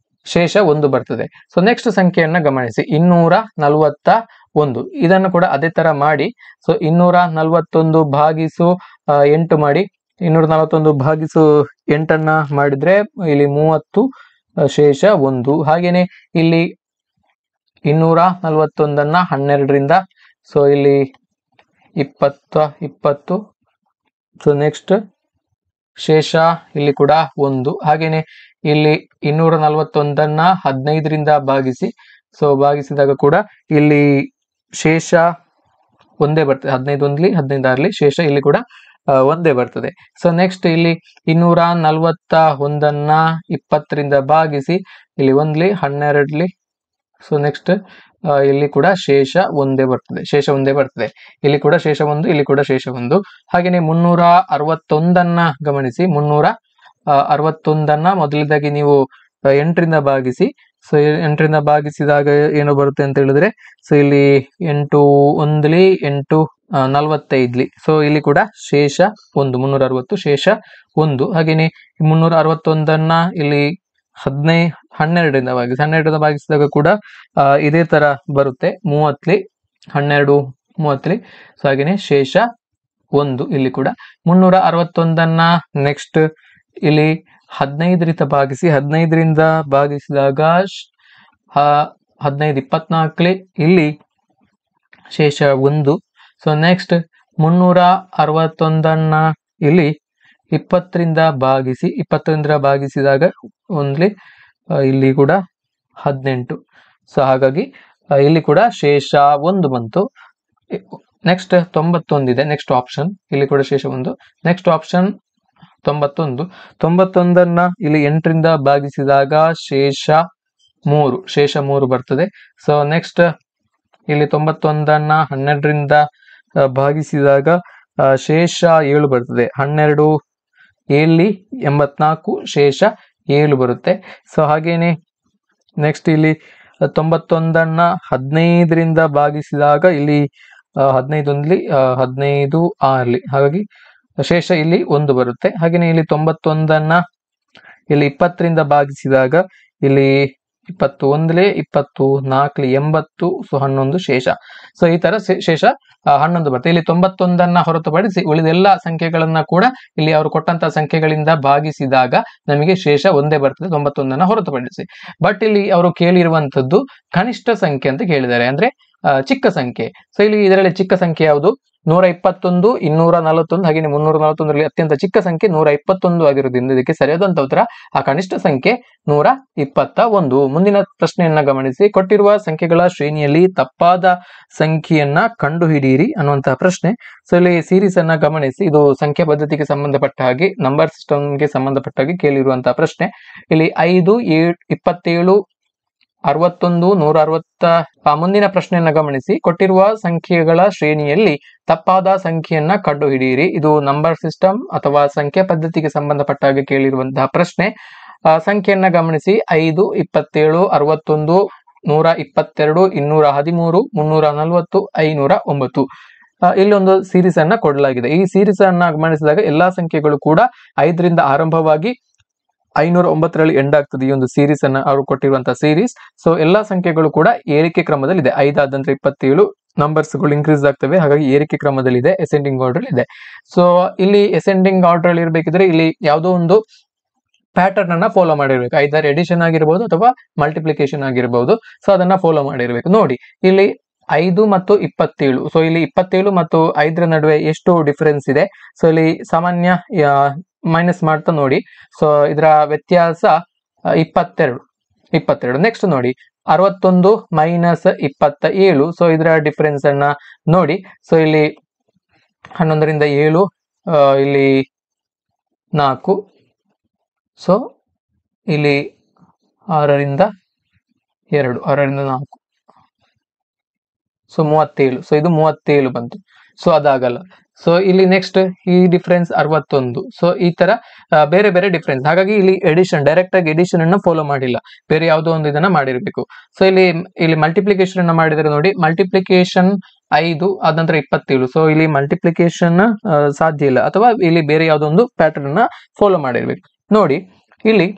ಶೇಷ 1 ಬರ್ತದೆ. ಸೊ ನೆಕ್ಸ್ಟ್ ಸಂಖ್ಯೆಯನ್ನ ಗಮನಿಸಿ, 241. ಇದನ್ನು ಕೂಡ ಅದೇ ತರ ಮಾಡಿ. ಸೊ 241 ಭಾಗಿಸು 8 ಮಾಡಿ. 241 ಭಾಗಿಸು 8 ಮಾಡಿದ್ರೆ ಇಲ್ಲಿ 30, ಶೇಷ 1. ಹಾಗೇನೆ ಇಲ್ಲಿ 241 12ರಿಂದ, ಸೊ ಇಲ್ಲಿ 20. ಸೊ ನೆಕ್ಸ್ಟ್ ಶೇಷ ಇಲ್ಲಿ ಕೂಡ 1. ಹಾಗೇನೆ ಇಲ್ಲಿ 241 15ರಿಂದ ಭಾಗಿಸಿ. ಸೊ ಭಾಗಿಸಿದಾಗ ಕೂಡ ಇಲ್ಲಿ ಶೇಷ 1 ಬರ್ತದೆ. 15 1 15 6 ಶೇಷ ಇಲ್ಲಿ ಕೂಡ 1 ಬರ್ತದೆ. ಸೊ ನೆಕ್ಸ್ಟ್ ಇಲ್ಲಿ 241 20ರಿಂದ ಭಾಗಿಸಿ. ಇಲ್ಲಿ 1 12. ಸೊ ನೆಕ್ಸ್ಟ್ ಇಲ್ಲಿ ಕೂಡ ಶೇಷ 1 ಬರ್ತದೆ. ಶೇಷ 1 ಬರ್ತದೆ. ಇಲ್ಲಿ ಕೂಡ ಶೇಷ 1, ಇಲ್ಲಿ ಕೂಡ ಶೇಷ 1. ಹಾಗೇನೆ 361 ಗಮನಿಸಿ. 361 ಮೊದಲದಾಗಿ ನೀವು 8ರಿಂದ ಭಾಗಿಸಿ. ಸೊ 8ರಿಂದ ಭಾಗಿಸಿದಾಗ ಏನು ಬರುತ್ತೆ ಅಂತ ಹೇಳಿದ್ರೆ, ಸೊ ಇಲ್ಲಿ 8 1 8 45. ಸೊ ಇಲ್ಲಿ ಕೂಡ ಶೇಷ 1, 360 ಶೇಷ 1. ಹಾಗೇನೆ 361 ಇಲ್ಲಿ 12ರಿಂದ ಭಾಗಿಸಿ. 12ರಿಂದ ಭಾಗಿಸಿದಾಗ ಕೂಡ ಇದೇ ತರ ಬರುತ್ತೆ. 30 12 30. ಸೊ ಹಾಗೇನೆ ಶೇಷ 1 ಇಲ್ಲಿ ಕೂಡ. 361 ನೆಕ್ಸ್ಟ್ ಇಲ್ಲಿ 15ರಿಂದ ಭಾಗಿಸಿ. 15ರಿಂದ ಭಾಗಿಸಿದಾಗ 15 24 ಇಲ್ಲಿ ಶೇಷ 1. ಸೊ ನೆಕ್ಸ್ಟ್ 361 ಇಲ್ಲಿ 20ರಿಂದ ಭಾಗಿಸಿ. 20ರಿಂದ ಭಾಗಿಸಿದಾಗ ಓನ್ಲಿ ಇಲ್ಲಿ ಕೂಡ 18. ಸೊ ಹಾಗಾಗಿ ಇಲ್ಲಿ ಕೂಡ ಶೇಷ 1 ಬಂತು. ನೆಕ್ಸ್ಟ್ 91 ಇದೆ. ನೆಕ್ಸ್ಟ್ ಆಪ್ಷನ್ ಇಲ್ಲಿ ಕೂಡ ಶೇಷ 1. Next option 91. 91 ಇಲ್ಲಿ 8ರಿಂದ ಭಾಗಿಸಿದಾಗ ಶೇಷ 3. ಶೇಷ 3 ಬರ್ತದೆ. ಸೊ ನೆಕ್ಸ್ಟ್ ಇಲ್ಲಿ 91 12ರಿಂದ ಭಾಗಿಸಿದಾಗ ಶೇಷ 7 ಬರ್ತದೆ. 12 7 84 ಶೇಷ 7 ಬರುತ್ತೆ. ಸೊ ಹಾಗೇನೆ ನೆಕ್ಸ್ಟ್ ಇಲ್ಲಿ 91 15ರಿಂದ ಭಾಗಿಸಿದಾಗ ಇಲ್ಲಿ 15 1 15 6. ಹಾಗಾಗಿ ಶೇಷ ಇಲ್ಲಿ 1 ಬರುತ್ತೆ. ಹಾಗೇನೆ ಇಲ್ಲಿ 91 ಇಲ್ಲಿ 20ರಿಂದ ಭಾಗಿಸಿದಾಗ ಇಲ್ಲಿ 21 24 80. ಸೊ 11 ಶೇಷ. ಸೊ ಈ ತರ ಶೇಷ 11 ಬರುತ್ತೆ. ಇಲ್ಲಿ 91 ಹೊರತುಪಡಿಸಿ ಉಳಿದೆಲ್ಲ ಸಂಖ್ಯೆಗಳನ್ನ ಕೂಡ ಇಲ್ಲಿ ಅವರು ಕೊಟ್ಟಂತ ಸಂಖ್ಯೆಗಳಿಂದ ಭಾಗಿಸಿದಾಗ ನಮಗೆ ಶೇಷ 1 ಬರ್ತದೆ, 91 ಹೊರತುಪಡಿಸಿ. ಬಟ್ ಇಲ್ಲಿ ಅವರು ಕೇಳಿರುವಂತದ್ದು ಕನಿಷ್ಠ ಸಂಖ್ಯೆ ಅಂತ ಕೇಳಿದ್ದಾರೆ, ಅಂದ್ರೆ ಚಿಕ್ಕ ಸಂಖ್ಯೆ. ಸೊ ಇಲ್ಲಿ ಇದರಲ್ಲಿ ಚಿಕ್ಕ ಸಂಖ್ಯೆ ಯಾವುದು? 121 241 ಹಾಗೆ 341ರಲ್ಲಿ ಅತ್ಯಂತ ಚಿಕ್ಕ ಸಂಖ್ಯೆ 121 ಆಗಿರೋದ್ರಿಂದ ಇದಕ್ಕೆ ಸರಿಯಾದಂತ ಉತ್ತರ ಆ ಕನಿಷ್ಠ ಸಂಖ್ಯೆ 121. ಮುಂದಿನ ಪ್ರಶ್ನೆಯನ್ನ ಗಮನಿಸಿ. ಕೊಟ್ಟಿರುವ ಸಂಖ್ಯೆಗಳ ಶ್ರೇಣಿಯಲ್ಲಿ ತಪ್ಪಾದ ಸಂಖ್ಯೆಯನ್ನ ಕಂಡುಹಿಡಿಯಿರಿ ಅನ್ನುವಂತಹ ಪ್ರಶ್ನೆ. ಸೊ ಇಲ್ಲಿ ಸೀರೀಸ್ ಅನ್ನ ಗಮನಿಸಿ. ಇದು ಸಂಖ್ಯಾ ಪದ್ಧತಿಗೆ ಸಂಬಂಧಪಟ್ಟ ಹಾಗೆ, ನಂಬರ್ ಸಿಸ್ಟಮ್ಗೆ ಸಂಬಂಧಪಟ್ಟ ಹಾಗೆ ಕೇಳಿರುವಂತಹ ಪ್ರಶ್ನೆ. ಇಲ್ಲಿ 5 27 61 160. ಮುಂದಿನ ಪ್ರಶ್ನೆಯನ್ನ ಗಮನಿಸಿ. ಕೊಟ್ಟಿರುವ ಸಂಖ್ಯೆಗಳ ಶ್ರೇಣಿಯಲ್ಲಿ ತಪ್ಪಾದ ಸಂಖ್ಯೆಯನ್ನ ಕಂಡುಹಿಡಿಯಿರಿ. ಇದು ನಂಬರ್ ಸಿಸ್ಟಮ್ ಅಥವಾ ಸಂಖ್ಯಾ ಪದ್ಧತಿಗೆ ಸಂಬಂಧಪಟ್ಟ ಹಾಗೆ ಕೇಳಿರುವಂತಹ ಪ್ರಶ್ನೆ. ಸಂಖ್ಯೆಯನ್ನ ಗಮನಿಸಿ. 5 27 61 122 213 340 509. ಇಲ್ಲೊಂದು ಸೀರೀಸ್ ಅನ್ನ ಕೊಡಲಾಗಿದೆ. ಈ ಸೀರೀಸ್ ಅನ್ನ ಗಮನಿಸಿದಾಗ ಎಲ್ಲಾ ಸಂಖ್ಯೆಗಳು ಕೂಡ 5ರಿಂದ ಆರಂಭವಾಗಿ 509ರಲ್ಲಿ ಎಂಡ್ ಆಗ್ತದೆ. ಈ ಒಂದು ಸೀರೀಸ್ ಅನ್ನ ಅವರು ಕೊಟ್ಟಿರುವಂತಹ ಸೀರೀಸ್. ಸೊ ಎಲ್ಲಾ ಸಂಖ್ಯೆಗಳು ಕೂಡ ಏರಿಕೆ ಕ್ರಮದಲ್ಲಿ ಇದೆ. 5 ಆದ ನಂತರ 27 ನಂಬರ್ಸ್ ಗಳು ಇನ್ಕ್ರೀಸ್ ಆಗ್ತವೆ. ಹಾಗಾಗಿ ಏರಿಕೆ ಕ್ರಮದಲ್ಲಿ ಇದೆ, ಅಸೆಂಡಿಂಗ್ ಆರ್ಡರ್ ಇದೆ. ಸೊ ಇಲ್ಲಿ ಅಸೆಂಡಿಂಗ್ ಆರ್ಡರ್ ಅಲ್ಲಿ ಇರಬೇಕಿದ್ರೆ ಇಲ್ಲಿ ಯಾವುದೋ ಒಂದು ಪ್ಯಾಟರ್ನ್ ಅನ್ನ ಫಾಲೋ ಮಾಡಿರ್ಬೇಕು. ಐದರ್ ಎಡಿಷನ್ ಆಗಿರ್ಬೋದು ಅಥವಾ ಮಲ್ಟಿಪ್ಲಿಕೇಶನ್ ಆಗಿರ್ಬೋದು. ಸೊ ಅದನ್ನ ಫಾಲೋ ಮಾಡಿರ್ಬೇಕು. ನೋಡಿ ಇಲ್ಲಿ 5 ಮತ್ತು 27. ಸೊ ಇಲ್ಲಿ 27 ಮತ್ತು 5ರ ನಡುವೆ ಎಷ್ಟು ಡಿಫರೆನ್ಸ್ ಇದೆ? ಸೊ ಇಲ್ಲಿ ಸಾಮಾನ್ಯ ಮೈನಸ್ ಮಾಡ್ತಾ ನೋಡಿ. ಸೊ ಇದರ ವ್ಯತ್ಯಾಸ 22. ನೆಕ್ಸ್ಟ್ ನೋಡಿ 61 ಮೈನಸ್ 27. ಸೊ ಇದರ ಡಿಫರೆನ್ಸ್ ಅನ್ನ ನೋಡಿ. ಸೊ ಇಲ್ಲಿ 11ರಿಂದ 7 ಇಲ್ಲಿ 4. ಸೊ ಇಲ್ಲಿ 6ರಿಂದ 2 6ರಿಂದ 4. ಸೊ 37, ಸೊ ಇದು 37 ಬಂತು. ಸೊ ಅದಾಗಲ್ಲ. ಸೊ ಇಲ್ಲಿ ನೆಕ್ಸ್ಟ್ ಈ ಡಿಫ್ರೆನ್ಸ್ 61. ಸೊ ಈ ತರ ಬೇರೆ ಬೇರೆ ಡಿಫ್ರೆನ್ಸ್. ಹಾಗಾಗಿ ಇಲ್ಲಿ ಎಡಿಷನ್, ಡೈರೆಕ್ಟ್ ಆಗಿ ಎಡಿಷನ್ ಅನ್ನ ಫಾಲೋ ಮಾಡಿಲ್ಲ, ಬೇರೆ ಯಾವುದೋ ಒಂದು ಇದನ್ನ ಮಾಡಿರ್ಬೇಕು. ಸೊ ಇಲ್ಲಿ ಮಲ್ಟಿಪ್ಲಿಕೇಶನ್ ಅನ್ನ ಮಾಡಿದರೆ ನೋಡಿ, ಮಲ್ಟಿಪ್ಲಿಕೇಶನ್ 5 ಆದ ನಂತರ 27. ಸೊ ಇಲ್ಲಿ ಮಲ್ಟಿಪ್ಲಿಕೇಶನ್ ಸಾಧ್ಯ ಇಲ್ಲ, ಅಥವಾ ಇಲ್ಲಿ ಬೇರೆ ಯಾವುದೋ ಒಂದು ಪ್ಯಾಟರ್ನ್ ಅನ್ನ ಫಾಲೋ ಮಾಡಿರ್ಬೇಕು. ನೋಡಿ ಇಲ್ಲಿ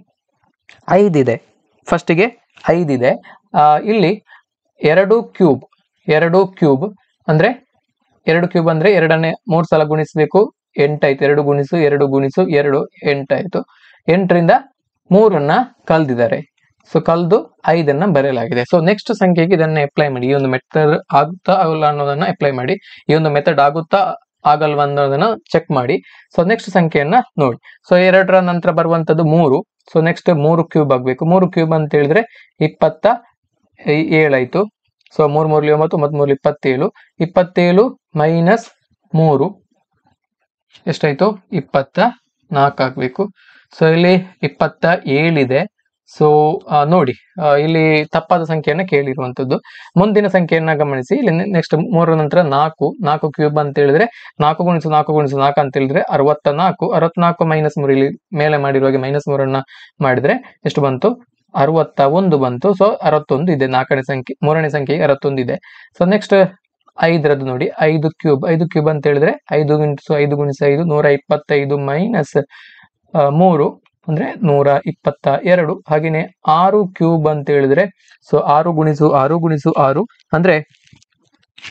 5 ಇದೆ, ಫಸ್ಟಿಗೆ 5 ಇದೆ. ಇಲ್ಲಿ 2 ಕ್ಯೂಬ್ ಅಂದ್ರೆ 2 ಕ್ಯೂಬ್ ಅಂದ್ರೆ 2ನೇ 3 ಸಲ ಗುಣಿಸಬೇಕು, 8 ಆಯ್ತು. 2 ಗುಣಿಸು 2 ಗುಣಿಸು 2 8 ಆಯ್ತು. 8ರಿಂದ 3ಅನ್ನ ಕಲ್ದಿದ್ದಾರೆ. ಸೊ ಕಲ್ದು 5ಅನ್ನ ಬರೆಯಲಾಗಿದೆ. ಸೊ ನೆಕ್ಸ್ಟ್ ಸಂಖ್ಯೆಗೆ ಇದನ್ನ ಅಪ್ಲೈ ಮಾಡಿ. ಈ ಒಂದು ಮೆಥಡ್ ಆಗುತ್ತಾ ಆಗಲ್ಲ ಅನ್ನೋದನ್ನ ಅಪ್ಲೈ ಮಾಡಿ. ಈ ಒಂದು ಮೆಥಡ್ ಆಗುತ್ತಾ ಆಗಲ್ವಾ ಅನ್ನೋದನ್ನ ಚೆಕ್ ಮಾಡಿ. ಸೊ ನೆಕ್ಸ್ಟ್ ಸಂಖ್ಯೆಯನ್ನ ನೋಡಿ. ಸೊ 2ರ ನಂತರ ಬರುವಂತದ್ದು 3. ಸೊ ನೆಕ್ಸ್ಟ್ 3 ಕ್ಯೂಬ್ ಆಗ್ಬೇಕು. 3 ಕ್ಯೂಬ್ ಅಂತ ಹೇಳಿದ್ರೆ 27 ಆಯ್ತು. ಸೊ 3 3 9, 3 27. 27 ಮೈನಸ್ 3 ಎಷ್ಟಾಯ್ತು? 24 ಆಗ್ಬೇಕು. ಸೊ ಇಲ್ಲಿ 27 ಇದೆ. ಸೊ ನೋಡಿ, ಇಲ್ಲಿ ತಪ್ಪಾದ ಸಂಖ್ಯೆಯನ್ನ ಕೇಳಿರುವಂತದ್ದು. ಮುಂದಿನ ಸಂಖ್ಯೆಯನ್ನ ಗಮನಿಸಿ. ಇಲ್ಲಿ ನೆಕ್ಸ್ಟ್ 3 ನಂತರ 4 ಕ್ಯೂಬ್ ಅಂತ ಹೇಳಿದ್ರೆ 4 ಗುಣಿಸು 4 ಗುಣಿಸು 4 ಅಂತ ಹೇಳಿದ್ರೆ 64 ಮೈನಸ್ 3, ಇಲ್ಲಿ ಮೇಲೆ ಮಾಡಿರುವಾಗೆ ಮೈನಸ್ 3ಅನ್ನ ಮಾಡಿದ್ರೆ ಎಷ್ಟು ಬಂತು? 61 ಬಂತು. ಸೊ 61 ಇದೆ. 4ನೇ ಸಂಖ್ಯೆ, 3ನೇ ಸಂಖ್ಯೆಗೆ 61 ಇದೆ. ಸೊ ನೆಕ್ಸ್ಟ್ 5ರದ್ದು ನೋಡಿ, 5 ಕ್ಯೂಬ್ ಅಂತ ಹೇಳಿದ್ರೆ 5 ಗುಣಿಸು 5 ಗುಣಿಸು 5 125 ಮೈನಸ್ 3 ಅಂದ್ರೆ 122. ಹಾಗೇನೆ 6 ಕ್ಯೂಬ್ ಅಂತ ಹೇಳಿದ್ರೆ ಸೊ 6 ಗುಣಿಸು 6 ಗುಣಿಸು 6 ಅಂದ್ರೆ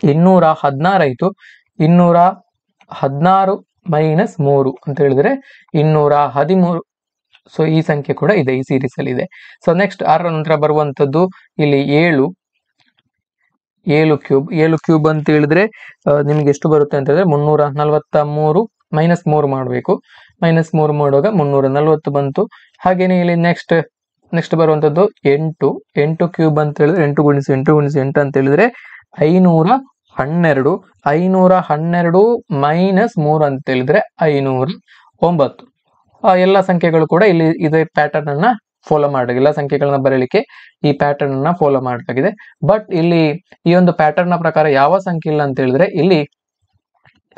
216 ಆಯ್ತು. 216 ಮೈನಸ್ 3 ಅಂತ ಹೇಳಿದ್ರೆ 213. ಸೊ ಈ ಸಂಖ್ಯೆ ಕೂಡ ಇದೆ, ಈ ಸೀರೀಸ್ ಅಲ್ಲಿ ಇದೆ. ಸೊ ನೆಕ್ಸ್ಟ್ 6ರ ನಂತರ ಬರುವಂತದ್ದು ಇಲ್ಲಿ 7 ಕ್ಯೂಬ್ ಅಂತ ಹೇಳಿದ್ರೆ ನಿಮ್ಗೆ ಎಷ್ಟು ಬರುತ್ತೆ ಅಂತ ಹೇಳಿದ್ರೆ 343 ಮೈನಸ್ 3 ಮಾಡಬೇಕು. ಮೈನಸ್ 3 ಮಾಡುವಾಗ 340 ಬಂತು. ಹಾಗೇನೆ ಇಲ್ಲಿ ನೆಕ್ಸ್ಟ್ ಬರುವಂತದ್ದು 8 ಕ್ಯೂಬ್ ಅಂತ ಹೇಳಿದ್ರೆ 8 ಗುಣಿಸು 8 ಗುಣಿಸು 8 ಅಂತ ಹೇಳಿದ್ರೆ 512. 512 ಮೈನಸ್ 3 ಅಂತ ಹೇಳಿದ್ರೆ 509. ಎಲ್ಲ ಸಂಖ್ಯೆಗಳು ಕೂಡ ಇಲ್ಲಿ ಇದೇ ಪ್ಯಾಟರ್ನ್ ಅನ್ನ ಫಾಲೋ ಮಾಡಲಾಗಿದೆ. ಎಲ್ಲ ಸಂಖ್ಯೆಗಳನ್ನ ಬರೀಲಿಕ್ಕೆ ಈ ಪ್ಯಾಟರ್ನ್ ಅನ್ನ ಫಾಲೋ ಮಾಡಲಾಗಿದೆ. ಬಟ್ ಇಲ್ಲಿ ಈ ಒಂದು ಪ್ಯಾಟರ್ನ್ ನ ಪ್ರಕಾರ ಯಾವ ಸಂಖ್ಯೆ ಇಲ್ಲ ಅಂತ ಹೇಳಿದ್ರೆ ಇಲ್ಲಿ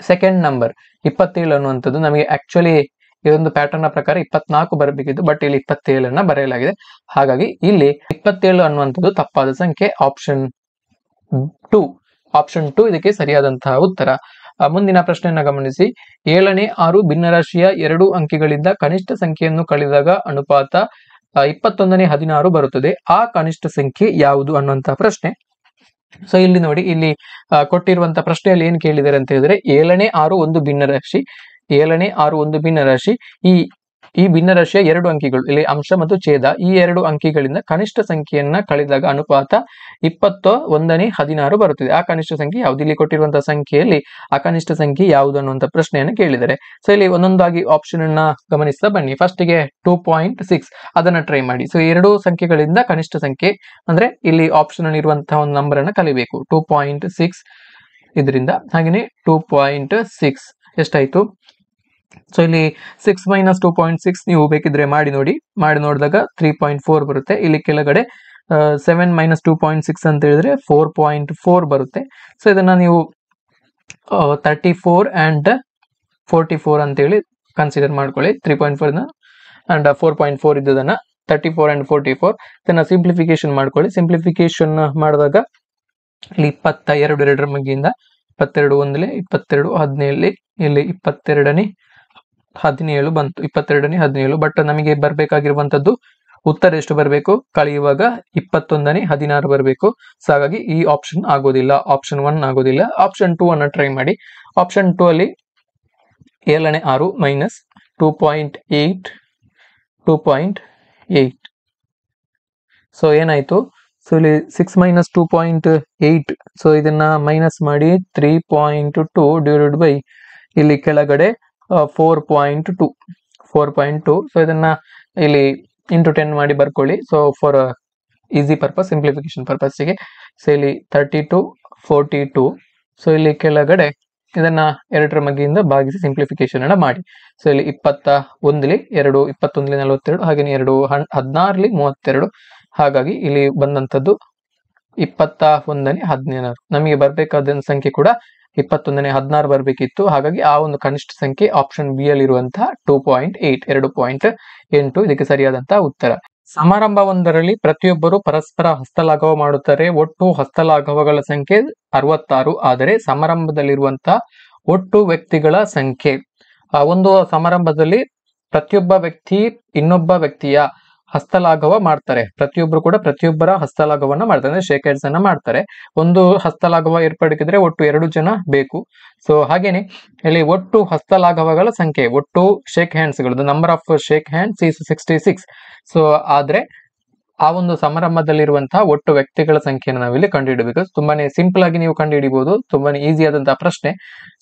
ಸೆಕೆಂಡ್ ನಂಬರ್ 27 ಅನ್ನುವಂಥದ್ದು ನಮಗೆ ಆಕ್ಚುಲಿ ಈ ಒಂದು ಪ್ಯಾಟರ್ನ್ ನ ಪ್ರಕಾರ 24 ಬರಬೇಕಿತ್ತು, ಬಟ್ ಇಲ್ಲಿ 27ಅನ್ನ ಬರೆಯಲಾಗಿದೆ. ಹಾಗಾಗಿ ಇಲ್ಲಿ 27 ಅನ್ನುವಂಥದ್ದು ತಪ್ಪಾದ ಸಂಖ್ಯೆ. ಆಪ್ಷನ್ 2 ಇದಕ್ಕೆ ಸರಿಯಾದಂತಹ ಉತ್ತರ. ಮುಂದಿನ ಪ್ರಶ್ನೆಯನ್ನ ಗಮನಿಸಿ. 7ನೇ 6 ಭಿನ್ನರಾಶಿಯ 2 ಅಂಕಿಗಳಿಂದ ಕನಿಷ್ಠ ಸಂಖ್ಯೆಯನ್ನು ಕಳೆದಾಗ ಅನುಪಾತ 21ನೇ 16 ಬರುತ್ತದೆ. ಆ ಕನಿಷ್ಠ ಸಂಖ್ಯೆ ಯಾವುದು ಅನ್ನುವಂತಹ ಪ್ರಶ್ನೆ. ಸೊ ಇಲ್ಲಿ ನೋಡಿ, ಇಲ್ಲಿ ಕೊಟ್ಟಿರುವಂತಹ ಪ್ರಶ್ನೆಯಲ್ಲಿ ಏನ್ ಕೇಳಿದ್ದಾರೆ ಅಂತ ಹೇಳಿದ್ರೆ 7ನೇ 6 ಒಂದು ಭಿನ್ನರಾಶಿ. 7ನೇ 6 ಒಂದು ಭಿನ್ನರಾಶಿ. ಈ ಭಿನ್ನರಾಶಿಯ 2 ಅಂಕಿಗಳು, ಇಲ್ಲಿ ಅಂಶ ಮತ್ತು ಛೇದ, ಈ 2 ಅಂಕಿಗಳಿಂದ ಕನಿಷ್ಠ ಸಂಖ್ಯೆಯನ್ನ ಕಳೆದಾಗ ಅನುಪಾತ 21ನೇ 16 ಬರುತ್ತದೆ. ಆ ಕನಿಷ್ಠ ಸಂಖ್ಯೆ ಯಾವುದು? ಇಲ್ಲಿ ಕೊಟ್ಟಿರುವಂತಹ ಸಂಖ್ಯೆಯಲ್ಲಿ ಆ ಕನಿಷ್ಠ ಸಂಖ್ಯೆ ಯಾವುದು ಅನ್ನುವಂಥ ಪ್ರಶ್ನೆಯನ್ನು ಕೇಳಿದ್ದಾರೆ. ಸೊ ಇಲ್ಲಿ ಒಂದೊಂದಾಗಿ ಆಪ್ಷನ್ ಅನ್ನ ಗಮನಿಸ್ತಾ ಬನ್ನಿ. ಫಸ್ಟ್ಗೆ 2.6 ಅದನ್ನ ಟ್ರೈ ಮಾಡಿ. ಸೊ 2 ಸಂಖ್ಯೆಗಳಿಂದ ಕನಿಷ್ಠ ಸಂಖ್ಯೆ ಅಂದ್ರೆ ಇಲ್ಲಿ ಆಪ್ಷನ್ ಅಲ್ಲಿ ಇರುವಂತಹ ಒಂದು ನಂಬರ್ ಅನ್ನ ಕಲಿಬೇಕು. 2.6 ಇದರಿಂದ. ಹಾಗೆಯೇ 2.6 ಎಷ್ಟಾಯ್ತು? ಸೊ ಇಲ್ಲಿ 6 ಮೈನಸ್ 2.6 ನೀವು ಬೇಕಿದ್ರೆ ಮಾಡಿ ನೋಡಿದಾಗ 3.4 ಬರುತ್ತೆ. ಇಲ್ಲಿ ಕೆಳಗಡೆ 7 ಮೈನಸ್ 2.6 ಅಂತ ಹೇಳಿದ್ರೆ 4.4 ಬರುತ್ತೆ. ಸೊ ಇದನ್ನ ನೀವು 34 ಅಂಡ್ 44 ಅಂತ ಹೇಳಿ ಕನ್ಸಿಡರ್ ಮಾಡ್ಕೊಳ್ಳಿ. 3.4 ಅಂಡ್ 4.4 ಇದ್ದದನ್ನ 34 ಅಂಡ್ 44 ಇದನ್ನ ಸಿಂಪ್ಲಿಫಿಕೇಶನ್ ಮಾಡ್ಕೊಳ್ಳಿ. ಸಿಂಪ್ಲಿಫಿಕೇಶನ್ ಮಾಡಿದಾಗ ಇಲ್ಲಿ 22 2ರ ಮಗ್ಗಿಯಿಂದ 22 ಒಂದಲೇ 22 17 ಇಲ್ಲಿ 22ನೇ 17 ಬಂತು. 22ನೇ 17. ಬಟ್ ನಮಗೆ ಬರ್ಬೇಕಾಗಿರುವಂತದ್ದು ಉತ್ತರ ಎಷ್ಟು ಬರಬೇಕು? ಕಳೆಯುವಾಗ 21ನೇ 16 ಬರಬೇಕು. ಸೊ ಹಾಗಾಗಿ ಈ ಆಪ್ಷನ್ ಆಗೋದಿಲ್ಲ, ಆಪ್ಷನ್ 1 ಆಗೋದಿಲ್ಲ. ಆಪ್ಷನ್ 2 ಅನ್ನ ಟ್ರೈ ಮಾಡಿ. ಆಪ್ಷನ್ 2 ಅಲ್ಲಿ 7ನೇ 6 ಮೈನಸ್ 2.8. ಸೊ ಏನಾಯ್ತು? ಸೊ ಇಲ್ಲಿ 6 ಮೈನಸ್ 2.8. ಸೊ ಇದನ್ನ ಮೈನಸ್ ಮಾಡಿ 3.2 ಡಿವೈಡೆಡ್ ಬೈ ಇಲ್ಲಿ ಕೆಳಗಡೆ 4.2. ಸೊ ಇದನ್ನ ಇಲ್ಲಿ ಇಂಟು 10 ಮಾಡಿ ಬರ್ಕೊಳ್ಳಿ. So for easy purpose, simplification ಪರ್ಪಸ್ಗೆ. ಸೊ ಇಲ್ಲಿ 32 42. ಸೊ ಇಲ್ಲಿ ಕೆಳಗಡೆ ಇದನ್ನ 2ರ ಮಗ್ಗಿಯಿಂದ ಭಾಗಿಸಿ ಸಿಂಪ್ಲಿಫಿಕೇಶನ್ ಅನ್ನ ಮಾಡಿ. ಸೊ ಇಲ್ಲಿ 21ಲಿ 2 42, ಹಾಗೆ 2 16ಲಿ 32. ಹಾಗಾಗಿ ಇಲ್ಲಿ ಬಂದಂತದ್ದು 21ನೇ 16 ನಮಗೆ ಬರಬೇಕಾದ ಸಂಖ್ಯೆ ಕೂಡ 21ನೇ 16 ಬರಬೇಕಿತ್ತು. ಹಾಗಾಗಿ ಆ ಒಂದು ಕನಿಷ್ಠ ಸಂಖ್ಯೆ ಆಪ್ಷನ್ ಬಿ ಅಲ್ಲಿ ಇರುವಂತಹ 2.8 2.8 ಇದಕ್ಕೆ ಸರಿಯಾದಂತಹ ಉತ್ತರ. ಸಮಾರಂಭವೊಂದರಲ್ಲಿ ಪ್ರತಿಯೊಬ್ಬರು ಪರಸ್ಪರ ಹಸ್ತಲಾಘವ ಮಾಡುತ್ತಾರೆ. ಒಟ್ಟು ಹಸ್ತಲಾಘವಗಳ ಸಂಖ್ಯೆ 66. ಆದರೆ ಸಮಾರಂಭದಲ್ಲಿರುವಂತಹ ಒಟ್ಟು ವ್ಯಕ್ತಿಗಳ ಸಂಖ್ಯೆ, ಒಂದು ಸಮಾರಂಭದಲ್ಲಿ ಪ್ರತಿಯೊಬ್ಬ ವ್ಯಕ್ತಿ ಇನ್ನೊಬ್ಬ ವ್ಯಕ್ತಿಯ ಹಸ್ತಲಾಘವ ಮಾಡ್ತಾರೆ. ಪ್ರತಿಯೊಬ್ಬರು ಕೂಡ ಪ್ರತಿಯೊಬ್ಬರ ಹಸ್ತಲಾಘವನ್ನ ಮಾಡ್ತಾರೆ, ಅಂದ್ರೆ ಶೇಕ್ ಹ್ಯಾಂಡ್ಸ್ ಅನ್ನ ಮಾಡ್ತಾರೆ. ಒಂದು ಹಸ್ತಲಾಘವ ಏರ್ಪಡಿಸಿದ್ರೆ ಒಟ್ಟು 2 ಜನ ಬೇಕು. ಸೊ ಹಾಗೇನೆ ಇಲ್ಲಿ ಒಟ್ಟು ಹಸ್ತಲಾಘವಗಳ ಸಂಖ್ಯೆ, ಒಟ್ಟು ಶೇಕ್ ಹ್ಯಾಂಡ್ಸ್ ಗಳು, number of shake hands is 66. So ಆದ್ರೆ ಆ ಒಂದು ಸಮಾರಂಭದಲ್ಲಿರುವಂತಹ ಒಟ್ಟು ವ್ಯಕ್ತಿಗಳ ಸಂಖ್ಯೆಯನ್ನು ನಾವಿಲ್ಲಿ ಕಂಡುಹಿಡಬೇಕು. ತುಂಬಾನೇ ಸಿಂಪಲ್ ಆಗಿ ನೀವು ಕಂಡುಹಿಡಿಬಹುದು, ತುಂಬಾನೇ ಈಸಿ ಆದಂತಹ ಪ್ರಶ್ನೆ.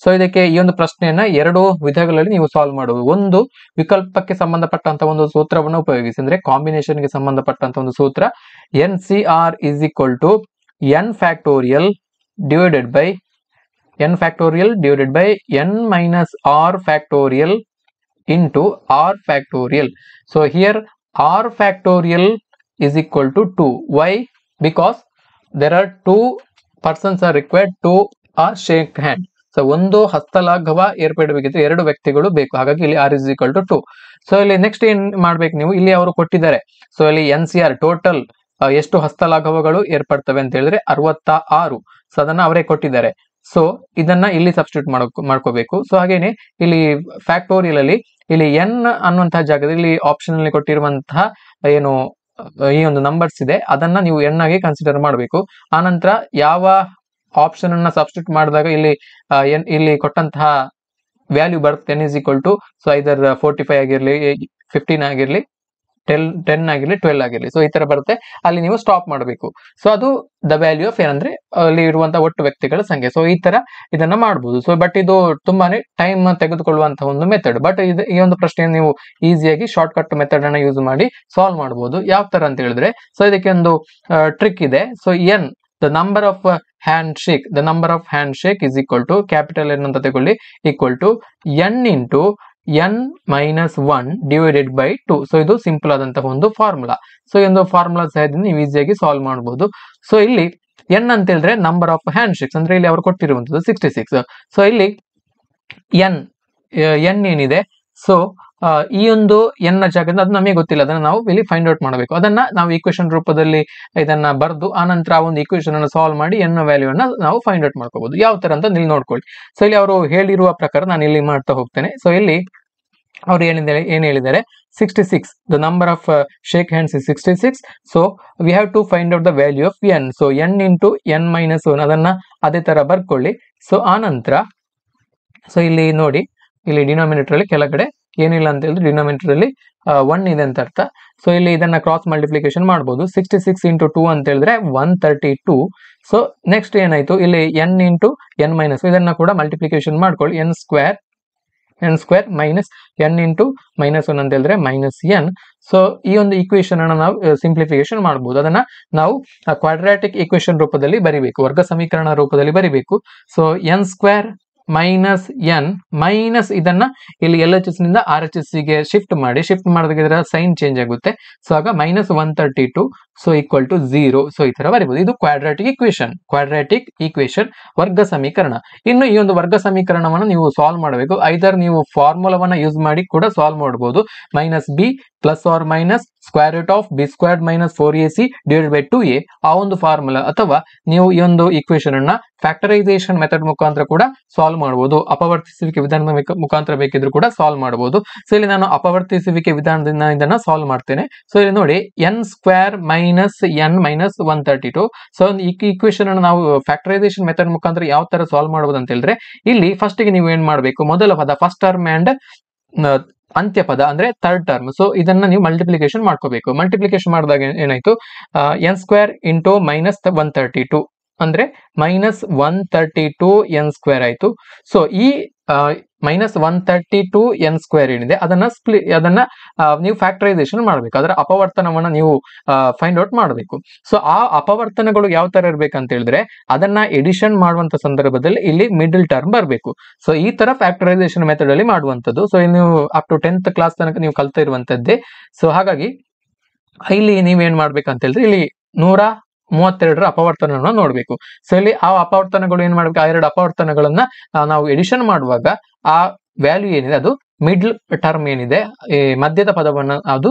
ಸೊ ಇದಕ್ಕೆ ಈ ಒಂದು ಪ್ರಶ್ನೆಯನ್ನ 2 ವಿಧಗಳಲ್ಲಿ ನೀವು ಸಾಲ್ವ್ ಮಾಡಬಹುದು. ಒಂದು, ವಿಕಲ್ಪಕ್ಕೆ ಸಂಬಂಧಪಟ್ಟಂತ ಒಂದು ಸೂತ್ರವನ್ನು ಉಪಯೋಗಿಸಿ, ಅಂದ್ರೆ ಕಾಂಬಿನೇಷನ್ ಗೆ ಸಂಬಂಧಪಟ್ಟಂತ ಒಂದು ಸೂತ್ರ, NCR is equal to n factorial divided by n minus r factorial into r factorial. So here r factorial is equal to 2. Why? Because there are 2 persons are required to shake hand. So ಒಂದು ಹಸ್ತಲಾಘವ ಏರ್ಪಡಬೇಕಿದ್ರೆ 2 ವ್ಯಕ್ತಿಗಳು ಬೇಕು. ಹಾಗಾಗಿ ಇಲ್ಲಿ r is equal to 2. So ಇಲ್ಲಿ ನೆಕ್ಸ್ಟ್ ಏನ್ ಮಾಡ್ಬೇಕು ನೀವು, ಇಲ್ಲಿ ಅವರು ಕೊಟ್ಟಿದ್ದಾರೆ. ಸೊ ಇಲ್ಲಿ NCR ಟೋಟಲ್ ಎಷ್ಟು ಹಸ್ತಲಾಘವಗಳು ಏರ್ಪಡ್ತವೆ ಅಂತ ಹೇಳಿದ್ರೆ 66. ಸೊ ಅದನ್ನ ಅವರೇ ಕೊಟ್ಟಿದ್ದಾರೆ. ಸೊ ಇದನ್ನ ಇಲ್ಲಿ ಸಬ್ಸ್ಟಿಟ್ಯೂಟ್ ಮಾಡ್ಕೋಬೇಕು. ಸೊ ಹಾಗೇನೆ ಇಲ್ಲಿ ಫ್ಯಾಕ್ಟೋರಿಯಲ್ ಅಲ್ಲಿ ಇಲ್ಲಿ n ಅನ್ನುವಂತಹ ಜಾಗದಲ್ಲಿ ಇಲ್ಲಿ ಆಪ್ಷನ್ ಅಲ್ಲಿ ಕೊಟ್ಟಿರುವಂತಹ ಏನು ಈ ಒಂದು ನಂಬರ್ಸ್ ಇದೆ ಅದನ್ನ ನೀವು n ಆಗಿ ಕನ್ಸಿಡರ್ ಮಾಡಬೇಕು. ಆನಂತರ ಯಾವ ಆಪ್ಷನ್ ಅನ್ನ ಸಬ್ಸ್ಟಿಟ್ಯೂಟ್ ಮಾಡಿದಾಗ ಇಲ್ಲಿ ಕೊಟ್ಟಂತಹ ವ್ಯಾಲ್ಯೂ ಬರುತ್ತೆ n is equal to, so either 45 ಆಗಿರ್ಲಿ, 15 ಆಗಿರ್ಲಿ, 10 ಆಗಿರ್ಲಿ, 12 ಆಗಿರ್ಲಿ, ಸೊ ಈ ತರ ಬರುತ್ತೆ. ಅಲ್ಲಿ ನೀವು ಸ್ಟಾಪ್ ಮಾಡಬೇಕು. ಸೊ ಅದು ದ ವ್ಯಾಲ್ಯೂ ಆಫ್ ಏನಂದ್ರೆ ಅಲ್ಲಿ ಇರುವಂತಹ ಒಟ್ಟು ವ್ಯಕ್ತಿಗಳ ಸಂಖ್ಯೆ. ಸೊ ಈ ತರ ಇದನ್ನ ಮಾಡಬಹುದು. ಸೊ ಬಟ್ ಇದು ತುಂಬಾನೇ ಟೈಮ್ ತೆಗೆದುಕೊಳ್ಳುವಂತಹ ಒಂದು ಮೆಥಡ್. ಬಟ್ ಈ ಒಂದು ಪ್ರಶ್ನೆಯನ್ನು ನೀವು ಈಸಿಯಾಗಿ ಶಾರ್ಟ್ ಕಟ್ ಮೆಥಡ್ ಅನ್ನ ಯೂಸ್ ಮಾಡಿ ಸಾಲ್ವ್ ಮಾಡಬಹುದು. ಯಾವ ತರ ಅಂತ ಹೇಳಿದ್ರೆ, ಸೊ ಇದಕ್ಕೆ ಒಂದು ಟ್ರಿಕ್ ಇದೆ. So n, the number of handshake is equal to capital N ಅಂತ ತಗೊಳ್ಳಿ, equal to n into n minus 1 divided by 2. So ಇದು ಸಿಂಪಲ್ ಆದಂತಹ ಒಂದು ಫಾರ್ಮುಲಾ. ಸೊ ಈ ಒಂದು ಫಾರ್ಮುಲಾ ಸಹಾಯದಿಂದ ನೀವು ಈಸಿಯಾಗಿ ಸಾಲ್ವ್ ಮಾಡಬಹುದು. ಸೊ ಇಲ್ಲಿ n ಅಂತ ಹೇಳಿದ್ರೆ ನಂಬರ್ ಆಫ್ ಹ್ಯಾಂಡ್ ಶೇಕ್ಸ್, ಅಂದ್ರೆ ಇಲ್ಲಿ ಅವರು ಕೊಟ್ಟಿರುವಂತದ್ದು 66. ಸೊ ಇಲ್ಲಿ n ಏನಿದೆ, ಸೊ ಈ ಒಂದು n ನ ಜಾಗದಿಂದ ಅದು ನಮಗೆ ಗೊತ್ತಿಲ್ಲ, ಅದನ್ನ ನಾವು ಇಲ್ಲಿ ಫೈಂಡ್ ಔಟ್ ಮಾಡಬೇಕು. ಅದನ್ನ ನಾವು ಈಕ್ವೇಶನ್ ರೂಪದಲ್ಲಿ ಇದನ್ನ ಬರೆದು ಆನಂತರ ಆ ಒಂದು ಈಕ್ವೇಶನ್ ಅನ್ನು ಸಾಲ್ವ್ ಮಾಡಿ n ನ ವ್ಯಾಲ್ಯೂ ಅನ್ನ ನಾವು ಫೈಂಡ್ ಔಟ್ ಮಾಡ್ಕೋಬಹುದು. ಯಾವ ತರ ಅಂತ ಇಲ್ಲಿ ನೋಡ್ಕೊಳ್ಳಿ. ಸೊ ಇಲ್ಲಿ ಅವರು ಹೇಳಿರುವ ಪ್ರಕಾರ ನಾನು ಇಲ್ಲಿ ಮಾಡ್ತಾ ಹೋಗ್ತೇನೆ. ಸೊ ಇಲ್ಲಿ ಅವ್ರು ಏನ್ ಹೇಳಿದ್ದಾರೆ, 66, the number of shake hands is 66. so we have to find out the value of n. so n into n minus 1 ಅದನ್ನ ಅದೇ ತರ ಬರ್ಕೊಳ್ಳಿ. ಸೊ ಆನಂತರ ಸೊ ಇಲ್ಲಿ ನೋಡಿ, ಇಲ್ಲಿ ಡಿನಾಮಿನೇಟರ್ ಅಲ್ಲಿ ಕೆಳಗಡೆ ಏನಿಲ್ಲ ಅಂತ ಹೇಳಿದ್ರೆ ಡಿನಾಮಿನೇಟರ್ ಅಲ್ಲಿ 1 ಇದೆ ಅಂತ ಅರ್ಥ. ಸೊ ಇಲ್ಲಿ ಇದನ್ನ ಕ್ರಾಸ್ ಮಲ್ಟಿಪ್ಲಿಕೇಶನ್ ಮಾಡಬಹುದು. 66 into 2 ಅಂತ ಹೇಳಿದ್ರೆ 132. ಸೊ ನೆಕ್ಸ್ಟ್ ಏನಾಯ್ತು, ಇಲ್ಲಿ n into n minus, ಇದನ್ನ ಕೂಡ ಮಲ್ಟಿಪ್ಲಿಕೇಶನ್ ಮಾಡ್ಕೊಳ್ಳಿ. n square minus n into minus 1 ಅಂತ ಹೇಳಿದ್ರೆ minus n. ಸೊ ಈ ಒಂದು ಈಕ್ವೇಶನ್ ಅನ್ನ ನಾವು ಸಿಂಪ್ಲಿಫಿಕೇಶನ್ ಮಾಡಬಹುದು. ಅದನ್ನ ನಾವು ಕ್ವಾಡ್ರಾಟಿಕ್ ಈಕ್ವೇಶನ್ ರೂಪದಲ್ಲಿ ಬರಿಬೇಕು, ವರ್ಗ ಸಮೀಕರಣ ರೂಪದಲ್ಲಿ ಬರಿಬೇಕು. So n square minus n minus ಇದನ್ನ ಇಲ್ಲಿ LHS ನಿಂದ RHS ಗೆ ಶಿಫ್ಟ್ ಮಾಡಿದಾಗ ಇದರ ಸೈನ್ ಚೇಂಜ್ ಆಗುತ್ತೆ. ಸೊ ಆಗ -132 ಸೊ ಈಕ್ವಲ್ ಟು 0. ಸೊ ಈ ತರ ಬರೀಬಹುದು. ಇದು ಕ್ವಾಡ್ರಾಟಿಕ್ ಈಕ್ವೇಶನ್ ವರ್ಗ ಸಮೀಕರಣ. ಇನ್ನು ಈ ಒಂದು ವರ್ಗ ಸಮೀಕರಣವನ್ನು ನೀವು ಸಾಲ್ವ್ ಮಾಡಬೇಕು. ಐದರ್ ನೀವು ಫಾರ್ಮುಲಾವನ್ನ ಯೂಸ್ ಮಾಡಿ ಕೂಡ ಸಾಲ್ವ್ ಮಾಡಬಹುದು. -b plus or minus square root of b squared minus 4ac divided by 2a ಆ ಒಂದು ಫಾರ್ಮುಲಾ, ಅಥವಾ ನೀವು ಈ ಒಂದು ಈಕ್ವೇಶನ್ ಅನ್ನ ಫ್ಯಾಕ್ಟರೈಸೇಷನ್ ಮೆಥಡ್ ಮುಖಾಂತರ ಕೂಡ ಸಾಲ್ವ್ ಮಾಡಬಹುದು. ಅಪವರ್ತಿಸುವಿಕೆ ವಿಧಾನದ ಮುಖಾಂತರ ಬೇಕಿದ್ರು ಕೂಡ ಸಾಲ್ವ್ ಮಾಡಬಹುದು. ಸೊ ಇಲ್ಲಿ ನಾನು ಅಪವರ್ತಿಸುವಿಕೆ ವಿಧಾನದಿಂದ ಇದನ್ನ ಸಾಲ್ವ್ ಮಾಡ್ತೇನೆ. ಸೊ ಇಲ್ಲಿ ನೋಡಿ, n square minus n minus 132. So ಈ ಈಕ್ವೇಶನ್ ಅನ್ನು ನಾವು ಫ್ಯಾಕ್ಟರೈಸೇಷನ್ ಮೆಥಡ್ ಮುಖಾಂತರ ಯಾವ ತರ ಸಾಲ್ವ್ ಮಾಡಬಹುದು ಅಂತ ಹೇಳಿದ್ರೆ, ಇಲ್ಲಿ ಫಸ್ಟ್ ಗೆ ನೀವು ಏನ್ ಮಾಡಬೇಕು, ಮೊದಲ ಪದ ಫಸ್ಟ್ ಟರ್ಮ್ ಅಂಡ್ ಅಂತ್ಯ ಪದ ಅಂದ್ರೆ ಥರ್ಡ್ ಟರ್ಮ್. ಸೊ ಇದನ್ನ ನೀವು ಮಲ್ಟಿಪ್ಲಿಕೇಶನ್ ಮಾಡ್ಕೋಬೇಕು. ಮಲ್ಟಿಪ್ಲಿಕೇಶನ್ ಮಾಡಿದಾಗ ಏನಾಯ್ತು, n ಸ್ಕ್ವೇರ್ ಇಂಟು ಮೈನಸ್ 132 ಅಂದ್ರೆ -132 n ಸ್ಕ್ವೇರ್ ಆಯ್ತು. ಸೊ ಈ -132 n ಸ್ಕ್ವೇರ್ ಏನಿದೆ ಅದನ್ನ ನೀವು ಫ್ಯಾಕ್ಟರೈಸೇಷನ್ ಮಾಡಬೇಕು. ಅದರ ಅಪವರ್ತನವನ್ನ ನೀವು ಫೈಂಡ್ ಔಟ್ ಮಾಡಬೇಕು. ಸೊ ಆ ಅಪವರ್ತನಗಳು ಯಾವ ತರ ಇರ್ಬೇಕಂತ ಹೇಳಿದ್ರೆ, ಅದನ್ನ ಎಡಿಷನ್ ಮಾಡುವಂತ ಸಂದರ್ಭದಲ್ಲಿ ಇಲ್ಲಿ ಮಿಡಲ್ ಟರ್ಮ್ ಬರಬೇಕು. ಸೊ ಈ ತರ ಫ್ಯಾಕ್ಟರೈಸೇಷನ್ ಮೆಥಡ್ ಅಲ್ಲಿ ಮಾಡುವಂತದ್ದು. ಸೊ ನೀವು ಅಪ್ ಟು 10th ಕ್ಲಾಸ್ ತನಕ ನೀವು ಕಲ್ತಾ ಇರುವಂತದ್ದೇ. ಸೊ ಹಾಗಾಗಿ ಇಲ್ಲಿ ನೀವೇನ್ ಮಾಡ್ಬೇಕಂತ ಹೇಳಿದ್ರೆ, ಇಲ್ಲಿ 32ರ ಅಪವರ್ತನವನ್ನು ನೋಡಬೇಕು. ಸೊ ಇಲ್ಲಿ ಆ ಅಪವರ್ತನಗಳು ಏನ್ ಮಾಡ್ಬೇಕು, ಆ ಎರಡು ಅಪವರ್ತನಗಳನ್ನ ನಾವು ಎಡಿಷನ್ ಮಾಡುವಾಗ ಆ ವ್ಯಾಲ್ಯೂ ಏನಿದೆ ಅದು ಮಿಡ್ಲ್ ಟರ್ಮ್ ಏನಿದೆ, ಮಧ್ಯದ ಪದವನ್ನ ಅದು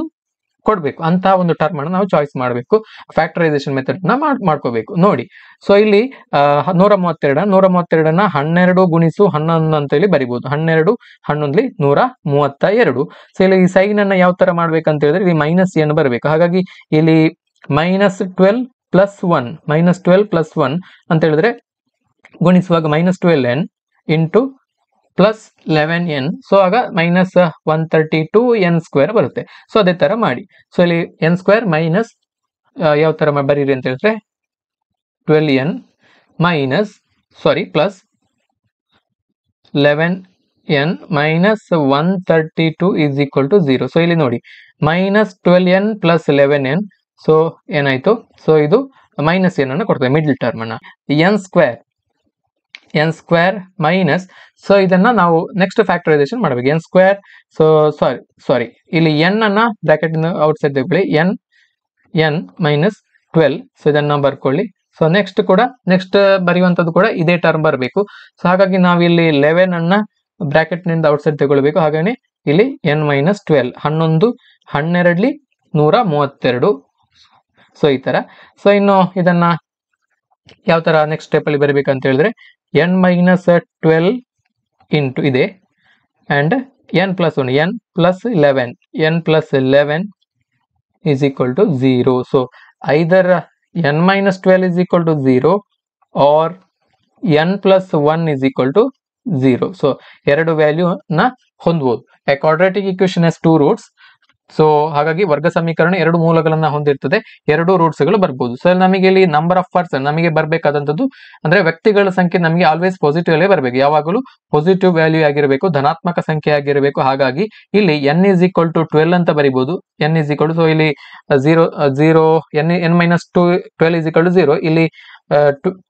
ಕೊಡ್ಬೇಕು. ಅಂತ ಒಂದು ಟರ್ಮ್ ಅನ್ನು ನಾವು ಚಾಯ್ಸ್ ಮಾಡಬೇಕು. ಫ್ಯಾಕ್ಟರೈಸೇಷನ್ ಮೆಥಡ್ ನ ಮಾಡ್ಕೋಬೇಕು. ನೋಡಿ, ಸೊ ಇಲ್ಲಿ 132ನ 12 ಗುಣಿಸು 11 ಅಂತ ಹೇಳಿ ಬರಿಬಹುದು. 12 11 132. ಸೊ ಇಲ್ಲಿ ಈ ಸೈನ್ ಅನ್ನ ಯಾವ ತರ ಮಾಡ್ಬೇಕಂತ ಹೇಳಿದ್ರೆ ಇಲ್ಲಿ ಮೈನಸ್ ಎನ್ ಬರಬೇಕು. ಹಾಗಾಗಿ ಇಲ್ಲಿ -12 + 1 ಅಂತ ಹೇಳಿದ್ರೆ ಗುಣಿಸುವಾಗ -12n ಇಂಟು +11n, ಸೊ ಆಗ -132n² ಬರುತ್ತೆ. ಸೊ ಅದೇ ತರ ಮಾಡಿ. ಸೊ ಇಲ್ಲಿ n² ಮೈನಸ್ ಯಾವ ತರ ಬರೀರಿ ಅಂತ ಹೇಳಿದ್ರೆ 12n ಪ್ಲಸ್ 11n -132 = 0. ಸೊ ಇಲ್ಲಿ ನೋಡಿ -12n + 11n, ಸೊ ಏನಾಯ್ತು, ಸೊ ಇದು ಮೈನಸ್ n ಅನ್ನು ಕೊಡ್ತೇವೆ ಮಿಡ್ಲ್ ಟರ್ಮ್ ಅನ್ನ. n² ಮೈನಸ್, ಸೊ ಇದನ್ನ ನಾವು ನೆಕ್ಸ್ಟ್ ಫ್ಯಾಕ್ಟರೈಸೇಷನ್ ಮಾಡಬೇಕು. n², ಸೊ ಸಾರಿ ಇಲ್ಲಿ n ಅನ್ನ ಬ್ರಾಕೆಟ್ ಇಂದ ಔಟ್ ಸೈಡ್ ತೆಗೆದುಕೊಳ್ಳಿ. n -12, ಸೊ ಇದನ್ನ ಬರ್ಕೊಳ್ಳಿ. ಸೊ ನೆಕ್ಸ್ಟ್ ಬರೆಯುವಂತದ್ದು ಕೂಡ ಇದೇ ಟರ್ಮ್ ಬರಬೇಕು. ಸೊ ಹಾಗಾಗಿ ನಾವು ಇಲ್ಲಿ 11 ಅನ್ನ ಬ್ರಾಕೆಟ್ ನಿಂದ ಔಟ್ ಸೈಡ್ ತಗೊಳ್ಬೇಕು. ಹಾಗಾಗಿ ಇಲ್ಲಿ n -12, 11 12 132. ಸೊ ಈ ತರ. ಸೊ ಇನ್ನು ಇದನ್ನ ಯಾವ ತರ ನೆಕ್ಸ್ಟ್ ಸ್ಟೆಪ್ ಅಲ್ಲಿ ಬರಬೇಕಂತ ಹೇಳಿದ್ರೆ n -12 ಇಂಟು ಇದೆ and n + 1, n + 11 = 0. So either n -12 = 0 or n + 1 = 0. So ಎರಡು ವ್ಯಾಲ್ಯೂ ನ ಹೊಂದಬಹುದು. A quadratic equation has two roots. So ಹಾಗಾಗಿ ವರ್ಗ ಸಮೀಕರಣ ಎರಡು ಮೂಲಗಳನ್ನ ಹೊಂದಿರ್ತದೆ, ಎರಡು ರೂಟ್ಸ್ ಗಳು ಬರ್ಬೋದು. ಸೊ ನಮಗೆ ಇಲ್ಲಿ ನಂಬರ್ ಆಫ್ ಪರ್ಸನ್ ನಮಗೆ ಬರ್ಬೇಕಾದಂತದ್ದು ಅಂದ್ರೆ ವ್ಯಕ್ತಿಗಳ ಸಂಖ್ಯೆ ನಮಗೆ ಆಲ್ವೇಸ್ ಪಾಸಿಟಿವ್ ಅಲ್ಲೇ ಬರಬೇಕು. ಯಾವಾಗಲೂ ಪಾಸಿಟಿವ್ ವ್ಯಾಲ್ಯೂ ಆಗಿರಬೇಕು, ಧನಾತ್ಮಕ ಸಂಖ್ಯೆ ಆಗಿರಬೇಕು. ಹಾಗಾಗಿ ಇಲ್ಲಿ n = 12 ಅಂತ ಬರಿಬಹುದು. ಸೊ ಇಲ್ಲಿ 0 n -12 = 0. ಇಲ್ಲಿ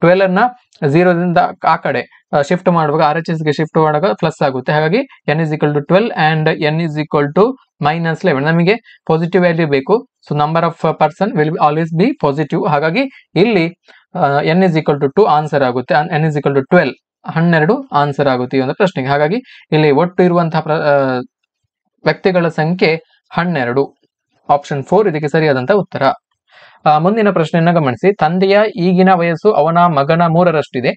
12 ಅನ್ನ 0 ದಿಂದ ಆ ಕಡೆ ಶಿಫ್ಟ್ ಮಾಡುವಾಗ RHS ಗೆ ಶಿಫ್ಟ್ ಮಾಡುವಾಗ ಪ್ಲಸ್ ಆಗುತ್ತೆ. ಹಾಗಾಗಿ n = 12 ಅಂಡ್ n = -11. ನಮಗೆ ಪಾಸಿಟಿವ್ ವ್ಯಾಲ್ಯೂ ಬೇಕು. So number of person will always B positive. ಹಾಗಾಗಿ ಇಲ್ಲಿ n = 2 ಆನ್ಸರ್ ಆಗುತ್ತೆ. n = 12 ಆನ್ಸರ್ ಆಗುತ್ತೆ ಈ ಒಂದು ಪ್ರಶ್ನೆಗೆ. ಹಾಗಾಗಿ ಇಲ್ಲಿ ಒಟ್ಟು ಇರುವಂತಹ ವ್ಯಕ್ತಿಗಳ ಸಂಖ್ಯೆ 12. ಆಪ್ಷನ್ 4 ಇದಕ್ಕೆ ಸರಿಯಾದಂತಹ ಉತ್ತರ. ಮುಂದಿನ ಪ್ರಶ್ನೆಯನ್ನ ಗಮನಿಸಿ. ತಂದೆಯ ಈಗಿನ ವಯಸ್ಸು ಅವನ ಮಗನ 3ರಷ್ಟಿದೆ.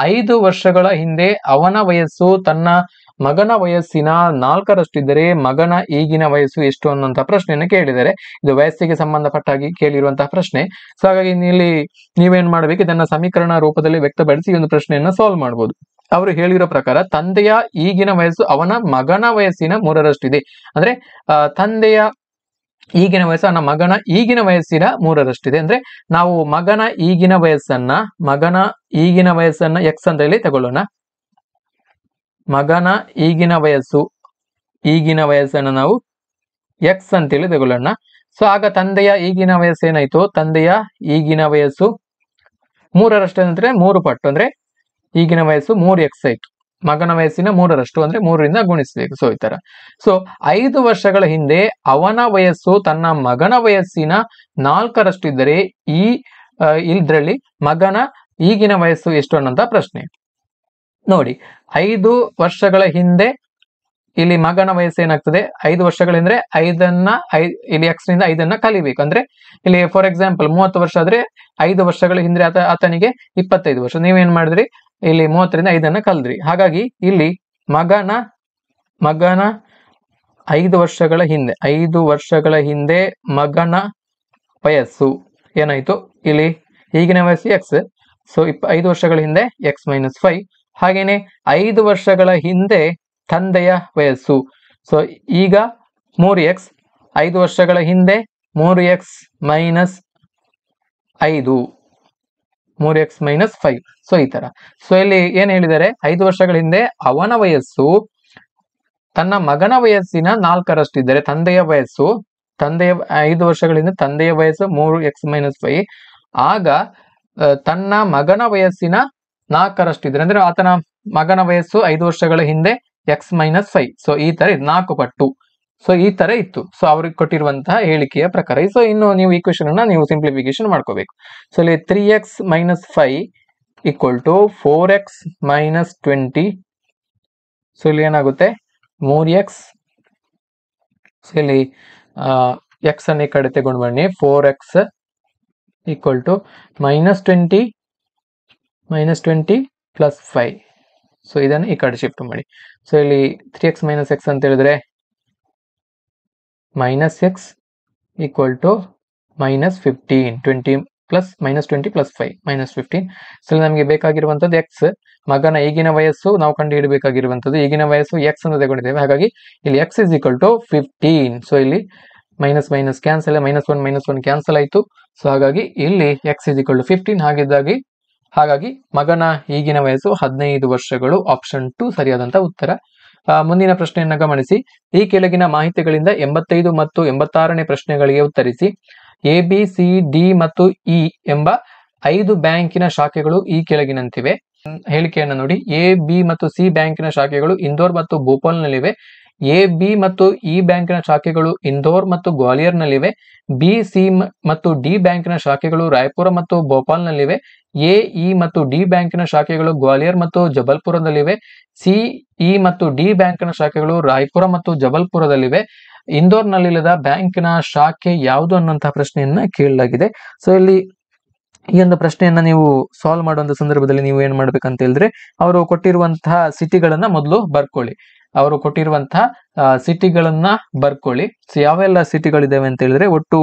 5 ವರ್ಷಗಳ ಹಿಂದೆ ಅವನ ವಯಸ್ಸು ತನ್ನ ಮಗನ ವಯಸ್ಸಿನ 4ರಷ್ಟಿದ್ದರೆ ಮಗನ ಈಗಿನ ವಯಸ್ಸು ಎಷ್ಟು ಅನ್ನುವಂತಹ ಪ್ರಶ್ನೆಯನ್ನು ಕೇಳಿದರೆ, ಇದು ವಯಸ್ಸಿಗೆ ಸಂಬಂಧಪಟ್ಟಾಗಿ ಕೇಳಿರುವಂತಹ ಪ್ರಶ್ನೆ. ಸೊ ಹಾಗಾಗಿ ಇಲ್ಲಿ ನೀವೇನ್ ಮಾಡ್ಬೇಕು, ಇದನ್ನ ಸಮೀಕರಣ ರೂಪದಲ್ಲಿ ವ್ಯಕ್ತಪಡಿಸಿ ಈ ಒಂದು ಪ್ರಶ್ನೆಯನ್ನ ಸಾಲ್ವ್ ಮಾಡಬಹುದು. ಅವರು ಹೇಳಿರೋ ಪ್ರಕಾರ ತಂದೆಯ ಈಗಿನ ವಯಸ್ಸು ಅವನ ಮಗನ ವಯಸ್ಸಿನ 3ರಷ್ಟಿದೆ. ಅಂದ್ರೆ ತಂದೆಯ ಈಗಿನ ವಯಸ್ಸು ಅವನ ಮಗನ ಈಗಿನ ವಯಸ್ಸಿನ 3ರಷ್ಟಿದೆ. ಅಂದ್ರೆ ನಾವು ಮಗನ ಈಗಿನ ವಯಸ್ಸನ್ನ x ಅಂತ ಹೇಳಿ ತಗೊಳ್ಳೋಣ. ಮಗನ ಈಗಿನ ವಯಸ್ಸನ್ನ ನಾವು x ಅಂತೇಳಿ ತಗೊಳ್ಳೋಣ. ಸೊ ಆಗ ತಂದೆಯ ಈಗಿನ ವಯಸ್ಸು ಏನಾಯ್ತು, ತಂದೆಯ ಈಗಿನ ವಯಸ್ಸು 3ರಷ್ಟು ಅಂದ್ರೆ 3 ಪಟ್ಟು, ಅಂದ್ರೆ ಈಗಿನ ವಯಸ್ಸು 3x ಆಯ್ತು. ಮಗನ ವಯಸ್ಸಿನ 3ರಷ್ಟು ಅಂದ್ರೆ 3ರಿಂದ ಗುಣಿಸಬೇಕು. ಸೊ ಈ ತರ. ಸೊ 5 ವರ್ಷಗಳ ಹಿಂದೆ ಅವನ ವಯಸ್ಸು ತನ್ನ ಮಗನ ವಯಸ್ಸಿನ 4ರಷ್ಟಿದ್ದರೆ ಇದ್ರಲ್ಲಿ ಮಗನ ಈಗಿನ ವಯಸ್ಸು ಎಷ್ಟು ಅನ್ನೋಂತ ಪ್ರಶ್ನೆ. ನೋಡಿ, 5 ವರ್ಷಗಳ ಹಿಂದೆ ಇಲ್ಲಿ ಮಗನ ವಯಸ್ಸು ಏನಾಗ್ತದೆ, 5 ವರ್ಷಗಳ ಹಿಂದೆ ಇಲ್ಲಿ x ನಿಂದ 5 ಕಲಿಬೇಕು. ಅಂದ್ರೆ ಇಲ್ಲಿ ಫಾರ್ ಎಕ್ಸಾಂಪಲ್ 30 ವರ್ಷ ಆದ್ರೆ 5 ವರ್ಷಗಳ ಹಿಂದೆ ಆತನಿಗೆ 25 ವರ್ಷ. ನೀವೇನ್ ಮಾಡಿದ್ರಿ, ಇಲ್ಲಿ 30ರಿಂದ 5 ಕಲ್ದ್ರಿ. ಹಾಗಾಗಿ ಇಲ್ಲಿ ಮಗನ 5 ವರ್ಷಗಳ ಹಿಂದೆ ಮಗನ ವಯಸ್ಸು ಏನಾಯ್ತು, ಇಲ್ಲಿ ಈಗಿನ ವಯಸ್ಸು x. ಸೊ 5 ವರ್ಷಗಳ ಹಿಂದೆ x - 5. ಹಾಗೇನೆ 5 ವರ್ಷಗಳ ಹಿಂದೆ ತಂದೆಯ ವಯಸ್ಸು. ಸೊ ಈಗ 3x, 5 ವರ್ಷಗಳ ಹಿಂದೆ 3x - 5, 3x - 5. ಸೊ ಈ ತರ. ಸೊ ಇಲ್ಲಿ ಏನ್ ಹೇಳಿದ್ದಾರೆ, 5 ವರ್ಷಗಳ ಹಿಂದೆ ಅವನ ವಯಸ್ಸು ತನ್ನ ಮಗನ ವಯಸ್ಸಿನ 4ರಷ್ಟಿದ್ದರೆ ತಂದೆಯ 5 ವರ್ಷಗಳ ಹಿಂದೆ ತಂದೆಯ ವಯಸ್ಸು 3x - 5, ಆಗ ತನ್ನ ಮಗನ ವಯಸ್ಸಿನ 4ರಷ್ಟಿದ್ರೆ ಅಂದ್ರೆ ಆತನ ಮಗನ ವಯಸ್ಸು 5 ವರ್ಷಗಳ ಹಿಂದೆ x - 5. ಸೊ ಈ ತರ 4 ಪಟ್ಟು. ಸೊ ಈ ತರ ಇತ್ತು. ಸೊ ಅವ್ರಿಗೆ ಕೊಟ್ಟಿರುವಂತಹ ಹೇಳಿಕೆಯ ಪ್ರಕಾರ. ಸೊ ಇನ್ನು ನೀವು ಈಕ್ವೇಶನ್ ಅನ್ನ ನೀವು ಸಿಂಪ್ಲಿಫಿಕೇಶನ್ ಮಾಡ್ಕೋಬೇಕು. ಸೊ ಇಲ್ಲಿ 3x minus 5 equal to 4x minus 20. So ಇಲ್ಲಿ ಏನಾಗುತ್ತೆ 3x. ಸೊ ಇಲ್ಲಿ ಎಕ್ಸ್ ಅನ್ನು ಈ ಕಡೆ ತಗೊಂಡು ಬನ್ನಿ. 4x equal to minus 20 plus 5. So ಇದನ್ನು ಈ ಕಡೆ ಶಿಫ್ಟ್ ಮಾಡಿ. ಸೊ ಇಲ್ಲಿ 3x ಮೈನಸ್ ಎಕ್ಸ್ ಅಂತ ಹೇಳಿದ್ರೆ minus x equal to minus 15. 20 plus minus 20 plus 5 minus 15. So ನಮಗೆ ಬೇಕಾಗಿರುವಂಥದ್ದು ಎಕ್ಸ್, ಮಗನ ಈಗಿನ ವಯಸ್ಸು ನಾವು ಕಂಡು ಹಿಡಬೇಕಾಗಿರುವಂಥದ್ದು. ಈಗಿನ ವಯಸ್ಸು ಎಕ್ಸ್ ಅಂತ ತಗೊಂಡಿದ್ದೇವೆ, ಹಾಗಾಗಿ ಇಲ್ಲಿ x is equal to 15. So ಇಲ್ಲಿ minus minus cancel, minus one cancel ಆಯಿತು. ಸೊ ಹಾಗಾಗಿ ಇಲ್ಲಿ ಎಕ್ಸ್ ಇಸ್ ಈಕ್ವಲ್ ಟು 15. ಹಾಗಾಗಿ ಮಗನ ಈಗಿನ ವಯಸ್ಸು 15 ವರ್ಷಗಳು. ಆಪ್ಷನ್ 2 ಸರಿಯಾದಂತ ಉತ್ತರ. ಮುಂದಿನ ಪ್ರಶ್ನೆಯನ್ನ ಗಮನಿಸಿ. ಈ ಕೆಳಗಿನ ಮಾಹಿತಿಗಳಿಂದ 85 ಮತ್ತು 86ನೇ ಪ್ರಶ್ನೆಗಳಿಗೆ ಉತ್ತರಿಸಿ. ಎ ಬಿ ಸಿ ಡಿ ಮತ್ತು ಇ ಎಂಬ 5 ಬ್ಯಾಂಕಿನ ಶಾಖೆಗಳು ಈ ಕೆಳಗಿನಂತಿವೆ. ಹೇಳಿಕೆಯನ್ನು ನೋಡಿ. ಎ ಬಿ ಮತ್ತು ಸಿ ಬ್ಯಾಂಕಿನ ಶಾಖೆಗಳು ಇಂದೋರ್ ಮತ್ತು ಭೋಪಾಲ್ನಲ್ಲಿವೆ. ಎ ಬಿ ಮತ್ತು ಇ ಬ್ಯಾಂಕಿನ ಶಾಖೆಗಳು ಇಂದೋರ್ ಮತ್ತು ಗ್ವಾಲಿಯರ್ನಲ್ಲಿವೆ. ಬಿ ಸಿ ಮತ್ತು ಡಿ ಬ್ಯಾಂಕಿನ ಶಾಖೆಗಳು ರಾಯಪುರ ಮತ್ತು ಭೋಪಾಲ್ನಲ್ಲಿವೆ. ಎ ಇ ಮತ್ತು ಡಿ ಬ್ಯಾಂಕಿನ ಶಾಖೆಗಳು ಗ್ವಾಲಿಯರ್ ಮತ್ತು ಜಬಲ್ಪುರದಲ್ಲಿವೆ. ಸಿ ಇ ಮತ್ತು ಡಿ ಬ್ಯಾಂಕಿನ ಶಾಖೆಗಳು ರಾಯಪುರ ಮತ್ತು ಜಬಲ್ಪುರದಲ್ಲಿವೆ. ಇಂದೋರ್ನಲ್ಲಿಲ್ಲದ ಬ್ಯಾಂಕಿನ ಶಾಖೆ ಯಾವುದು ಅನ್ನುವಂತಹ ಪ್ರಶ್ನೆಯನ್ನ ಕೇಳಲಾಗಿದೆ. ಸೊ ಇಲ್ಲಿ ಈ ಒಂದು ಪ್ರಶ್ನೆಯನ್ನ ನೀವು ಸಾಲ್ವ್ ಮಾಡುವಂತ ಸಂದರ್ಭದಲ್ಲಿ ನೀವು ಏನ್ ಮಾಡ್ಬೇಕಂತ ಹೇಳಿದ್ರೆ, ಅವರು ಕೊಟ್ಟಿರುವಂತಹ ಸಿಟಿಗಳನ್ನ ಮೊದಲು ಬರ್ಕೊಳ್ಳಿ. ಅವರು ಕೊಟ್ಟಿರುವಂತಹ ಸಿಟಿಗಳನ್ನ ಬರ್ಕೊಳ್ಳಿ. ಸೊ ಯಾವೆಲ್ಲ ಸಿಟಿಗಳಿದಾವೆ ಅಂತ ಹೇಳಿದ್ರೆ ಒಟ್ಟು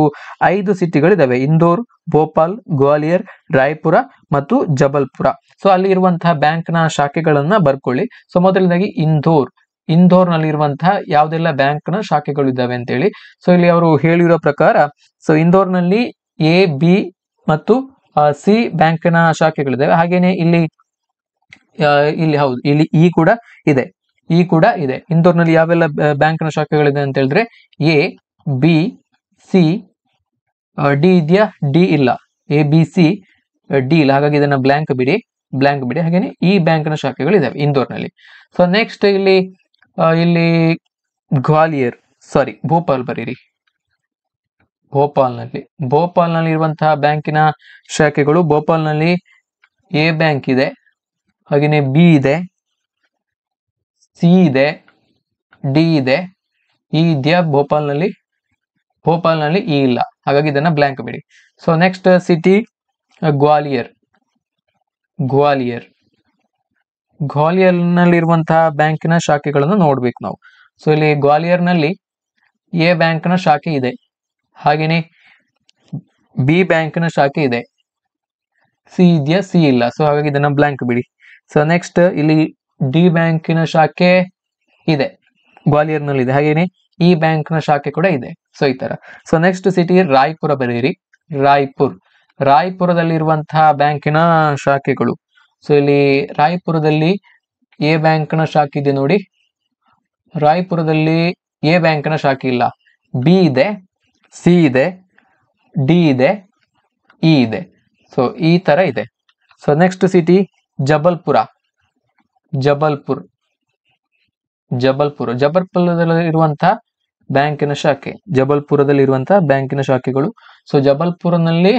5 ಸಿಟಿಗಳಿದಾವೆ. ಇಂದೋರ್, ಭೋಪಾಲ್, ಗ್ವಾಲಿಯರ್, ರಾಯಪುರ ಮತ್ತು ಜಬಲ್ಪುರ. ಸೊ ಅಲ್ಲಿ ಇರುವಂತಹ ಬ್ಯಾಂಕ್ ನ ಶಾಖೆಗಳನ್ನ ಬರ್ಕೊಳ್ಳಿ. ಸೊ ಮೊದಲನೇದಾಗಿ ಇಂದೋರ್ನಲ್ಲಿ ಇರುವಂತಹ ಯಾವ್ದೆಲ್ಲ ಬ್ಯಾಂಕ್ ನ ಶಾಖೆಗಳು ಇದ್ದಾವೆ ಅಂತ ಹೇಳಿ. ಸೊ ಇಲ್ಲಿ ಅವರು ಹೇಳಿರೋ ಪ್ರಕಾರ, ಸೊ ಇಂದೋರ್ನಲ್ಲಿ ಎ ಬಿ ಮತ್ತು ಸಿ ಬ್ಯಾಂಕಿನ ಶಾಖೆಗಳಿದ್ದಾವೆ. ಹಾಗೇನೆ ಇಲ್ಲಿ ಹೌದು, ಇಲ್ಲಿ ಇ ಕೂಡ ಇದೆ. ಇಂದೋರ್ನಲ್ಲಿ ಯಾವೆಲ್ಲ ಬ್ಯಾಂಕ್ನ ಶಾಖೆಗಳಿದೆ ಅಂತ ಹೇಳಿದ್ರೆ ಎ ಬಿ ಸಿ ಡಿ ಇದೆಯಾ? ಡಿ ಇಲ್ಲ. ಎ ಬಿ ಸಿ ಡಿ ಇಲ್ಲ, ಹಾಗಾಗಿ ಇದನ್ನ ಬ್ಲಾಂಕ್ ಬಿಡಿ. ಹಾಗೇನೆ ಈ ಬ್ಯಾಂಕ್ನ ಶಾಖೆಗಳಿದಾವೆ ಇಂದೋರ್ನಲ್ಲಿ. ಸೊ ನೆಕ್ಸ್ಟ್ ಇಲ್ಲಿ ಭೋಪಾಲ್ ಬರೀರಿ. ಭೋಪಾಲ್ನಲ್ಲಿ ಇರುವಂತಹ ಬ್ಯಾಂಕಿನ ಶಾಖೆಗಳು, ಭೋಪಾಲ್ನಲ್ಲಿ ಎ ಬ್ಯಾಂಕ್ ಇದೆ, ಹಾಗೇನೆ ಬಿ ಇದೆ, ಸಿ ಇದೆ, ಡಿ ಇದೆ, ಇ ಇದೆಯಾ? ಭೋಪಾಲ್ನಲ್ಲಿ ಇ ಇಲ್ಲ, ಹಾಗಾಗಿ ಇದನ್ನ ಬ್ಲಾಂಕ್ ಬಿಡಿ. ಸೊ ನೆಕ್ಸ್ಟ್ ಸಿಟಿ ಗ್ವಾಲಿಯರ್ನಲ್ಲಿರುವಂತಹ ಬ್ಯಾಂಕಿನ ಶಾಖೆಗಳನ್ನು ನೋಡ್ಬೇಕು ನಾವು. ಸೊ ಇಲ್ಲಿ ಗ್ವಾಲಿಯರ್ನಲ್ಲಿ ಎ ಬ್ಯಾಂಕ್ನ ಶಾಖೆ ಇದೆ, ಹಾಗೇನೆ ಬಿ ಬ್ಯಾಂಕ್ನ ಶಾಖೆ ಇದೆ, ಸಿ ಇದೆಯಾ? ಸಿ ಇಲ್ಲ, ಸೊ ಹಾಗಾಗಿ ಇದನ್ನ ಬ್ಲಾಂಕ್ ಬಿಡಿ. ಸೊ ನೆಕ್ಸ್ಟ್ ಇಲ್ಲಿ ಡಿ ಬ್ಯಾಂಕಿನ ಶಾಖೆ ಇದೆ, ಗ್ವಾಲಿಯರ್ನಲ್ಲಿ ಇದೆ, ಹಾಗೇನೆ ಈ ಬ್ಯಾಂಕ್ನ ಶಾಖೆ ಕೂಡ ಇದೆ. ಸೊ ಈ ತರ. ಸೊ ನೆಕ್ಸ್ಟ್ ಸಿಟಿ ರಾಯ್ಪುರ ಬರೀರಿ. ರಾಯ್ಪುರದಲ್ಲಿರುವಂತಹ ಬ್ಯಾಂಕಿನ ಶಾಖೆಗಳು. ಸೊ ಇಲ್ಲಿ ರಾಯ್ಪುರದಲ್ಲಿ ಎ ಬ್ಯಾಂಕ್ನ ಶಾಖೆ ಇದೆ ನೋಡಿ. ರಾಯ್ಪುರದಲ್ಲಿ ಎ ಬ್ಯಾಂಕ್ನ ಶಾಖೆ ಇಲ್ಲ, ಬಿ ಇದೆ, ಸಿ ಇದೆ, ಡಿ ಇದೆ, ಇ ಇದೆ. ಸೊ ಈ ತರ ಇದೆ. ಸೊ ನೆಕ್ಸ್ಟ್ ಸಿಟಿ ಜಬಲ್ಪುರದಲ್ಲಿರುವಂತಹ ಬ್ಯಾಂಕಿನ ಶಾಖೆ. ಜಬಲ್ಪುರದಲ್ಲಿರುವಂತಹ ಬ್ಯಾಂಕಿನ ಶಾಖೆಗಳು. ಸೊ ಜಬಲ್ಪುರನಲ್ಲಿ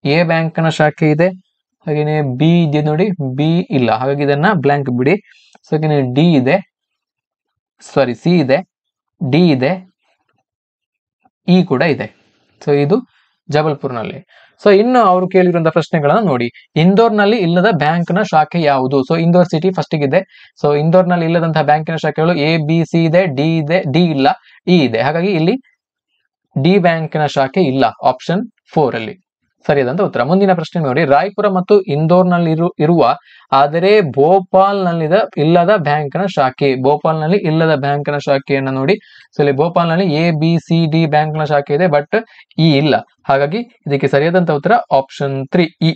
ಎ ಬ್ಯಾಂಕ್ನ ಶಾಖೆ ಇದೆ, ಹಾಗೇನೆ ಬಿ ಇದೆ ನೋಡಿ, ಬಿ ಇಲ್ಲ, ಹಾಗಾಗಿ ಇದನ್ನ ಬ್ಲಾಂಕ್ ಬಿಡಿ. ಸೊ ಹಾಗೇನೆ ಸಿ ಇದೆ, ಡಿ ಇದೆ, ಇ ಕೂಡ ಇದೆ. ಸೊ ಇದು ಜಬಲ್ಪುರ್ನಲ್ಲಿ. ಸೊ ಇನ್ನು ಅವರು ಕೇಳಿರುವಂತಹ ಪ್ರಶ್ನೆಗಳನ್ನ ನೋಡಿ. ಇಂದೋರ್ನಲ್ಲಿ ಇಲ್ಲದ ಬ್ಯಾಂಕ್ನ ಶಾಖೆ ಯಾವುದು? ಸೊ ಇಂದೋರ್ ಸಿಟಿ ಫಸ್ಟ್ ಇದೆ. ಸೊ ಇಂದೋರ್ನಲ್ಲಿ ಇಲ್ಲದಂತಹ ಬ್ಯಾಂಕಿನ ಶಾಖೆಗಳು ಎ ಬಿ ಸಿ ಇದೆ, ಡಿ ಇಲ್ಲ, ಇ ಇದೆ, ಹಾಗಾಗಿ ಇಲ್ಲಿ ಡಿ ಬ್ಯಾಂಕಿನ ಶಾಖೆ ಇಲ್ಲ. ಆಪ್ಷನ್ 4 ಅಲ್ಲಿ ಸರಿಯಾದಂತ ಉತ್ತರ. ಮುಂದಿನ ಪ್ರಶ್ನೆ ನೋಡಿ. ರಾಯ್ಪುರ ಮತ್ತು ಇಂದೋರ್ನಲ್ಲಿ ಇರುವ ಆದರೆ ಭೋಪಾಲ್ನಲ್ಲಿ ಇಲ್ಲದ ಬ್ಯಾಂಕ್ನ ಶಾಖೆ. ಭೋಪಾಲ್ನಲ್ಲಿ ಇಲ್ಲದ ಬ್ಯಾಂಕ್ನ ಶಾಖೆಯನ್ನ ನೋಡಿ. ಸೊ ಇಲ್ಲಿ ಭೋಪಾಲ್ನಲ್ಲಿ ಎ ಬಿ ಸಿ ಡಿ ಬ್ಯಾಂಕ್ನ ಶಾಖೆ ಇದೆ, ಬಟ್ ಇ ಇಲ್ಲ, ಹಾಗಾಗಿ ಇದಕ್ಕೆ ಸರಿಯಾದಂತ ಉತ್ತರ ಆಪ್ಷನ್ 3 ಇ.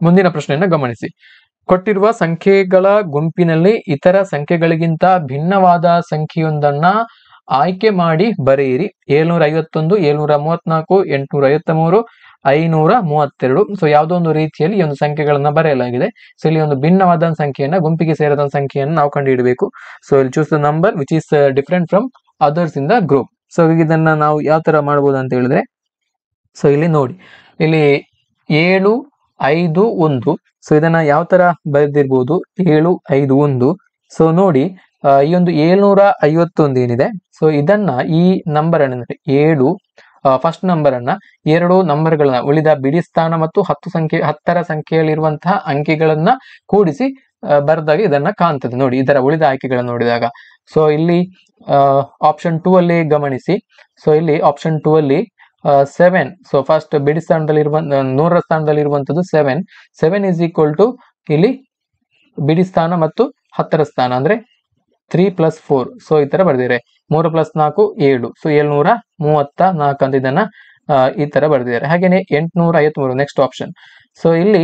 ಮುಂದಿನ ಪ್ರಶ್ನೆಯನ್ನ ಗಮನಿಸಿ. ಕೊಟ್ಟಿರುವ ಸಂಖ್ಯೆಗಳ ಗುಂಪಿನಲ್ಲಿ ಇತರ ಸಂಖ್ಯೆಗಳಿಗಿಂತ ಭಿನ್ನವಾದ ಸಂಖ್ಯೆಯೊಂದನ್ನ ಆಯ್ಕೆ ಮಾಡಿ ಬರೆಯಿರಿ. 751, 734, 853, 532. ಸೊ ಯಾವುದೋ ಒಂದು ರೀತಿಯಲ್ಲಿ ಈ ಒಂದು ಸಂಖ್ಯೆಗಳನ್ನ ಬರೆಯಲಾಗಿದೆ. ಸೊ ಇಲ್ಲಿ ಒಂದು ಭಿನ್ನವಾದ ಸಂಖ್ಯೆಯನ್ನ, ಗುಂಪಿಗೆ ಸೇರದ ಸಂಖ್ಯೆಯನ್ನು ನಾವು ಕಂಡುಹಿಡಬೇಕು. ಸೊ ಇಲ್ಲಿ choose the number which is different from others in the group. So ಇದನ್ನ ನಾವು ಯಾವ ತರ ಮಾಡಬಹುದು ಅಂತ ಹೇಳಿದ್ರೆ, ಸೊ ಇಲ್ಲಿ ನೋಡಿ, ಇಲ್ಲಿ 7 5 1. ಸೊ ಇದನ್ನ ಯಾವ ತರ ಬರೆದಿರ್ಬೋದು, 7 5 1. ಸೊ ನೋಡಿ, ಈ ಒಂದು 751 ಏನಿದೆ, ಸೊ ಇದನ್ನ ಈ ನಂಬರ್ ಅನ್ನ 7 ಫಸ್ಟ್ ನಂಬರ್ ಅನ್ನ 2 ನಂಬರ್ಗಳನ್ನ ಉಳಿದ ಬಿಡಿ ಸ್ಥಾನ ಮತ್ತು 10ರ ಸಂಖ್ಯೆಯಲ್ಲಿರುವಂತಹ ಅಂಕಿಗಳನ್ನ ಕೂಡಿಸಿ ಬರೆದಾಗ ಇದನ್ನ ಕಾಣ್ತದೆ. ನೋಡಿ, ಇದರ ಉಳಿದ ಆಯ್ಕೆಗಳನ್ನು ನೋಡಿದಾಗ. ಸೊ ಇಲ್ಲಿ ಆಪ್ಷನ್ 2 ಅಲ್ಲಿ ಗಮನಿಸಿ. ಸೊ ಇಲ್ಲಿ ಆಪ್ಷನ್ 2 ಅಲ್ಲಿ 7. ಸೊ ಫಸ್ಟ್ ಬಿಡಿ ಸ್ಥಾನದಲ್ಲಿ 100ರ ಸ್ಥಾನದಲ್ಲಿ ಇರುವಂತದ್ದು 7 ಈಸ್ ಈಕ್ವಲ್ ಟು ಇಲ್ಲಿ ಬಿಡಿ ಸ್ಥಾನ ಮತ್ತು 10ರ ಸ್ಥಾನ ಅಂದ್ರೆ 3 + 4. ಸೊ ಈ ತರ ಬರ್ದಿದ್ದಾರೆ. 3 + 4 7. ಸೊ 734 ಅಂತ ಇದನ್ನ ಈ ತರ ಬರ್ದಿದ್ದಾರೆ. ಹಾಗೇನೆ 853 ನೆಕ್ಸ್ಟ್ ಆಪ್ಷನ್. ಸೊ ಇಲ್ಲಿ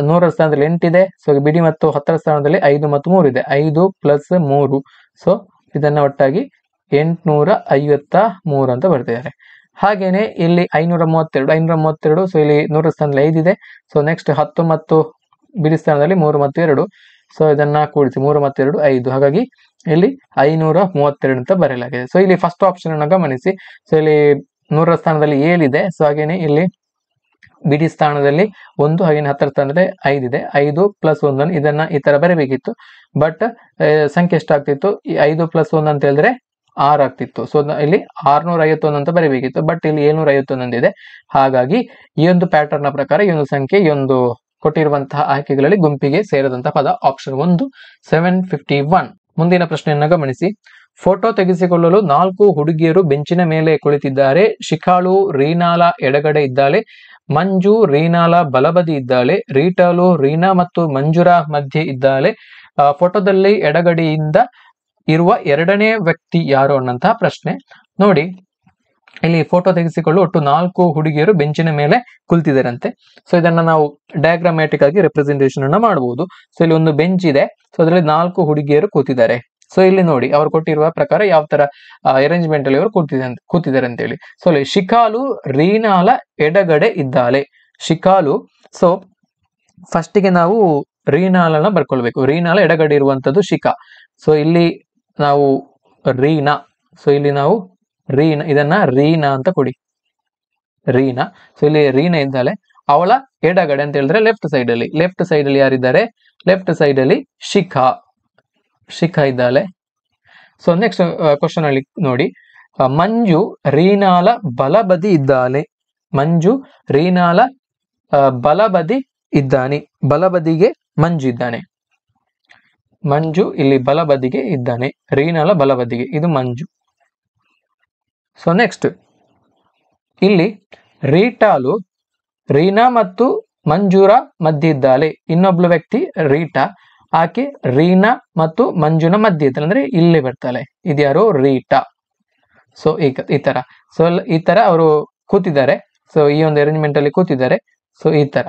100ರ ಸ್ಥಾನದಲ್ಲಿ 8 ಇದೆ. ಸೊ ಬಿಡಿ ಮತ್ತು 10ರ ಸ್ಥಾನದಲ್ಲಿ 5 ಮತ್ತು 3 ಇದೆ. 5 + 3. ಸೊ ಇದನ್ನ ಒಟ್ಟಾಗಿ 853 ಅಂತ ಬರ್ದಿದ್ದಾರೆ. ಹಾಗೇನೆ ಇಲ್ಲಿ 532. ಸೊ ಇಲ್ಲಿ 100ರ ಸ್ಥಾನದಲ್ಲಿ 5 ಇದೆ. ಸೊ ನೆಕ್ಸ್ಟ್ 10 ಮತ್ತು ಬಿಡಿ ಸ್ಥಾನದಲ್ಲಿ 3 ಮತ್ತು 2. ಸೊ ಇದನ್ನ ಕೂಡಿಸಿ 3 ಮತ್ತು 2 5. ಹಾಗಾಗಿ ಇಲ್ಲಿ 532 ಅಂತ ಬರೆಯಲಾಗಿದೆ. ಸೊ ಇಲ್ಲಿ ಫಸ್ಟ್ ಆಪ್ಷನ್ ಅನ್ನು ಗಮನಿಸಿ. ಸೊ ಇಲ್ಲಿ 100ರ ಸ್ಥಾನದಲ್ಲಿ 7 ಇದೆ. ಸೊ ಹಾಗೇನೆ ಇಲ್ಲಿ ಬಿಡಿ ಸ್ಥಾನದಲ್ಲಿ 1, ಹಾಗೇನೆ 10ರ ಸ್ಥಾನದಲ್ಲಿ 5 ಇದೆ. 5 + 1 ಇದನ್ನ ಈ ತರ ಬರೀಬೇಕಿತ್ತು. ಬಟ್ ಸಂಖ್ಯೆ ಎಷ್ಟಾಗ್ತಿತ್ತು, ಈ 5 + 1 ಅಂತ ಹೇಳಿದ್ರೆ 6 ಆಗ್ತಿತ್ತು. ಸೊ ಇಲ್ಲಿ 651 ಅಂತ ಬರೀಬೇಕಿತ್ತು. ಬಟ್ ಇಲ್ಲಿ 751 ಇದೆ. ಹಾಗಾಗಿ ಈ ಒಂದು ಪ್ಯಾಟರ್ನ್ ನ ಪ್ರಕಾರ ಈ ಒಂದು ಸಂಖ್ಯೆ ಈ ಒಂದು ಕೊಟ್ಟಿರುವಂತಹ ಆಯ್ಕೆಗಳಲ್ಲಿ ಗುಂಪಿಗೆ ಸೇರಿದಂತಹ ಪದ ಆಪ್ಷನ್ 1 751. ಮುಂದಿನ ಪ್ರಶ್ನೆಯನ್ನ ಗಮನಿಸಿ. ಫೋಟೋ ತೆಗೆಸಿಕೊಳ್ಳಲು 4 ಹುಡುಗಿಯರು ಬೆಂಚಿನ ಮೇಲೆ ಕುಳಿತಿದ್ದಾರೆ. ಶಿಖಾಳು ರೀನಾಲ ಎಡಗಡೆ ಇದ್ದಾಳೆ, ಮಂಜು ರೀನಾಲ ಬಲಬದಿ ಇದ್ದಾಳೆ, ರೀಟಾಲು ರೀನಾ ಮತ್ತು ಮಂಜುರ ಮಧ್ಯೆ ಇದ್ದಾಳೆ. ಫೋಟೋದಲ್ಲಿ ಎಡಗಡೆಯಿಂದ ಇರುವ ಎರಡನೇ ವ್ಯಕ್ತಿ ಯಾರು ಅನ್ನಂತಹ ಪ್ರಶ್ನೆ. ನೋಡಿ, ಇಲ್ಲಿ ಫೋಟೋ ತೆಗೆಸಿಕೊಳ್ಳಲು ಒಟ್ಟು 4 ಹುಡುಗಿಯರು ಬೆಂಚಿನ ಮೇಲೆ ಕುಳಿತಿದ್ದಾರಂತೆ. ಸೊ ಇದನ್ನ ನಾವು ಡಯಾಗ್ರಾಮ್ಯಾಟಿಕ್ ಆಗಿ ರೆಪ್ರೆಸೆಂಟೇಷನ್ ಅನ್ನ ಮಾಡಬಹುದು. ಸೊ ಇಲ್ಲಿ ಒಂದು ಬೆಂಚ್ ಇದೆ. ಸೊ ಅದರಲ್ಲಿ 4 ಹುಡುಗಿಯರು ಕೂತಿದ್ದಾರೆ. ಸೊ ಇಲ್ಲಿ ನೋಡಿ, ಅವರು ಕೊಟ್ಟಿರುವ ಪ್ರಕಾರ ಯಾವ ತರ ಅರೇಂಜ್ಮೆಂಟ್ ಅಲ್ಲಿ ಅವರು ಕೂತಿದ್ದಾರೆ ಅಂತ ಹೇಳಿ. ಸೊ ಇಲ್ಲಿ ಶಿಖಾಲು ರೀನಾಲ ಎಡಗಡೆ ಇದ್ದಾಳೆ. ಶಿಖಾಲು, ಸೊ ಫಸ್ಟಿಗೆ ನಾವು ರೀನಾಲನ ಬರ್ಕೊಳ್ಬೇಕು. ರೀನಾಲ ಎಡಗಡೆ ಇರುವಂತದ್ದು ಶಿಖಾ. ಸೊ ಇಲ್ಲಿ ನಾವು ರೀನಾ, ಸೊ ಇಲ್ಲಿ ನಾವು ರೀನಾ, ಇದನ್ನ ರೀನಾ ಅಂತ ಕೊಡಿ, ರೀನಾ. ಸೊ ಇಲ್ಲಿ ರೀನಾ ಇದ್ದಾಳೆ. ಅವಳ ಎಡಗಡೆ ಅಂತ ಹೇಳಿದ್ರೆ ಲೆಫ್ಟ್ ಸೈಡ್ ಅಲ್ಲಿ ಯಾರಿದ್ದಾರೆ, ಲೆಫ್ಟ್ ಸೈಡ್ ಅಲ್ಲಿ ಶಿಖಾ ಇದ್ದಾಳೆ. ಸೊ ನೆಕ್ಸ್ಟ್ ಕ್ವಶನ್ ಅಲ್ಲಿ ನೋಡಿ, ಮಂಜು ರೀನಾಲ ಬಲಬದಿ ಇದ್ದಾಳೆ. ಮಂಜು ರೀನಾಲ ಬಲಬದಿ ಇದ್ದಾನೆ. ಬಲಬದಿಗೆ ಮಂಜು ಇದ್ದಾನೆ. ಮಂಜು ಇಲ್ಲಿ ಬಲಬದಿಗೆ ಇದ್ದಾನೆ, ರೀನಾಲ ಬಲಬದಿಗೆ, ಇದು ಮಂಜು. ಸೊ ನೆಕ್ಸ್ಟ್ ಇಲ್ಲಿ ರೀಟಾಲು ರೀನಾ ಮತ್ತು ಮಂಜುರ ಮಧ್ಯೆ ಇದ್ದಾಳೆ. ಇನ್ನೊಬ್ಳು ವ್ಯಕ್ತಿ ರೀಟಾ, ಆಕೆ ರೀನಾ ಮತ್ತು ಮಂಜುನ ಮಧ್ಯೆ ಇದ್ದಾಳೆ, ಅಂದ್ರೆ ಇಲ್ಲಿ ಬರ್ತಾಳೆ. ಇದ್ಯಾರು, ರೀಟಾ. ಸೊ ಈ ತರ, ಸೊ ಈ ತರ ಅವರು ಕೂತಿದ್ದಾರೆ. ಸೊ ಈ ಒಂದು ಅರೇಂಜ್ಮೆಂಟ್ ಅಲ್ಲಿ ಕೂತಿದ್ದಾರೆ. ಸೊ ಈ ತರ.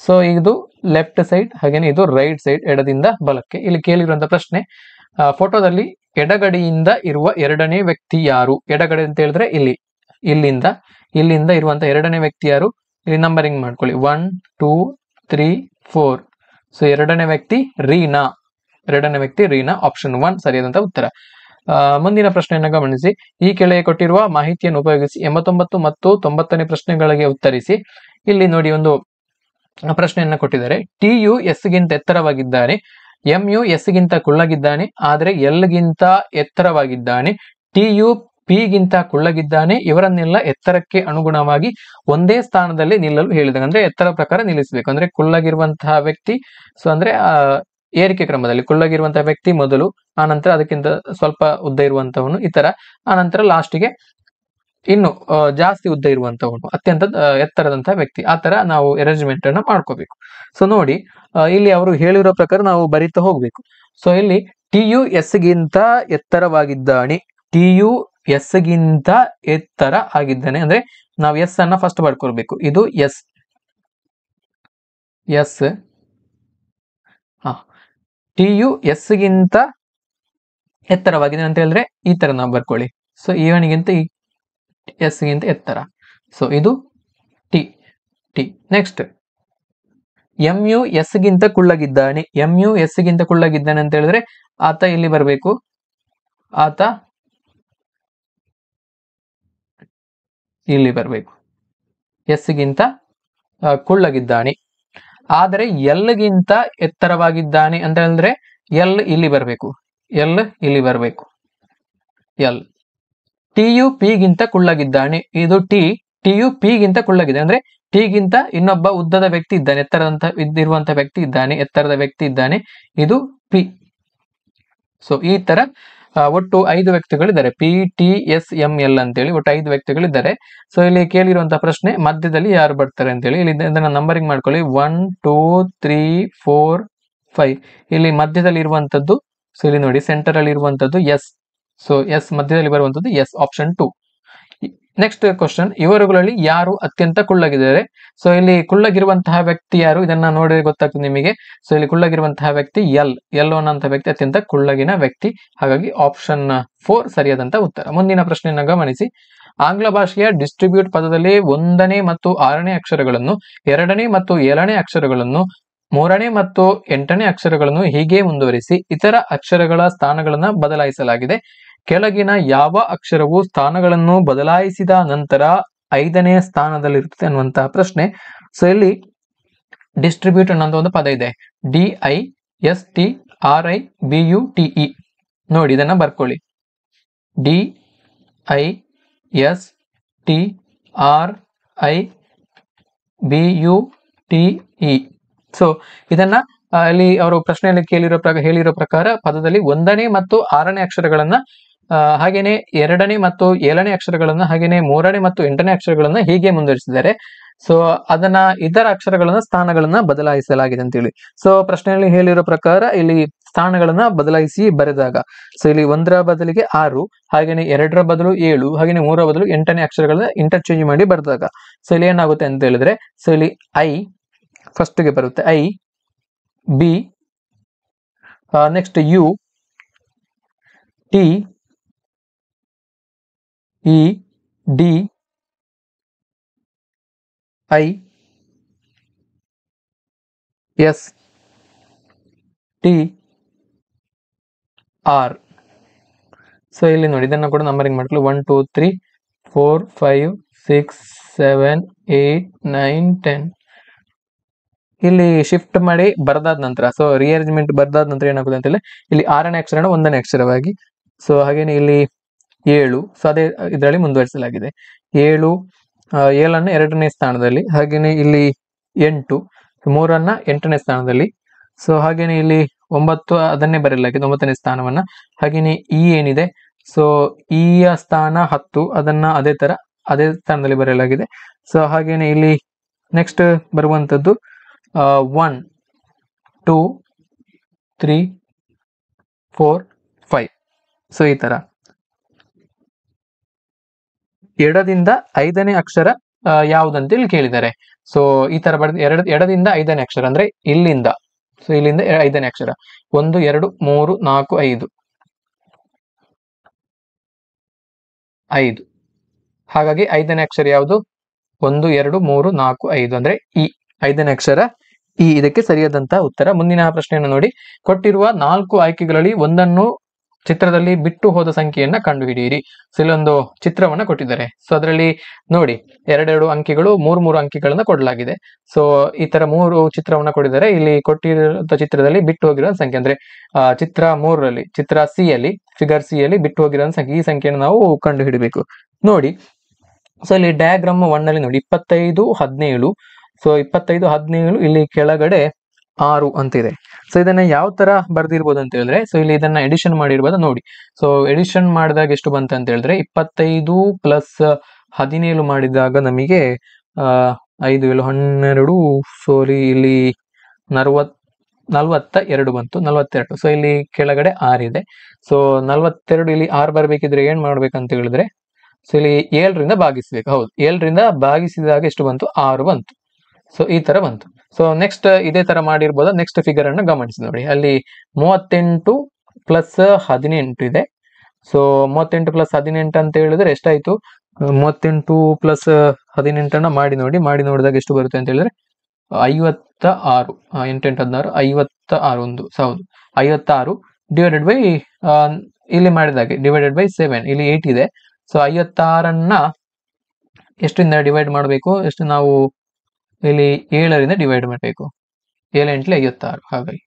ಸೊ ಇದು ಲೆಫ್ಟ್ ಸೈಡ್, ಹಾಗೇನೆ ಇದು ರೈಟ್ ಸೈಡ್, ಎಡದಿಂದ ಬಲಕ್ಕೆ. ಇಲ್ಲಿ ಕೇಳಿರುವಂತ ಪ್ರಶ್ನೆ, ಫೋಟೋದಲ್ಲಿ ಎಡಗಡೆಯಿಂದ ಇರುವ ಎರಡನೇ ವ್ಯಕ್ತಿ ಯಾರು? ಎಡಗಡೆ ಅಂತ ಹೇಳಿದ್ರೆ ಇಲ್ಲಿಂದ ಇರುವಂತ ಎರಡನೇ ವ್ಯಕ್ತಿ ಯಾರು? ಇಲ್ಲಿ ನಂಬರಿಂಗ್ ಮಾಡ್ಕೊಳ್ಳಿ, 1 2 3 4. ಸೊ ಎರಡನೇ ವ್ಯಕ್ತಿ ರೀನಾ. ಆಪ್ಷನ್ 1 ಸರಿಯಾದಂತ ಉತ್ತರ. ಮುಂದಿನ ಪ್ರಶ್ನೆಯನ್ನು ಗಮನಿಸಿ. ಈ ಕೆಳಗೆ ಕೊಟ್ಟಿರುವ ಮಾಹಿತಿಯನ್ನು ಉಪಯೋಗಿಸಿ 89 ಮತ್ತು 90ನೇ ಪ್ರಶ್ನೆಗಳಿಗೆ ಉತ್ತರಿಸಿ. ಇಲ್ಲಿ ನೋಡಿ, ಒಂದು ಪ್ರಶ್ನೆಯನ್ನ ಕೊಟ್ಟಿದ್ದಾರೆ. TU S ಗಿಂತ ಎತ್ತರವಾಗಿದ್ದಾನೆ, MU S ಗಿಂತ ಕುಳ್ಳಗಿದ್ದಾನೆ, ಆದರೆ L ಗಿಂತ ಎತ್ತರವಾಗಿದ್ದಾನೆ. TU P ಗಿಂತ ಕುಳ್ಳಗಿದ್ದಾನೆ. ಇವರನ್ನೆಲ್ಲ ಎತ್ತರಕ್ಕೆ ಅನುಗುಣವಾಗಿ ಒಂದೇ ಸ್ಥಾನದಲ್ಲಿ ನಿಲ್ಲಲು ಹೇಳಿದಾಗ, ಅಂದ್ರೆ ಎತ್ತರ ಪ್ರಕಾರ ನಿಲ್ಲಿಸಬೇಕು. ಅಂದ್ರೆ ಕುಳ್ಳಗಿರುವಂತಹ ವ್ಯಕ್ತಿ, ಸೊ ಅಂದ್ರೆ ಏರಿಕೆ ಕ್ರಮದಲ್ಲಿ ಕುಳ್ಳಗಿರುವಂತಹ ವ್ಯಕ್ತಿ ಮೊದಲು, ಆನಂತರ ಅದಕ್ಕಿಂತ ಸ್ವಲ್ಪ ಉದ್ದ ಇರುವಂತವನು, ಈ ತರ, ಆನಂತರ ಲಾಸ್ಟಿಗೆ ಇನ್ನು ಜಾಸ್ತಿ ಉದ್ದ ಇರುವಂತವನು, ಅತ್ಯಂತ ಎತ್ತರದಂತಹ ವ್ಯಕ್ತಿ. ಆ ತರ ನಾವು ಅರೇಂಜ್ಮೆಂಟ್ ಅನ್ನ ಮಾಡ್ಕೋಬೇಕು. ಸೊ ನೋಡಿ, ಇಲ್ಲಿ ಅವರು ಹೇಳಿರೋ ಪ್ರಕಾರ ನಾವು ಬರೀತಾ ಹೋಗ್ಬೇಕು. ಸೊ ಇಲ್ಲಿ TU S ಗಿಂತ ಎತ್ತರವಾಗಿದ್ದಾನೆ. TU S ಗಿಂತ ಎತ್ತರ ಆಗಿದ್ದಾನೆ, ಅಂದ್ರೆ ನಾವು ಎಸ್ ಅನ್ನ ಫಸ್ಟ್ ಬರ್ಕೊಳ್ಬೇಕು. ಇದು ಎಸ್. TU S ಗಿಂತ ಎತ್ತರವಾಗಿದೆ ಅಂತ ಹೇಳಿದ್ರೆ ಈ ತರ ನಾವು ಬರ್ಕೊಳ್ಳಿ. ಸೊ ಇವನಿಗಿಂತ S ಗಿಂತ ಎತ್ತರ. ಸೊ ಇದು ಟಿ. ನೆಕ್ಸ್ಟ್ MU S ಗಿಂತ ಕುಳ್ಳಗಿದ್ದಾನೆ. MU S ಗಿಂತ ಕುಳ್ಳಗಿದ್ದಾನೆ ಅಂತ ಹೇಳಿದ್ರೆ ಆತ ಇಲ್ಲಿ ಬರಬೇಕು. ಆತ ಇಲ್ಲಿ ಬರಬೇಕು. ಎಸ್ಗಿಂತ ಕುಳ್ಳಗಿದ್ದಾನೆ. ಆದರೆ ಎಲ್ಗಿಂತ ಎತ್ತರವಾಗಿದ್ದಾನೆ ಅಂತ ಹೇಳಿದ್ರೆ ಎಲ್ ಇಲ್ಲಿ ಬರಬೇಕು. ಎಲ್ ಇಲ್ಲಿ ಬರಬೇಕು. ಎಲ್. ಟಿಯು ಪಿಗಿಂತ ಕುಳ್ಳಗಿದ್ದಾನೆ. ಇದು ಟಿಯು ಪಿಗಿಂತ ಕುಳ್ಳಗಿದೆ. ಅಂದ್ರೆ ಟಿಗಿಂತ ಇನ್ನೊಬ್ಬ ಉದ್ದದ ವ್ಯಕ್ತಿ ಇದ್ದಾನೆ, ಇದ್ದಿರುವಂತ ವ್ಯಕ್ತಿ ಇದ್ದಾನೆ, ಎತ್ತರದ ವ್ಯಕ್ತಿ ಇದ್ದಾನೆ. ಇದು ಪಿ. ಸೊ ಈ ತರ ಒಟ್ಟು 5 ವ್ಯಕ್ತಿಗಳಿದ್ದಾರೆ. P T S M L ಅಂತೇಳಿ ಒಟ್ಟು 5 ವ್ಯಕ್ತಿಗಳಿದ್ದಾರೆ. ಸೊ ಇಲ್ಲಿ ಕೇಳಿರುವಂತಹ ಪ್ರಶ್ನೆ ಮಧ್ಯದಲ್ಲಿ ಯಾರು ಬರ್ತಾರೆ ಅಂತೇಳಿ ಇಲ್ಲಿ ಇದನ್ನ ನಂಬರಿಂಗ್ ಮಾಡ್ಕೊಳ್ಳಿ. 1 2 3 4 5. ಇಲ್ಲಿ ಮಧ್ಯದಲ್ಲಿ ಇರುವಂತದ್ದು, ಸೊ ಇಲ್ಲಿ ನೋಡಿ ಸೆಂಟರ್ ಅಲ್ಲಿ ಇರುವಂತದ್ದು ಎಸ್. ಸೊ ಎಸ್ ಮಧ್ಯದಲ್ಲಿ ಬರುವಂತದ್ದು ಎಸ್, ಆಪ್ಷನ್ 2. ನೆಕ್ಸ್ಟ್ ಕ್ವಶನ್, ಇವರುಗಳಲ್ಲಿ ಯಾರು ಅತ್ಯಂತ ಕುಳ್ಳಗಿದ್ದಾರೆ? ಸೊ ಇಲ್ಲಿ ಕುಳ್ಳಗಿರುವಂತಹ ವ್ಯಕ್ತಿ ಯಾರು? ಇದನ್ನ ನೋಡಿ ಗೊತ್ತಾಗ್ತದೆ ನಿಮಗೆ. ಸೊ ಇಲ್ಲಿ ಕುಳ್ಳಗಿರುವಂತಹ ವ್ಯಕ್ತಿ ಎಲ್ ಅನ್ನುವಂತಹ ವ್ಯಕ್ತಿ ಅತ್ಯಂತ ಕುಳ್ಳಗಿನ ವ್ಯಕ್ತಿ. ಹಾಗಾಗಿ ಆಪ್ಷನ್ 4 ಸರಿಯಾದಂತ ಉತ್ತರ. ಮುಂದಿನ ಪ್ರಶ್ನೆಯನ್ನು ಗಮನಿಸಿ. ಆಂಗ್ಲ ಭಾಷೆಯ ಡಿಸ್ಟ್ರಿಬ್ಯೂಟ್ ಪದದಲ್ಲಿ 1ನೇ ಮತ್ತು 6ನೇ ಅಕ್ಷರಗಳನ್ನು, 2ನೇ ಮತ್ತು 7ನೇ ಅಕ್ಷರಗಳನ್ನು, 3ನೇ ಮತ್ತು 8ನೇ ಅಕ್ಷರಗಳನ್ನು ಹೀಗೆ ಮುಂದುವರಿಸಿ ಇತರ ಅಕ್ಷರಗಳ ಸ್ಥಾನಗಳನ್ನು ಬದಲಾಯಿಸಲಾಗಿದೆ. ಕೆಳಗಿನ ಯಾವ ಅಕ್ಷರವು ಸ್ಥಾನಗಳನ್ನು ಬದಲಾಯಿಸಿದ ನಂತರ 5ನೇ ಸ್ಥಾನದಲ್ಲಿರುತ್ತದೆ ಅನ್ನುವಂತಹ ಪ್ರಶ್ನೆ. ಸೊ ಇಲ್ಲಿ ಡಿಸ್ಟ್ರಿಬ್ಯೂಟ್ ಅನ್ನೋ ಒಂದು ಪದ ಇದೆ. DISTRIBUTE. ನೋಡಿ ಇದನ್ನ ಬರ್ಕೊಳ್ಳಿ. DISTRIBUTE. ಸೊ ಇದನ್ನ ಅಲ್ಲಿ ಅವರು ಪ್ರಶ್ನೆಯಲ್ಲಿ ಹೇಳಿರೋ ಪ್ರಕಾರ ಪದದಲ್ಲಿ 1ನೇ ಮತ್ತು 6ನೇ ಅಕ್ಷರಗಳನ್ನ, ಹಾಗೇನೆ 2ನೇ ಮತ್ತು 7ನೇ ಅಕ್ಷರಗಳನ್ನ, ಹಾಗೇನೆ 3ನೇ ಮತ್ತು 8ನೇ ಅಕ್ಷರಗಳನ್ನ ಹೀಗೆ ಮುಂದುವರಿಸಿದ್ದಾರೆ. ಸೊ ಅದನ್ನ ಇದರ ಸ್ಥಾನಗಳನ್ನ ಬದಲಾಯಿಸಲಾಗಿದೆ ಅಂತೇಳಿ. ಸೊ ಪ್ರಶ್ನೆಯಲ್ಲಿ ಹೇಳಿರೋ ಪ್ರಕಾರ ಇಲ್ಲಿ ಸ್ಥಾನಗಳನ್ನ ಬದಲಾಯಿಸಿ ಬರೆದಾಗ, ಸೊ ಇಲ್ಲಿ 1ರ ಬದಲಿಗೆ 6, ಹಾಗೇನೆ 2ರ ಬದಲು 7, ಹಾಗೇನೆ 3ರ ಬದಲು 8ನೇ ಅಕ್ಷರಗಳನ್ನ ಇಂಟರ್ಚೇಂಜ್ ಮಾಡಿ ಬರೆದಾಗ ಸೊ ಇಲ್ಲಿ ಏನಾಗುತ್ತೆ ಅಂತ ಹೇಳಿದ್ರೆ, ಸೊ ಇಲ್ಲಿ ಐ ಫಸ್ಟ್ ಗೆ ಬರುತ್ತೆ, I, B, next U, T, E, D, I, S, T, R. So ಇಲ್ಲಿ ನೋಡಿ ಇದನ್ನ ಕೂಡ ನಂಬರಿಂಗ್ ಮಾಡ್ಕೊಳ್ಳಿ. 1 2 3 4 5 6 7 8 9 10. ಇಲ್ಲಿ ಶಿಫ್ಟ್ ಮಾಡಿ ಬರ್ದಾದ ನಂತರ, ಸೊ ರಿಅರೇಂಜ್ಮೆಂಟ್ ಬರ್ದಾದ ನಂತರ ಏನಾಗುತ್ತೆ ಅಂತ ಹೇಳಿ ಇಲ್ಲಿ 6ನೇ ಅಕ್ಷರನ 1ನೇ ಅಕ್ಷರವಾಗಿ, ಸೊ ಹಾಗೇನೆ ಇಲ್ಲಿ 7, ಸೊ ಅದೇ ಇದರಲ್ಲಿ ಮುಂದುವರಿಸಲಾಗಿದೆ. 7ನ್ನ 2ನೇ ಸ್ಥಾನದಲ್ಲಿ, ಹಾಗೇನೆ ಇಲ್ಲಿ 8, 3ನ್ನ 8ನೇ ಸ್ಥಾನದಲ್ಲಿ, ಸೊ ಹಾಗೇನೆ ಇಲ್ಲಿ 9 ಅದನ್ನೇ ಬರೆಯಲಾಗಿದೆ 9ನೇ ಸ್ಥಾನವನ್ನ. ಹಾಗೇನೆ ಇ ಏನಿದೆ, ಸೊ ಇ ಯ ಸ್ಥಾನ 10, ಅದನ್ನ ಅದೇ ಸ್ಥಾನದಲ್ಲಿ ಬರೆಯಲಾಗಿದೆ. ಸೊ ಹಾಗೇನೆ ಇಲ್ಲಿ ನೆಕ್ಸ್ಟ್ ಬರುವಂತದ್ದು 1 2 3 4 5. ಸೊ ಈ ತರ ಎಡದಿಂದ 5ನೇ ಅಕ್ಷರ ಯಾವುದಂತ ಇಲ್ಲಿ ಕೇಳಿದ್ದಾರೆ. ಸೊ ಈ ತರ ಎಡದಿಂದ 5ನೇ ಅಕ್ಷರ ಅಂದ್ರೆ ಇಲ್ಲಿಂದ, ಸೊ ಇಲ್ಲಿಂದ 5ನೇ ಅಕ್ಷರ 1 2 3 4 5 5. ಹಾಗಾಗಿ 5ನೇ ಅಕ್ಷರ ಯಾವುದು? 1 2 3 4 5 ಅಂದ್ರೆ ಇ. 5ನೇ ಅಕ್ಷರ ಇ ಇದಕ್ಕೆ ಸರಿಯಾದಂತಹ ಉತ್ತರ. ಮುಂದಿನ ಪ್ರಶ್ನೆಯನ್ನು ನೋಡಿ. ಕೊಟ್ಟಿರುವ 4 ಆಯ್ಕೆಗಳಲ್ಲಿ ಒಂದನ್ನು ಚಿತ್ರದಲ್ಲಿ ಬಿಟ್ಟು ಹೋದ ಸಂಖ್ಯೆಯನ್ನ ಕಂಡುಹಿಡಿಯಿರಿ. ಸೊ ಇಲ್ಲೊಂದು ಚಿತ್ರವನ್ನ ಕೊಟ್ಟಿದ್ದಾರೆ. ಸೊ ಅದರಲ್ಲಿ ನೋಡಿ 2 ಅಂಕಿಗಳು 3 ಅಂಕಿಗಳನ್ನ ಕೊಡಲಾಗಿದೆ. ಸೊ ಈ ತರ 3 ಚಿತ್ರವನ್ನ ಕೊಟ್ಟಿದ್ದಾರೆ. ಇಲ್ಲಿ ಕೊಟ್ಟಿರೋ ಚಿತ್ರದಲ್ಲಿ ಬಿಟ್ಟು ಹೋಗಿರೋ ಸಂಖ್ಯೆ ಅಂದ್ರೆ ಚಿತ್ರ 3ರಲ್ಲಿ, ಚಿತ್ರ ಸಿ ಅಲ್ಲಿ, ಫಿಗರ್ ಸಿ ಅಲ್ಲಿ ಬಿಟ್ಟು ಹೋಗಿರೋ ಸಂಖ್ಯೆ, ಈ ಸಂಖ್ಯೆಯನ್ನು ನಾವು ಕಂಡು ಹಿಡಿಬೇಕು. ನೋಡಿ, ಸೊ ಇಲ್ಲಿ ಡಯಾಗ್ರಾಮ್ 1 ನಲ್ಲಿ ನೋಡಿ 25 17. ಸೊ 25 17 ಇಲ್ಲಿ ಕೆಳಗಡೆ 6 ಅಂತ ಇದೆ. ಸೊ ಇದನ್ನ ಯಾವ ತರ ಬರ್ದಿರ್ಬೋದು ಅಂತ ಹೇಳಿದ್ರೆ, ಸೊ ಇಲ್ಲಿ ಇದನ್ನ ಎಡಿಷನ್ ಮಾಡಿರ್ಬೋದು ನೋಡಿ. ಸೊ ಎಡಿಷನ್ ಮಾಡಿದಾಗ ಎಷ್ಟು ಬಂತ ಅಂತ ಹೇಳಿದ್ರೆ 25 ಪ್ಲಸ್ 17 ಮಾಡಿದಾಗ ನಮಗೆ 5 7 12, ಸಾರಿ ಇಲ್ಲಿ 42 ಬಂತು, 42. ಸೊ ಇಲ್ಲಿ ಕೆಳಗಡೆ 6 ಇದೆ. ಸೊ 42 ಇಲ್ಲಿ 6 ಬರ್ಬೇಕಿದ್ರೆ ಏನ್ ಮಾಡ್ಬೇಕಂತ ಹೇಳಿದ್ರೆ, ಸೊ ಇಲ್ಲಿ 7ರಿಂದ ಭಾಗಿಸ್ಬೇಕು. ಹೌದು, 7ರಿಂದ ಭಾಗಿಸಿದಾಗ ಎಷ್ಟು ಬಂತು? 6 ಬಂತು. ಸೊ ಈ ತರ ಬಂತು. ಸೊ ನೆಕ್ಸ್ಟ್ ಇದೇ ತರ ಮಾಡಿರ್ಬೋದು. ನೆಕ್ಸ್ಟ್ ಫಿಗರ್ ಅನ್ನು ಗಮನಿಸಿ ನೋಡಿ. ಅಲ್ಲಿ 38 ಪ್ಲಸ್ 18 ಇದೆ. ಸೊ 38 ಪ್ಲಸ್ 18 ಅಂತ ಹೇಳಿದ್ರೆ ಎಷ್ಟಾಯ್ತು? 38 ಪ್ಲಸ್ 18 ಮಾಡಿ ನೋಡಿ. ಮಾಡಿ ನೋಡಿದಾಗ ಎಷ್ಟು ಬರುತ್ತೆ ಅಂತ ಹೇಳಿದ್ರೆ 56. 8 8 16 56. ಒಂದು ಹೌದು 56 ಡಿವೈಡೆಡ್ ಬೈ ಇಲ್ಲಿ ಮಾಡಿದಾಗೆ ಡಿವೈಡೆಡ್ ಬೈ 7. ಇಲ್ಲಿ 8 ಇದೆ. ಸೊ 56ಅನ್ನ ಎಷ್ಟರಿಂದ ಡಿವೈಡ್ ಮಾಡಬೇಕು, ಎಷ್ಟು ನಾವು ಇಲ್ಲಿ 7ರಿಂದ ಡಿವೈಡ್ ಮಾಡಬೇಕು. 7 ಎಂಟ್ಲಿ 56, ಹಾಗಾಗಿ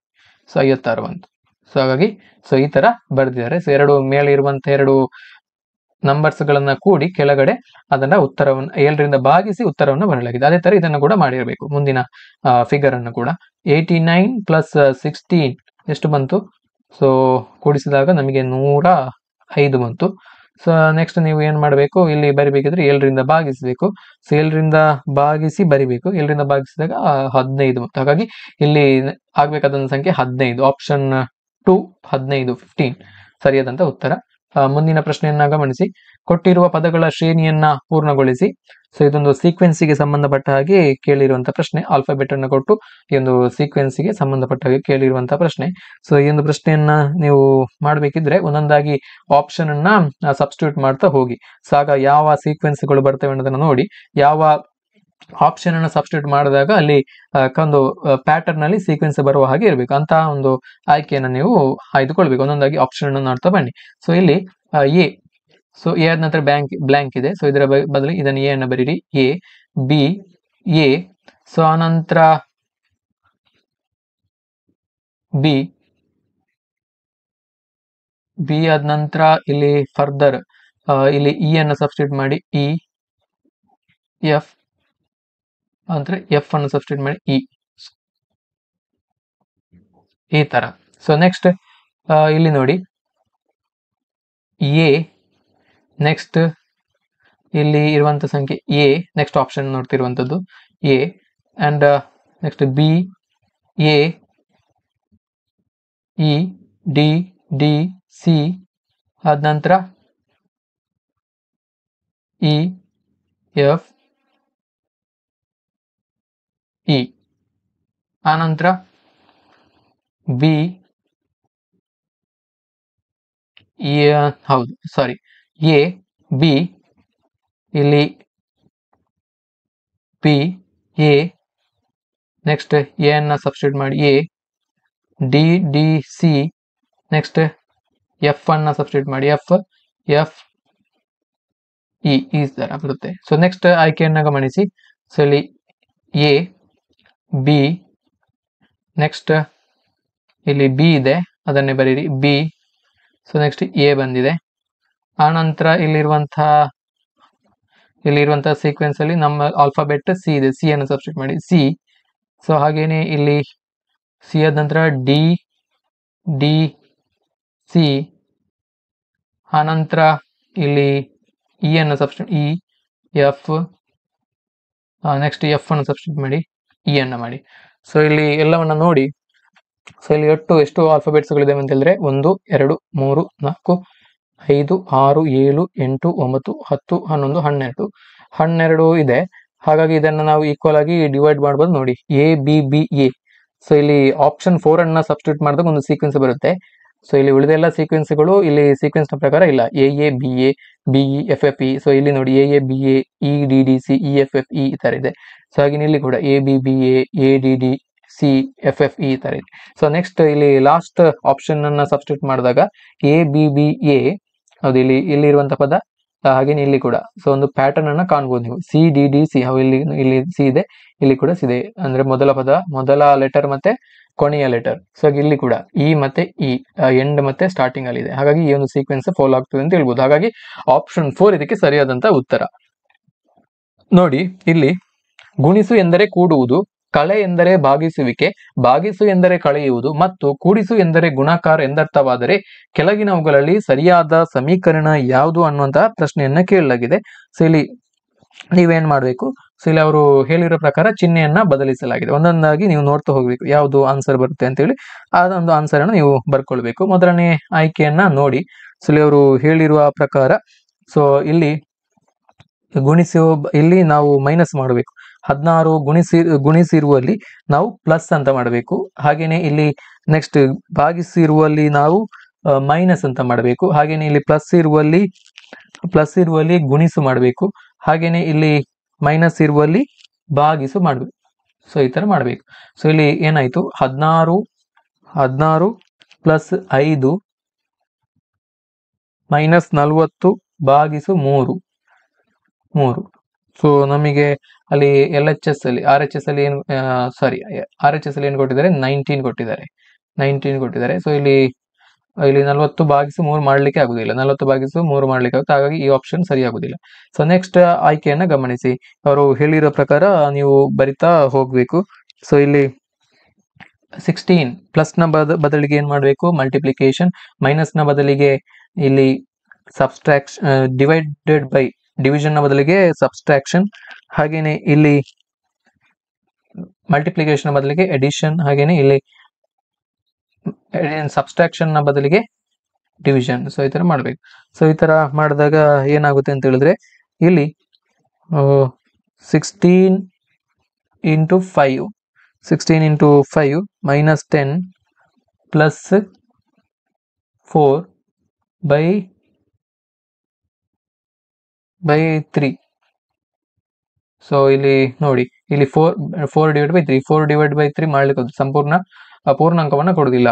ಸೊ 56 ಬಂತು. ಸೊ ಹಾಗಾಗಿ ಸೊ ಈ ತರ ಬರೆದಿದ್ದಾರೆ. ಸೊ ಎರಡು ಮೇಲೆ ಇರುವಂತಹ ಎರಡು ನಂಬರ್ಸ್ಗಳನ್ನ ಕೂಡಿ ಕೆಳಗಡೆ ಅದನ್ನ ಉತ್ತರವನ್ನು 7ರಿಂದ ಭಾಗಿಸಿ ಉತ್ತರವನ್ನು ಬರಲಾಗಿದೆ. ಅದೇ ತರ ಇದನ್ನು ಕೂಡ ಮಾಡಿರಬೇಕು. ಮುಂದಿನ ಫಿಗರ್ ಅನ್ನು ಕೂಡ 89 ಪ್ಲಸ್ 16 ಎಷ್ಟು ಬಂತು? ಸೊ ಕೂಡಿಸಿದಾಗ ನಮಗೆ 105 ಬಂತು. ಸೊ ನೆಕ್ಸ್ಟ್ ನೀವು ಏನ್ ಮಾಡಬೇಕು, ಇಲ್ಲಿ ಬರಿಬೇಕಿದ್ರೆ 7ರಿಂದ ಭಾಗಿಸಬೇಕು. ಸೊ 7ರಿಂದ ಭಾಗಿಸಿ ಬರಿಬೇಕು. 7ರಿಂದ ಭಾಗಿಸಿದಾಗ 15 ಬಂತು. ಹಾಗಾಗಿ ಇಲ್ಲಿ ಆಗ್ಬೇಕಾದಂತ ಸಂಖ್ಯೆ 15. ಆಪ್ಷನ್ 2 15 ಸರಿಯಾದಂತ ಉತ್ತರ. ಮುಂದಿನ ಪ್ರಶ್ನೆಯನ್ನ ಗಮನಿಸಿ. ಕೊಟ್ಟಿರುವ ಪದಗಳ ಶ್ರೇಣಿಯನ್ನ ಪೂರ್ಣಗೊಳಿಸಿ. ಸೊ ಇದೊಂದು ಸೀಕ್ವೆನ್ಸಿಗೆ ಸಂಬಂಧಪಟ್ಟ ಹಾಗೆ ಕೇಳಿರುವಂತಹ ಪ್ರಶ್ನೆ. ಆಲ್ಫಾಬೆಟ್ ಅನ್ನು ಕೊಟ್ಟು ಈ ಒಂದು ಸೀಕ್ವೆನ್ಸಿಗೆ ಸಂಬಂಧಪಟ್ಟ ಹಾಗೆ ಕೇಳಿರುವಂತಹ ಪ್ರಶ್ನೆ. ಸೊ ಈ ಒಂದು ಪ್ರಶ್ನೆಯನ್ನ ನೀವು ಮಾಡಬೇಕಿದ್ರೆ ಒಂದೊಂದಾಗಿ ಆಪ್ಷನ್ ಅನ್ನ ಸಬ್ಸ್ಟಿಟ್ಯೂಟ್ ಮಾಡ್ತಾ ಹೋಗಿ. ಸೊ ಆಗ ಯಾವ ಸೀಕ್ವೆನ್ಸ್ಗಳು ಬರ್ತವೆ ಅನ್ನೋದನ್ನ ನೋಡಿ, ಯಾವ ಆಪ್ಷನ್ ಅನ್ನು ಸಬ್ಸ್ಟಿಟ್ಯೂಟ್ ಮಾಡಿದಾಗ ಅಲ್ಲಿ ಒಂದು ಪ್ಯಾಟರ್ನ್ ಅಲ್ಲಿ ಸೀಕ್ವೆನ್ಸ್ ಬರುವ ಹಾಗೆ ಇರಬೇಕು ಅಂತ ಒಂದು ಆಯ್ಕೆಯನ್ನು ನೀವು ಆಯ್ದುಕೊಳ್ಬೇಕು. ಒಂದೊಂದಾಗಿ ಆಪ್ಷನ್ ಅನ್ನು ನೋಡ್ತಾ ಬನ್ನಿ. ಸೊ ಇಲ್ಲಿ ಎ, ಸೊ ಎ ಆದ ನಂತರ ಬ್ಲಾಂಕ್ ಇದೆ. ಸೊ ಇದರ ಬದಲು ಇದನ್ನು ಎ ಅನ್ನು ಬರೀರಿ. ಎ, ಬಿ, ಎ, ಸೊ ಆನಂತರ ಬಿ, ಬಿ ಆದ ನಂತರ ಇಲ್ಲಿ ಫರ್ದರ್ ಇಲ್ಲಿ ಇ ಅನ್ನು ಸಬ್ಸ್ಟಿಟ್ಯೂಟ್ ಮಾಡಿ ಇ, ಎಫ್ ಅಂದ್ರೆ ಎಫ್ ಅನ್ನು ಸಬ್ಸ್ಟಿಟ್ಯೂಟ್ ಮಾಡಿ ಇ, ಈ ತರ. ಸೊ ನೆಕ್ಸ್ಟ್ ಇಲ್ಲಿ ನೋಡಿ ಎ, ನೆಕ್ಸ್ಟ್ ಇಲ್ಲಿ ಇರುವಂತ ಸಂಖ್ಯೆ ಎ, ನೆಕ್ಸ್ಟ್ ಆಪ್ಷನ್ ನೋಡ್ತಿರುವಂತದ್ದು A, and next B, A, E, D, D, C, ಆದ ನಂತರ ಇ, ಎಫ್, ಇ, ಆನಂತರ ಬಿ, ಹೌದು ಸಾರಿ, ಎ, ಬಿ, ಇಲ್ಲಿ ಬಿ, ಎ, ನೆಕ್ಸ್ಟ್ ಎ ಅನ್ನ ಸಬ್ಸ್ಟಿಟ್ಯೂಟ್ ಮಾಡಿ A, D, D, C, next F ಅನ್ನ ಸಬ್ಸ್ಟಿಟ್ಯೂಟ್ ಮಾಡಿ ಎಫ್, ಎಫ್, ಇ, ಈ ತರ ಬರುತ್ತೆ. ಸೊ ನೆಕ್ಸ್ಟ್ ಆಯ್ಕೆಯನ್ನ ಗಮನಿಸಿ. ಸೊ ಇಲ್ಲಿ ಎ, ಬಿ, ನೆಕ್ಸ್ಟ್ ಇಲ್ಲಿ ಬಿ ಇದೆ, ಅದನ್ನೇ ಬರೀರಿ ಬಿ. ಸೊ ನೆಕ್ಸ್ಟ್ ಎ ಬಂದಿದೆ. ಆನಂತರ ಇಲ್ಲಿರುವಂತಹ ಸೀಕ್ವೆನ್ಸ್ ಅಲ್ಲಿ ನಮ್ಮ ಆಲ್ಫಾಬೆಟ್ ಸಿ ಇದೆ, ಸಿ ಅನ್ನು ಸಬ್ಸ್ಟಿಟ್ಯೂಟ್ ಮಾಡಿ ಸಿ. ಸೊ ಹಾಗೇನೆ ಇಲ್ಲಿ ಸಿ ಆದ ನಂತರ ಡಿ, ಡಿ, ಸಿ, ಆನಂತರ ಇಲ್ಲಿ ಇ ಅನ್ನು substitute E, F, next F ಅನ್ನು ಸಬ್ಸ್ಟಿಟ್ಯೂಟ್ ಮಾಡಿ ಇ ಅನ್ನು ಮಾಡಿ. ಸೊ ಇಲ್ಲಿ ಎಲ್ಲವನ್ನ ನೋಡಿ. ಸೊ ಇಲ್ಲಿ ಎಷ್ಟು ಆಲ್ಫಾಬೆಟ್ಸ್ಗಳಿದೆ ಅಂತ ಹೇಳಿದ್ರೆ 1 2 3 4 5 6 7 8 9 10 11 12 ಇದೆ. ಹಾಗಾಗಿ ಇದನ್ನ ನಾವು ಈಕ್ವಲ್ ಆಗಿ ಡಿವೈಡ್ ಮಾಡಬಹುದು ನೋಡಿ. A, B, B, A. So ಇಲ್ಲಿ ಆಪ್ಷನ್ 4 ಅನ್ನ ಸಬ್ಸ್ಟಿಟ್ಯೂಟ್ ಮಾಡಿದಾಗ ಒಂದು ಸೀಕ್ವೆನ್ಸ್ ಬರುತ್ತೆ. ಸೊ ಇಲ್ಲಿ ಉಳಿದೆಲ್ಲ ಸೀಕ್ವೆನ್ಸ್ಗಳು ಇಲ್ಲಿ ಸೀಕ್ವೆನ್ಸ್ ನ ಪ್ರಕಾರ ಇಲ್ಲ. A, B, A, B, E, F, F, E. So ಇಲ್ಲಿ ನೋಡಿ A, B, A, E, D, D, C, E, F, F, E ತರ ಇದೆ. ಸೊ ಹಾಗೆ ಇಲ್ಲಿ ಕೂಡ A, B, B, A, D, D, C, F, F, E ತರ ಇದೆ. ಸೊ ನೆಕ್ಸ್ಟ್ ಇಲ್ಲಿ ಲಾಸ್ಟ್ ಆಪ್ಷನ್ ಅನ್ನ ಸಬ್ಸ್ಟಿಟ್ಯೂಟ್ ಮಾಡಿದಾಗ ಎ, ಬಿ, ಬಿ, ಎ, ಹೌದು ಇಲ್ಲಿ ಇರುವಂತಹ ಪದ, ಹಾಗೇನೆ ಇಲ್ಲಿ ಕೂಡ. ಸೊ ಒಂದು ಪ್ಯಾಟರ್ನ್ ಅನ್ನ ಕಾಣಬಹುದು ನೀವು. ಸಿ, ಡಿ, ಡಿ, ಸಿ, ಇಲ್ಲಿ ಸಿ ಇದೆ, ಇಲ್ಲಿ ಕೂಡ ಸಿ ಇದೆ. ಅಂದ್ರೆ ಮೊದಲ ಪದ, ಮೊದಲ ಲೆಟರ್ ಮತ್ತೆ ಕೊನೆಯ ಲೆಟರ್. ಸೊ ಇಲ್ಲಿ ಕೂಡ ಇ ಮತ್ತೆ ಇ, ಎಂಡ್ ಮತ್ತೆ ಸ್ಟಾರ್ಟಿಂಗ್ ಅಲ್ಲಿ ಇದೆ. ಹಾಗಾಗಿ ಈ ಒಂದು ಸೀಕ್ವೆನ್ಸ್ ಫಾಲೋ ಆಗ್ತದೆ ಅಂತ ಹೇಳ್ಬೋದು. ಹಾಗಾಗಿ ಆಪ್ಷನ್ 4 ಇದಕ್ಕೆ ಸರಿಯಾದಂತ ಉತ್ತರ. ನೋಡಿ ಇಲ್ಲಿ ಗುಣಿಸು ಎಂದರೆ ಕೂಡುವುದು, ಕಳೆ ಎಂದರೆ ಭಾಗಿಸುವಿಕೆ, ಭಾಗಿಸು ಎಂದರೆ ಕಳೆಯುವುದು ಮತ್ತು ಕೂಡಿಸು ಎಂದರೆ ಗುಣಾಕಾರ ಎಂದರ್ಥವಾದರೆ ಕೆಳಗಿನವುಗಳಲ್ಲಿ ಸರಿಯಾದ ಸಮೀಕರಣ ಯಾವುದು ಅನ್ನುವಂತಹ ಪ್ರಶ್ನೆಯನ್ನ ಕೇಳಲಾಗಿದೆ. ಸೊ ಇಲ್ಲಿ ನೀವೇನ್ ಮಾಡ್ಬೇಕು, ಸೊ ಇಲ್ಲಿ ಅವರು ಹೇಳಿರೋ ಪ್ರಕಾರ ಚಿಹ್ನೆಯನ್ನ ಬದಲಿಸಲಾಗಿದೆ. ಒಂದೊಂದಾಗಿ ನೀವು ನೋಡ್ತಾ ಹೋಗ್ಬೇಕು ಯಾವುದು ಆನ್ಸರ್ ಬರುತ್ತೆ ಅಂತ ಹೇಳಿ. ಅದೊಂದು ಆನ್ಸರ್ ಅನ್ನು ನೀವು ಬರ್ಕೊಳ್ಬೇಕು. ಮೊದಲನೇ ಆಯ್ಕೆಯನ್ನ ನೋಡಿ. ಸೊ ಇಲ್ಲಿ ಅವರು ಹೇಳಿರುವ ಪ್ರಕಾರ, ಸೊ ಇಲ್ಲಿ ಇಲ್ಲಿ ನಾವು ಮೈನಸ್ ಮಾಡಬೇಕು. 16 ಗುಣಿಸಿರುವಲ್ಲಿ ನಾವು ಪ್ಲಸ್ ಅಂತ ಮಾಡಬೇಕು. ಹಾಗೇನೆ ಇಲ್ಲಿ ನೆಕ್ಸ್ಟ್ ಭಾಗಿಸಿರುವಲ್ಲಿ ನಾವು ಮೈನಸ್ ಅಂತ ಮಾಡಬೇಕು. ಹಾಗೇನೆ ಇಲ್ಲಿ ಪ್ಲಸ್ ಇರುವಲ್ಲಿ ಗುಣಿಸು ಮಾಡಬೇಕು. ಹಾಗೇನೆ ಇಲ್ಲಿ ಮೈನಸ್ ಇರುವಲ್ಲಿ ಭಾಗಿಸು ಮಾಡಬೇಕು. ಸೊ ಈ ತರ ಮಾಡಬೇಕು. ಸೊ ಇಲ್ಲಿ ಏನಾಯ್ತು, 16 ಪ್ಲಸ್ 5 ಮೈನಸ್ 40 ಭಾಗಿಸು 3. ಸೊ ನಮಗೆ ಅಲ್ಲಿ LHS ಅಲ್ಲಿ RHS ಅಲ್ಲಿ ಏನು RHS ಅಲ್ಲಿ ಏನು ಕೊಟ್ಟಿದ್ದಾರೆ, 19 ಕೊಟ್ಟಿದ್ದಾರೆ. 19 ಕೊಟ್ಟಿದ್ದಾರೆ. ಸೊ ಇಲ್ಲಿ 40/3 ಮಾಡ್ಲಿಕ್ಕೆ ಆಗುದಿಲ್ಲ, 40/3 ಮಾಡ್ಲಿಕ್ಕೆ ಆಗುತ್ತೆ. ಹಾಗಾಗಿ ಈ ಆಪ್ಷನ್ ಸರಿ ಆಗುದಿಲ್ಲ. ಸೊ ನೆಕ್ಸ್ಟ್ ಆಯ್ಕೆಯನ್ನ ಗಮನಿಸಿ. ಅವರು ಹೇಳಿರೋ ಪ್ರಕಾರ ನೀವು ಬರಿತಾ ಹೋಗ್ಬೇಕು. ಸೊ ಇಲ್ಲಿ 16 ಪ್ಲಸ್ ನ ಬದಲಿಗೆ ಏನ್ ಮಾಡಬೇಕು, ಮಲ್ಟಿಪ್ಲಿಕೇಶನ್. ಮೈನಸ್ ನ ಬದಲಿಗೆ ಇಲ್ಲಿ ಸಬ್ಸ್ಟ್ರಾಕ್ಷನ್, ಡಿವೈಡೆಡ್ ಬೈ ಡಿವಿಷನ್ ನ ಬದಲಿಗೆ ಸಬ್ಸ್ಟ್ರಾಕ್ಷನ್. ಹಾಗೇನೆ ಇಲ್ಲಿ ಮಲ್ಟಿಪ್ಲಿಕೇಶನ್ ಬದಲಿಗೆ ಎಡಿಷನ್. ಹಾಗೇನೆ ಇಲ್ಲಿ ಸಬ್ಸ್ಟ್ರಾಕ್ಷನ್ ನ ಬದಲಿಗೆ ಡಿವಿಷನ್. ಸೊ ಈ ತರ ಮಾಡ್ಬೇಕು. ಸೊ ಈ ತರ ಮಾಡಿದಾಗ ಏನಾಗುತ್ತೆ ಅಂತ ಹೇಳಿದ್ರೆ, ಇಲ್ಲಿ 16 into 5 minus 10 plus 4/3. ಸೊ ಇಲ್ಲಿ ನೋಡಿ, ಇಲ್ಲಿ 4/3 ಮಾಡ್ಲಿಕ್ಕೆ ಸಂಪೂರ್ಣ ಪೂರ್ಣಾಂಕವನ್ನ ಕೊಡುದಿಲ್ಲ.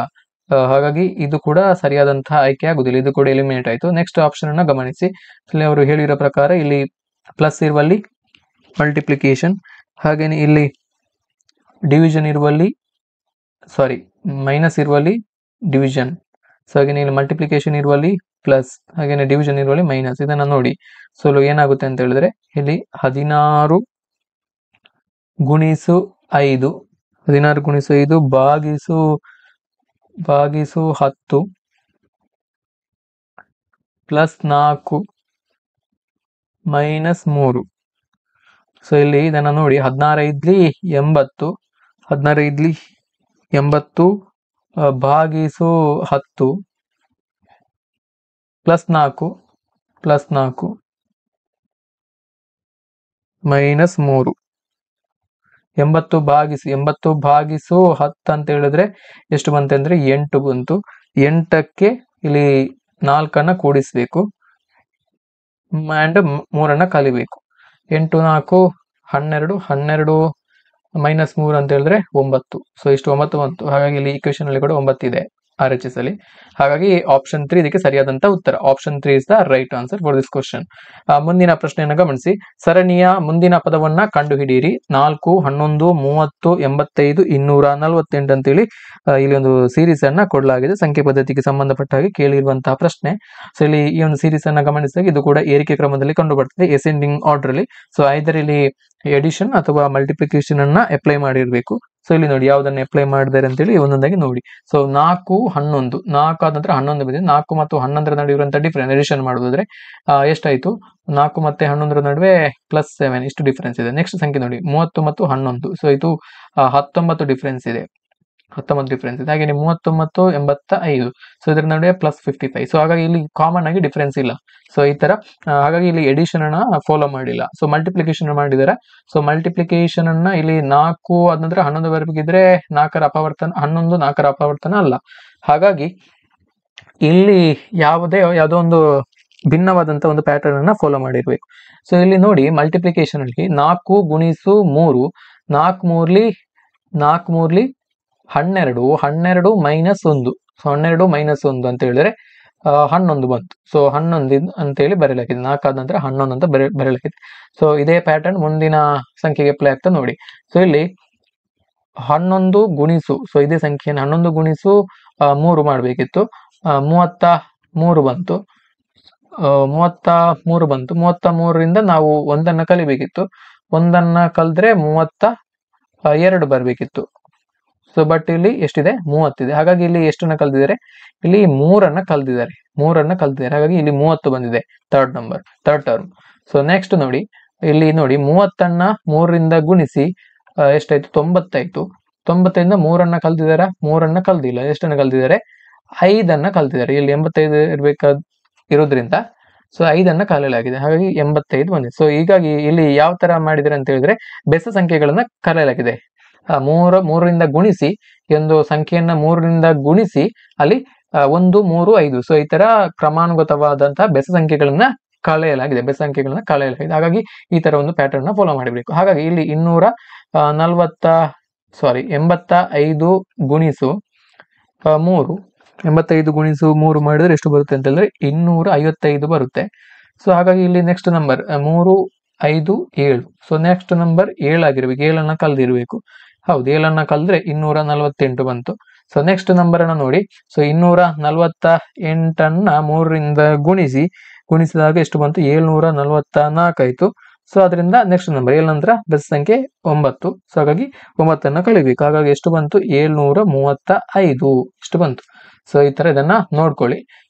ಹಾಗಾಗಿ ಇದು ಕೂಡ ಸರಿಯಾದಂತಹ ಆಯ್ಕೆ ಆಗುದಿಲ್ಲ, ಇದು ಕೂಡ ಎಲಿಮಿನೇಟ್ ಆಯ್ತು. ನೆಕ್ಸ್ಟ್ ಆಪ್ಷನ್ ಅನ್ನ ಗಮನಿಸಿ. ಇಲ್ಲಿ ಅವರು ಹೇಳಿರೋ ಪ್ರಕಾರ ಇಲ್ಲಿ ಪ್ಲಸ್ ಇರುವಲ್ಲಿ ಮಲ್ಟಿಪ್ಲಿಕೇಶನ್, ಹಾಗೇನೆ ಇಲ್ಲಿ ಡಿವಿಷನ್ ಇರುವಲ್ಲಿ ಮೈನಸ್ ಇರುವಲ್ಲಿ ಡಿವಿಷನ್. ಸೊ ಹಾಗೇನೆ ಇಲ್ಲಿ ಮಲ್ಟಿಪ್ಲಿಕೇಶನ್ ಇರುವಲ್ಲಿ ಪ್ಲಸ್, ಹಾಗೇನೆ ಡಿವಿಷನ್ ಇರುವಲ್ಲಿ ಮೈನಸ್. ಇದನ್ನ ನೋಡಿ. ಸೊ ಏನಾಗುತ್ತೆ ಅಂತ ಹೇಳಿದ್ರೆ, ಇಲ್ಲಿ 16 ಗುಣಿಸು 5 ಭಾಗಿಸು 10 ಪ್ಲಸ್ 4 ಮೈನಸ್ 3. ಸೊ ಇಲ್ಲಿ ಇದನ್ನ ನೋಡಿ, 16 80 ಭಾಗಿಸು 10 ಪ್ಲಸ್ 4 ಮೈನಸ್ 3. 80 ಭಾಗಿಸು 10 ಅಂತ ಹೇಳಿದ್ರೆ ಎಷ್ಟು ಬಂತು ಅಂದ್ರೆ 8 ಬಂತು. 8ಕ್ಕೆ ಇಲ್ಲಿ 4 ಕೂಡಿಸ್ಬೇಕು ಅಂಡ್ 3 ಕಲಿಬೇಕು. 8 4 12 ಮೈನಸ್ 3 ಅಂತ ಹೇಳಿದ್ರೆ 9. ಸೊ ಇಷ್ಟು 9 ಬಂತು. ಹಾಗಾಗಿ ಇಲ್ಲಿ ಈಕ್ವೇಶನ್ ಅಲ್ಲಿ ಕೂಡ 9 ಇದೆ RHS ಅಲ್ಲಿ. ಹಾಗಾಗಿ ಆಪ್ಷನ್ 3 ಇದಕ್ಕೆ ಸರಿಯಾದಂತ ಉತ್ತರ. Option 3 is the right answer for this question. ಮುಂದಿನ ಪ್ರಶ್ನೆಯನ್ನು ಗಮನಿಸಿ. ಸರಣಿಯ ಮುಂದಿನ ಪದವನ್ನ ಕಂಡುಹಿಡಿಯಿರಿ. 4, 11, 30, 85, 248 ಅಂತೇಳಿ ಇಲ್ಲಿ ಒಂದು ಸೀರೀಸ್ ಅನ್ನ ಕೊಡಲಾಗಿದೆ. ಸಂಖ್ಯೆ ಪದ್ಧತಿಗೆ ಸಂಬಂಧಪಟ್ಟ ಹಾಗೆ ಕೇಳಿರುವಂತಹ ಪ್ರಶ್ನೆ. ಸೊ ಇಲ್ಲಿ ಈ ಒಂದು ಸೀರೀಸ್ ಅನ್ನ ಗಮನಿಸಿದಾಗ ಇದು ಕೂಡ ಏರಿಕೆ ಕ್ರಮದಲ್ಲಿ ಕಂಡು ಬರ್ತದೆ, ಅಸೆಂಡಿಂಗ್ ಆರ್ಡರ್ ಅಲ್ಲಿ. ಸೊ ಐದರ್ ಇಲ್ಲಿ ಎಡಿಷನ್ ಅಥವಾ ಮಲ್ಟಿಪ್ಲಿಕೇಶನ್ ಅನ್ನ ಅಪ್ಲೈ ಮಾಡಿರ್ಬೇಕು. ಸೊ ಇಲ್ಲಿ ನೋಡಿ ಯಾವ್ದನ್ನ ಅಪ್ಲೈ ಮಾಡಿದ್ದಾರೆ ಅಂತೇಳಿ ಒಂದೊಂದಾಗಿ ನೋಡಿ. ಸೊ 4, 11, 4 ಆದ ನಂತರ 11 ಬಂದಿದೆ. 4 ಮತ್ತು 11 ನಡುವೆ ಇರುವಂತಹ ಡಿಫರೆನ್ಸ್ ಎಡಿಷನ್ ಮಾಡೋದಾದ್ರೆ ಎಷ್ಟಾಯ್ತು, 4 ಮತ್ತೆ 11 ನಡುವೆ +7 ಇಷ್ಟು ಡಿಫರೆನ್ಸ್ ಇದೆ. ನೆಕ್ಸ್ಟ್ ಸಂಖ್ಯೆ ನೋಡಿ, 30 ಮತ್ತು 11. ಸೊ ಇದು 19 ಡಿಫರೆನ್ಸ್ ಇದೆ. ಹಾಗೆ 39, 85. ಸೊ ಇದರ ನಡುವೆ +55. ಸೊ ಹಾಗಾಗಿ ಇಲ್ಲಿ ಕಾಮನ್ ಆಗಿ ಡಿಫರೆನ್ಸ್ ಇಲ್ಲ. ಸೊ ಈ ತರ ಹಾಗಾಗಿ ಇಲ್ಲಿ ಎಡಿಷನ್ ಅನ್ನ ಫಾಲೋ ಮಾಡಿಲ್ಲ. ಸೊ ಮಲ್ಟಿಪ್ಲಿಕೇಶನ್ ಮಾಡಿದಾರೆ. ಸೊ ಮಲ್ಟಿಪ್ಲಿಕೇಶನ್ ಅನ್ನ ಇಲ್ಲಿ 4 ಆದ ನಂತರ 11 ಬರಬೇಕಿದ್ರೆ 4ರ ಅಪವರ್ತನ 11 4ರ ಅಪವರ್ತನ ಅಲ್ಲ. ಹಾಗಾಗಿ ಇಲ್ಲಿ ಯಾವುದೋ ಒಂದು ಭಿನ್ನವಾದಂತ ಒಂದು ಪ್ಯಾಟರ್ನ್ ಅನ್ನ ಫಾಲೋ ಮಾಡಿರ್ಬೇಕು. ಸೊ ಇಲ್ಲಿ ನೋಡಿ, ಮಲ್ಟಿಪ್ಲಿಕೇಶನ್ ಅಲ್ಲಿ 4 ಗುಣಿಸು 3, 4 ಮೂರ್ಲಿ 12, 12 ಮೈನಸ್ 1. ಸೊ 12 ಮೈನಸ್ 1 ಅಂತ ಹೇಳಿದ್ರೆ 11 ಬಂತು. ಸೊ 11 ಅಂತೇಳಿ ಬರೆಯಲಾಗಿದೆ. 4 ಆದ ನಂತರ 11 ಅಂತ ಬರೆಯಲಾಗಿದೆ. ಸೊ ಇದೇ ಪ್ಯಾಟರ್ನ್ ಮುಂದಿನ ಸಂಖ್ಯೆಗೆ ಅಪ್ಲೈ ಆಗ್ತಾ ನೋಡಿ. ಸೊ ಇಲ್ಲಿ 11 ಗುಣಿಸು, ಸೊ ಇದೇ ಸಂಖ್ಯೆಯನ್ನು 11 ಗುಣಿಸು 3 ಮಾಡಬೇಕಿತ್ತು. 33 ಬಂತು. 33ರಿಂದ ನಾವು ಒಂದನ್ನ ಕಲಿಬೇಕಿತ್ತು. ಒಂದನ್ನ ಕಲ್ದ್ರೆ 32 ಬರ್ಬೇಕಿತ್ತು. ಸೊ ಬಟ್ ಇಲ್ಲಿ ಎಷ್ಟಿದೆ, 30 ಇದೆ. ಹಾಗಾಗಿ ಇಲ್ಲಿ ಎಷ್ಟನ್ನ ಕಲ್ದಿದ್ದಾರೆ, ಇಲ್ಲಿ 3 ಕಲ್ದಿದ್ದಾರೆ. ಹಾಗಾಗಿ ಇಲ್ಲಿ 30 ಬಂದಿದೆ, ಥರ್ಡ್ ಟರ್ಮ್. ಸೊ ನೆಕ್ಸ್ಟ್ ನೋಡಿ, ಇಲ್ಲಿ ನೋಡಿ 30 3ರಿಂದ ಗುಣಿಸಿ ಎಷ್ಟಾಯ್ತು, 90 ಆಯ್ತು. 90ರಿಂದ 3 ಕಲ್ದಿದಾರ, 3 ಕಲ್ದಿಲ್ಲ. ಎಷ್ಟನ್ನ ಕಲ್ದಿದ್ದಾರೆ, 5 ಕಲ್ತಿದ್ದಾರೆ. ಇಲ್ಲಿ 85 ಇರೋದ್ರಿಂದ ಸೊ 5 ಕಲಿಯಲಾಗಿದೆ. ಹಾಗಾಗಿ 85 ಬಂದಿದೆ. ಸೊ ಹೀಗಾಗಿ ಇಲ್ಲಿ ಯಾವ ತರ ಮಾಡಿದ್ರೆ ಅಂತ ಹೇಳಿದ್ರೆ, ಬೆಸ ಸಂಖ್ಯೆಗಳನ್ನ ಕಲಿಯಲಾಗಿದೆ. 3ರಿಂದ ಗುಣಿಸಿ ಒಂದು ಸಂಖ್ಯೆಯನ್ನ 3ರಿಂದ ಗುಣಿಸಿ ಅಲ್ಲಿ 1, 3, 5. ಸೊ ಈ ತರ ಕ್ರಮಾನುಗತವಾದಂತಹ ಬೆಸ ಸಂಖ್ಯೆಗಳನ್ನ ಕಳೆಯಲಾಗಿದೆ. ಹಾಗಾಗಿ ಈ ತರ ಒಂದು ಪ್ಯಾಟರ್ನ್ ನ ಫಾಲೋ ಮಾಡಬೇಕು. ಹಾಗಾಗಿ ಇಲ್ಲಿ 85 ಗುಣಿಸು 3, 85 ಗುಣಿಸು 3 ಮಾಡಿದ್ರೆ ಎಷ್ಟು ಬರುತ್ತೆ ಅಂತ ಹೇಳಿದ್ರೆ 255 ಬರುತ್ತೆ. ಸೊ ಹಾಗಾಗಿ ಇಲ್ಲಿ next number 3, 5 7. So next number 7 ಆಗಿರ್ಬೇಕು, 7 ಕಲ್ದಿರ್ಬೇಕು. ಹೌದು, 7 ಕಲ್ದ್ರೆ 248 ಬಂತು. ಸೊ ನೆಕ್ಸ್ಟ್ ನಂಬರ್ ಅನ್ನ ನೋಡಿ. ಸೊ 248 3ರಿಂದ ಗುಣಿಸಿದಾಗ ಎಷ್ಟು ಬಂತು? 744 ಆಯ್ತು. ಸೊ ಅದರಿಂದ ನೆಕ್ಸ್ಟ್ ನಂಬರ್ 7 ನಂತರ ಬೆಸ ಸಂಖ್ಯೆ 9. ಸೊ ಹಾಗಾಗಿ 9 ಕಳಿಬೇಕು. ಹಾಗಾಗಿ ಎಷ್ಟು ಬಂತು? 735 ಇಷ್ಟು ಬಂತು. ಸೊ ಈ ತರ ಇದನ್ನ ನೋಡ್ಕೊಳ್ಳಿ.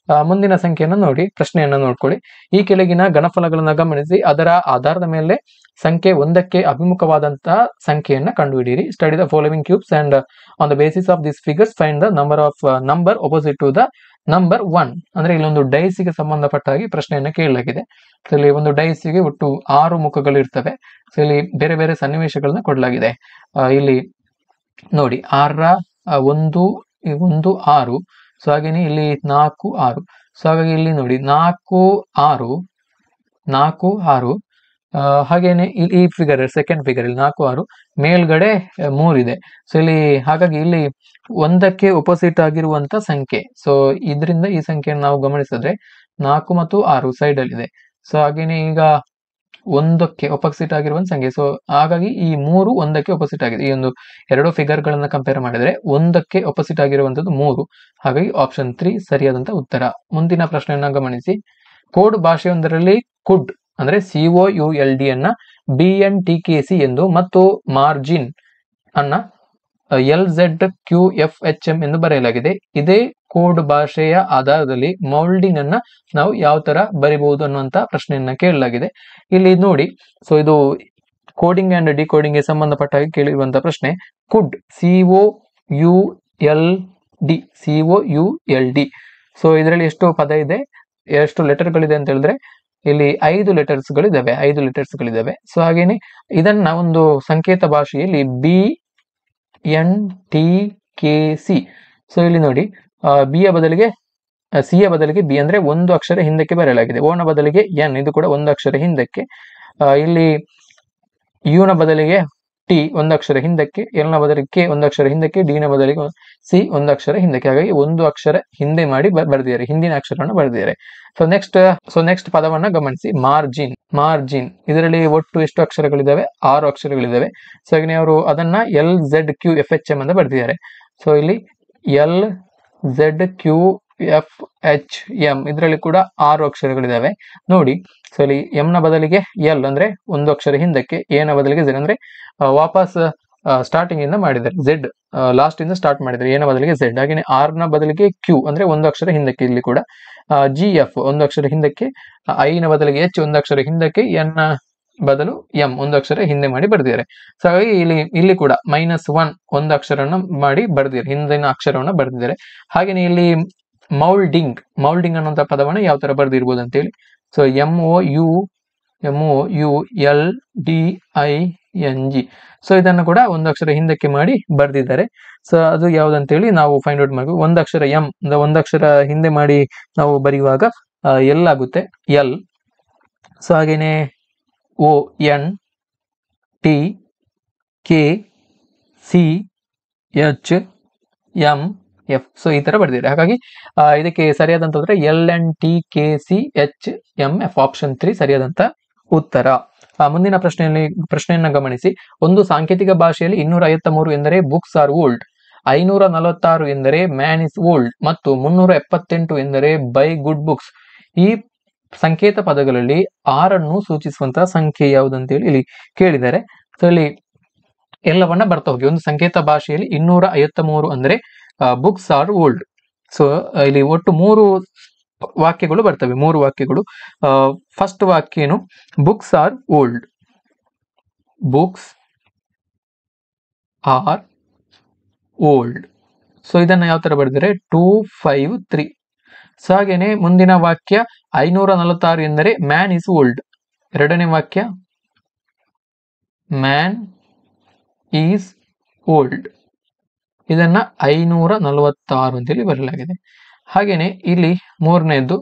ಮುಂದಿನ ಸಂಖ್ಯೆಯನ್ನು ನೋಡಿ, ಪ್ರಶ್ನೆಯನ್ನ ನೋಡ್ಕೊಳ್ಳಿ. ಈ ಕೆಳಗಿನ ಗಣಫಲಗಳನ್ನ ಗಮನಿಸಿ ಅದರ ಆಧಾರದ ಮೇಲೆ ಸಂಖ್ಯೆ 1ಕ್ಕೆ ಅಭಿಮುಖವಾದಂತಹ ಸಂಖ್ಯೆಯನ್ನ ಕಂಡುಹಿಡಿಯಿರಿ. Study the following cubes and on the basis of this figures find the number opposite to the number 1. ಅಂದ್ರೆ ಇಲ್ಲೊಂದು ಡೈಸಿಗೆ ಸಂಬಂಧಪಟ್ಟ ಹಾಗೆ ಪ್ರಶ್ನೆಯನ್ನ ಕೇಳಲಾಗಿದೆ. ಸೊ ಇಲ್ಲಿ ಒಂದು ಡೈಸಿಗೆ ಒಟ್ಟು 6 ಮುಖಗಳು ಇರ್ತವೆ. ಸೊ ಇಲ್ಲಿ ಬೇರೆ ಬೇರೆ ಸನ್ನಿವೇಶಗಳನ್ನ ಕೊಡಲಾಗಿದೆ. ಇಲ್ಲಿ ನೋಡಿ 6 1 6. ಸೊ ಹಾಗೇನೆ ಇಲ್ಲಿ 4 6. ಸೊ ಹಾಗಾಗಿ ಇಲ್ಲಿ ನೋಡಿ 4 6 ಹಾಗೇನೆ ಈ ಫಿಗರ್ ಸೆಕೆಂಡ್ ಫಿಗರ್ ಇಲ್ಲಿ 4 6 ಮೇಲ್ಗಡೆ 3 ಇದೆ. ಸೊ ಇಲ್ಲಿ ಹಾಗಾಗಿ ಇಲ್ಲಿ 1ಕ್ಕೆ ಒಪೋಸಿಟ್ ಆಗಿರುವಂತ ಸಂಖ್ಯೆ. ಸೊ ಇದರಿಂದ ಈ ಸಂಖ್ಯೆಯನ್ನು ನಾವು ಗಮನಿಸಿದ್ರೆ 4 ಮತ್ತು 6 ಸೈಡ್ ಅಲ್ಲಿ ಇದೆ. ಸೊ ಹಾಗೇನೆ ಈಗ 1ಕ್ಕೆ ಒಪೋಸಿಟ್ ಆಗಿರುವಂತ ಸಂಖ್ಯೆ. ಸೊ ಹಾಗಾಗಿ ಈ 3 1ಕ್ಕೆ ಒಪೋಸಿಟ್ ಆಗಿದೆ. ಈ ಒಂದು 2 ಫಿಗರ್ ಗಳನ್ನ ಕಂಪೇರ್ ಮಾಡಿದ್ರೆ 1ಕ್ಕೆ ಒಪೋಸಿಟ್ ಆಗಿರುವಂತದ್ದು 3. ಹಾಗಾಗಿ ಆಪ್ಷನ್ 3 ಸರಿಯಾದಂತ ಉತ್ತರ. ಮುಂದಿನ ಪ್ರಶ್ನೆಯನ್ನ ಗಮನಿಸಿ. ಕೋಡ್ ಭಾಷೆಯೊಂದರಲ್ಲಿ ಕುಡ್ ಅಂದ್ರೆ COULD ಅನ್ನ BNTKC ಎಂದು ಮತ್ತು ಮಾರ್ಜಿನ್ ಅನ್ನ LZQFHM ಎಂದು ಬರೆಯಲಾಗಿದೆ. ಇದೇ ಕೋಡ್ ಭಾಷೆಯ ಆಧಾರದಲ್ಲಿ ಮೌಲ್ಡಿಂಗ್ ಅನ್ನ ನಾವು ಯಾವ ತರ ಬರಿಬಹುದು ಅನ್ನುವಂತ ಪ್ರಶ್ನೆಯನ್ನ ಕೇಳಲಾಗಿದೆ. ಇಲ್ಲಿ ನೋಡಿ, ಸೊ ಇದು ಕೋಡಿಂಗ್ ಅಂಡ್ ಡಿಕೋಡಿಂಗ್ ಗೆ ಸಂಬಂಧಪಟ್ಟ ಹಾಗೆ ಕೇಳಿರುವಂತಹ ಪ್ರಶ್ನೆ. ಕುಡ್ COULD. ಸೊ ಇದರಲ್ಲಿ ಎಷ್ಟು ಪದ ಇದೆ, ಎಷ್ಟು ಲೆಟರ್ಗಳಿದೆ ಅಂತ ಹೇಳಿದ್ರೆ ಇಲ್ಲಿ 5 ಲೆಟರ್ಸ್ಗಳಿದಾವೆ. ಸೊ ಹಾಗೇನೆ ಇದನ್ನ ಒಂದು ಸಂಕೇತ ಭಾಷೆಯಲ್ಲಿ BNTKC. ಸೊ ಇಲ್ಲಿ ನೋಡಿ ಸಿ ಯ ಬದಲಿಗೆ ಬಿ ಅಂದ್ರೆ ಒಂದು ಅಕ್ಷರ ಹಿಂದಕ್ಕೆ ಬರೆಯಲಾಗಿದೆ. ಓ ನ ಬದಲಿಗೆ ಎನ್, ಇದು ಕೂಡ ಒಂದು ಅಕ್ಷರ ಹಿಂದಕ್ಕೆ. ಇಲ್ಲಿ ಯು ನ ಬದಲಿಗೆ ಟಿ ಒಂದು ಅಕ್ಷರ ಹಿಂದಕ್ಕೆ, ಎಲ್ ನ ಬದಲಿಗೆ ಕೆ ಒಂದು ಅಕ್ಷರ ಹಿಂದಕ್ಕೆ, ಡಿ ನ ಬದಲಿಗೆ ಸಿ ಒಂದು ಅಕ್ಷರ ಹಿಂದಕ್ಕೆ. ಹಾಗಾಗಿ ಒಂದು ಅಕ್ಷರ ಹಿಂದೆ ಮಾಡಿ ಬರೆದಿದ್ದಾರೆ, ಹಿಂದಿನ ಅಕ್ಷರವನ್ನು ಬರೆದಿದ್ದಾರೆ. ಸೊ ನೆಕ್ಸ್ಟ್ ಪದವನ್ನ ಗಮನಿಸಿ. ಮಾರ್ಜಿನ್ ಇದರಲ್ಲಿ ಒಟ್ಟು ಎಷ್ಟು ಅಕ್ಷರಗಳಿದಾವೆ? 6 ಅಕ್ಷರಗಳಿದಾವೆ. ಸೊ ಹಾಗೆ ಅವರು ಅದನ್ನ LZQFHM ಅಂತ ಬರೆದಿದ್ದಾರೆ. ಸೊ ಇಲ್ಲಿ LZQFHM ಇದರಲ್ಲಿ ಕೂಡ 6 ಅಕ್ಷರಗಳಿದಾವೆ ನೋಡಿ. ಸೊ ಇಲ್ಲಿ ಎಂ ನ ಬದಲಿಗೆ ಎಲ್ ಅಂದ್ರೆ ಒಂದು ಅಕ್ಷರ ಹಿಂದಕ್ಕೆ, ಎ ನ ಬದಲಿಗೆ ಝೆಡ್ ಅಂದ್ರೆ ವಾಪಸ್ ಸ್ಟಾರ್ಟಿಂಗ್ ಇಂದ ಮಾಡಿದ್ದಾರೆ, ಝೆಡ್ ಲಾಸ್ಟ್ ಇಂದ ಸ್ಟಾರ್ಟ್ ಮಾಡಿದ್ದಾರೆ, ಎ ನ ಬದಲಿಗೆ ಝೆಡ್. ಹಾಗೆ ಆರ್ ನ ಬದಲಿಗೆ ಕ್ಯೂ ಅಂದ್ರೆ ಒಂದು ಅಕ್ಷರ ಹಿಂದಕ್ಕೆ, ಇಲ್ಲಿ ಕೂಡ GF ಒಂದು ಅಕ್ಷರ ಹಿಂದಕ್ಕೆ, ಐ ನ ಬದಲಿಗೆ H ಒಂದು ಅಕ್ಷರ ಹಿಂದಕ್ಕೆ, ಎನ್ ನ ಬದಲು ಎಂ ಒಂದು ಅಕ್ಷರ ಹಿಂದೆ ಮಾಡಿ ಬರೆದಿದ್ದಾರೆ. ಸೊ ಹಾಗಾಗಿ ಇಲ್ಲಿ ಕೂಡ -1 ಒಂದು ಅಕ್ಷರನ ಮಾಡಿ ಬರೆದಿದ್ದಾರೆ, ಹಿಂದಿನ ಅಕ್ಷರವನ್ನ ಬರೆದಿದ್ದಾರೆ. ಹಾಗೇನೆ ಇಲ್ಲಿ ಮೌಲ್ಡಿಂಗ್ ಅನ್ನುವಂತ ಪದವನ್ನ ಯಾವ ತರ ಬರೆದಿರ್ಬೋದು ಅಂತ ಹೇಳಿ. So MOULDING. ಸೊ ಇದನ್ನು ಕೂಡ ಒಂದು ಅಕ್ಷರ ಹಿಂದಕ್ಕೆ ಮಾಡಿ ಬರೆದಿದ್ದಾರೆ. ಸೊ ಅದು ಯಾವ್ದಂತೇಳಿ ನಾವು ಫೈಂಡ್ ಔಟ್ ಮಾಡಬೇಕು. ಒಂದು ಅಕ್ಷರ ಎಂ ಒಂದು ಅಕ್ಷರ ಹಿಂದೆ ಮಾಡಿ ನಾವು ಬರೆಯುವಾಗ ಎಲ್ ಆಗುತ್ತೆ, ಎಲ್. ಸೊ ಹಾಗೇನೆ ONTKCHMF. ಸೊ ಈ ತರ ಬರೆದಿದ್ದಾರೆ. ಹಾಗಾಗಿ ಇದಕ್ಕೆ ಸರಿಯಾದಂತ ಉತ್ತರ LNTKCHMF ಆಪ್ಷನ್ 3 ಸರಿಯಾದಂತ ಉತ್ತರ. ಮುಂದಿನ ಪ್ರಶ್ನೆಯನ್ನ ಗಮನಿಸಿ. ಒಂದು ಸಾಂಕೇತಿಕ ಭಾಷೆಯಲ್ಲಿ 253 ಎಂದರೆ ಬುಕ್ಸ್ ಆರ್ ಓಲ್ಡ್, 546 ಎಂದರೆ ಮ್ಯಾನ್ ಇಸ್ ಓಲ್ಡ್ ಮತ್ತು 378 ಎಂದರೆ ಬೈ ಗುಡ್ ಬುಕ್ಸ್. ಈ ಸಂಕೇತ ಪದಗಳಲ್ಲಿ 6 ಸೂಚಿಸುವಂತಹ ಸಂಖ್ಯೆ ಯಾವುದಂತೇಳಿ ಇಲ್ಲಿ ಕೇಳಿದ್ದಾರೆ. ಸೊ ಇಲ್ಲಿ ಎಲ್ಲವನ್ನ ಬರ್ತಾ ಹೋಗಿ. ಒಂದು ಸಂಕೇತ ಭಾಷೆಯಲ್ಲಿ 253 ಅಂದ್ರೆ ಬುಕ್ಸ್ ಆರ್ ಓಲ್ಡ್. ಸೊ ಇಲ್ಲಿ ಒಟ್ಟು 3 ವಾಕ್ಯಗಳು ಬರ್ತವೆ, 3 ವಾಕ್ಯಗಳು. ಫಸ್ಟ್ ವಾಕ್ಯ ಏನು? Books are old. Books are old. So ಇದನ್ನ ಯಾವ ತರ ಬರೆದಿದ್ದಾರೆ? 253. ಸೊ ಹಾಗೇನೆ ಮುಂದಿನ ವಾಕ್ಯ 546 ಎಂದರೆ ಮ್ಯಾನ್ ಇಸ್ ಓಲ್ಡ್. ಎರಡನೇ ವಾಕ್ಯ ಮ್ಯಾನ್ ಈಸ್ ಓಲ್ಡ್. ಇದನ್ನ 546 ಅಂತೇಳಿ ಬರೆಯಲಾಗಿದೆ. ಹಾಗೇನೆ ಇಲ್ಲಿ ಮೂರನೇದ್ದು,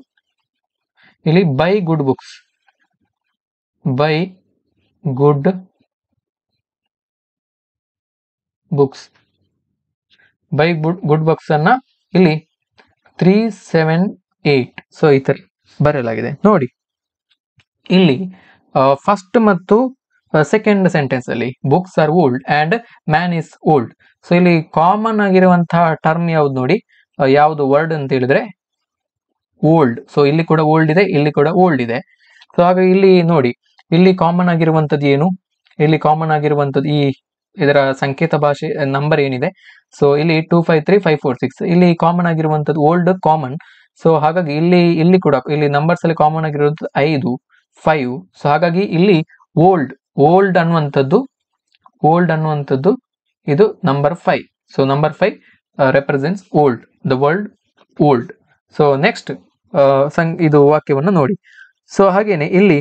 ಇಲ್ಲಿ bye good books. Bye good books. Bye good books ಅನ್ನ ಇಲ್ಲಿ 378. ಸೊ ಈ ತರ ಬರೆಯಲಾಗಿದೆ ನೋಡಿ. ಇಲ್ಲಿ ಫಸ್ಟ್ ಮತ್ತು ಸೆಕೆಂಡ್ ಸೆಂಟೆನ್ಸ್ ಅಲ್ಲಿ books are old and man is old. So ಇಲ್ಲಿ ಕಾಮನ್ ಆಗಿರುವಂತಹ ಟರ್ಮ್ ಯಾವ್ದು ನೋಡಿ, ಯಾವ್ದು ವರ್ಡ್ ಅಂತ ಹೇಳಿದ್ರೆ ಓಲ್ಡ್. ಸೊ ಇಲ್ಲಿ ಕೂಡ ಓಲ್ಡ್ ಇದೆ, ಇಲ್ಲಿ ಕೂಡ ಓಲ್ಡ್ ಇದೆ. ಸೊ ಹಾಗಾಗಿ ಇಲ್ಲಿ ನೋಡಿ, ಇಲ್ಲಿ ಕಾಮನ್ ಆಗಿರುವಂತದ್ದು ಏನು, ಇಲ್ಲಿ ಕಾಮನ್ ಆಗಿರುವಂತದ್ದು ಈ ಇದರ ಸಂಕೇತ ಭಾಷೆ ನಂಬರ್ ಏನಿದೆ. ಸೊ ಇಲ್ಲಿ 253546 ಇಲ್ಲಿ ಕಾಮನ್ ಆಗಿರುವಂತದ್ದು ಓಲ್ಡ್ ಕಾಮನ್. ಸೊ ಹಾಗಾಗಿ ಇಲ್ಲಿ ಕೂಡ ಇಲ್ಲಿ ನಂಬರ್ಸ್ ಅಲ್ಲಿ ಕಾಮನ್ ಆಗಿರುವಂತದ್ದು 5 5. ಸೊ ಹಾಗಾಗಿ ಇಲ್ಲಿ ಓಲ್ಡ್ ಅನ್ನುವಂಥದ್ದು ಇದು number 5. So number 5 represents old, the world old. So next ಇದು ವಾಕ್ಯವನ್ನು ನೋಡಿ. ಸೊ ಹಾಗೇನೆ ಇಲ್ಲಿ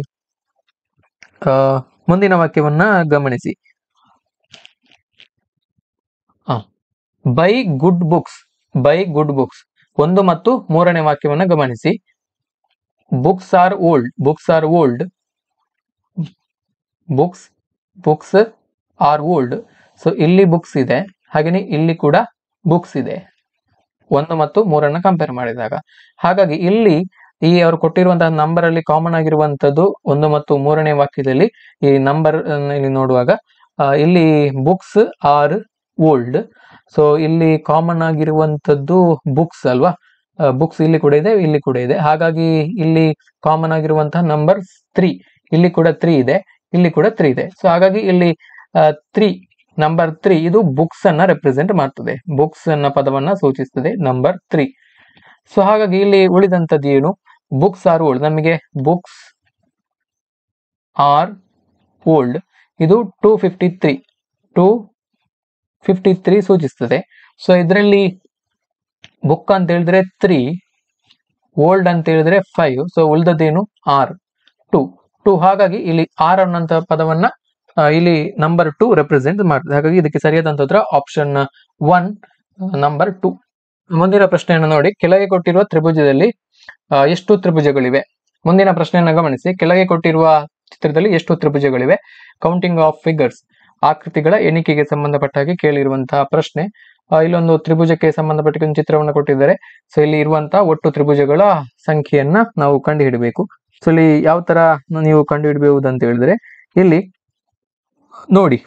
ಮುಂದಿನ ವಾಕ್ಯವನ್ನ ಗಮನಿಸಿ. ಬೈ ಗುಡ್ ಬುಕ್ಸ್ 1 ಮತ್ತು 3ನೇ ವಾಕ್ಯವನ್ನ ಗಮನಿಸಿ. Books are old books are old. So ಇಲ್ಲಿ ಬುಕ್ಸ್ ಇದೆ, ಹಾಗೇನೆ ಇಲ್ಲಿ ಕೂಡ ಬುಕ್ಸ್ ಇದೆ 1 ಮತ್ತು 3ಅನ್ನ ಕಂಪೇರ್ ಮಾಡಿದಾಗ. ಹಾಗಾಗಿ ಇಲ್ಲಿ ಅವರು ಕೊಟ್ಟಿರುವಂತಹ ನಂಬರ್ ಅಲ್ಲಿ ಕಾಮನ್ ಆಗಿರುವಂತದ್ದು 1 ಮತ್ತು 3ನೇ ವಾಕ್ಯದಲ್ಲಿ ಈ ನಂಬರ್ ಇಲ್ಲಿ ನೋಡುವಾಗ ಇಲ್ಲಿ ಬುಕ್ಸ್ ಆರ್ ಓಲ್ಡ್. ಸೊ ಇಲ್ಲಿ ಕಾಮನ್ ಆಗಿರುವಂತದ್ದು ಬುಕ್ಸ್ ಅಲ್ವಾ, ಬುಕ್ಸ್ ಇಲ್ಲಿ ಕೂಡ ಇದೆ, ಇಲ್ಲಿ ಕೂಡ ಇದೆ. ಹಾಗಾಗಿ ಇಲ್ಲಿ ಕಾಮನ್ ಆಗಿರುವಂತಹ ನಂಬರ್ 3, ಇಲ್ಲಿ ಕೂಡ 3 ಇದೆ, ಇಲ್ಲಿ ಕೂಡ 3 ಇದೆ. ಸೊ ಹಾಗಾಗಿ ಇಲ್ಲಿ 3 ನಂಬರ್ 3 ಇದು ಬುಕ್ಸ್ ಅನ್ನ ರೆಪ್ರೆಸೆಂಟ್ ಮಾಡ್ತದೆ, ಬುಕ್ಸ್ ಅನ್ನ ಪದವನ್ನ ಸೂಚಿಸ್ತದೆ ನಂಬರ್ 3. ಸೊ ಹಾಗಾಗಿ ಇಲ್ಲಿ ಉಳಿದಂತದ್ದು ಏನು, ಬುಕ್ಸ್ ಆರ್ ಓಲ್ಡ್. ನಮಗೆ ಬುಕ್ಸ್ ಆರ್ ಓಲ್ಡ್ ಇದು 253 ಸೂಚಿಸ್ತದೆ. ಸೊ ಇದರಲ್ಲಿ ಬುಕ್ ಅಂತ ಹೇಳಿದ್ರೆ 3, ಓಲ್ಡ್ ಅಂತ ಹೇಳಿದ್ರೆ 5. ಸೊ ಉಳಿದದ್ದೇನು ಆರ್ 2. ಹಾಗಾಗಿ ಇಲ್ಲಿ ಆರ್ ಅನ್ನಂತ ಪದವನ್ನ ಇಲ್ಲಿ ನಂಬರ್ 2 ರೆಪ್ರೆಸೆಂಟ್ ಮಾಡ್ತದೆ. ಹಾಗಾಗಿ ಇದಕ್ಕೆ ಸರಿಯಾದಂತ ಉತ್ತರ ಆಪ್ಷನ್ 1 ನಂಬರ್ 2. ಮುಂದಿನ ಪ್ರಶ್ನೆಯನ್ನು ನೋಡಿ. ಕೆಳಗೆ ಕೊಟ್ಟಿರುವ ತ್ರಿಭುಜದಲ್ಲಿ ಎಷ್ಟು ತ್ರಿಭುಜಗಳಿವೆ? ಮುಂದಿನ ಪ್ರಶ್ನೆಯನ್ನು ಗಮನಿಸಿ. ಕೆಳಗೆ ಕೊಟ್ಟಿರುವ ಚಿತ್ರದಲ್ಲಿ ಎಷ್ಟು ತ್ರಿಭುಜಗಳಿವೆ? ಕೌಂಟಿಂಗ್ ಆಫ್ ಫಿಗರ್ಸ್, ಆಕೃತಿಗಳ ಎಣಿಕೆಗೆ ಸಂಬಂಧಪಟ್ಟ ಹಾಗೆ ಕೇಳಿರುವಂತಹ ಪ್ರಶ್ನೆ. ಇಲ್ಲೊಂದು ತ್ರಿಭುಜಕ್ಕೆ ಸಂಬಂಧಪಟ್ಟ ಒಂದು ಚಿತ್ರವನ್ನು ಕೊಟ್ಟಿದ್ದಾರೆ. ಸೊ ಇಲ್ಲಿ ಇರುವಂತಹ ಒಟ್ಟು ತ್ರಿಭುಜಗಳ ಸಂಖ್ಯೆಯನ್ನ ನಾವು ಕಂಡುಹಿಡಬೇಕು. ಸೊ ಇಲ್ಲಿ ಯಾವ ತರ ನೀವು ಕಂಡುಹಿಡಬಹುದು ಅಂತ ಹೇಳಿದ್ರೆ, ಇಲ್ಲಿ ನೋಡಿ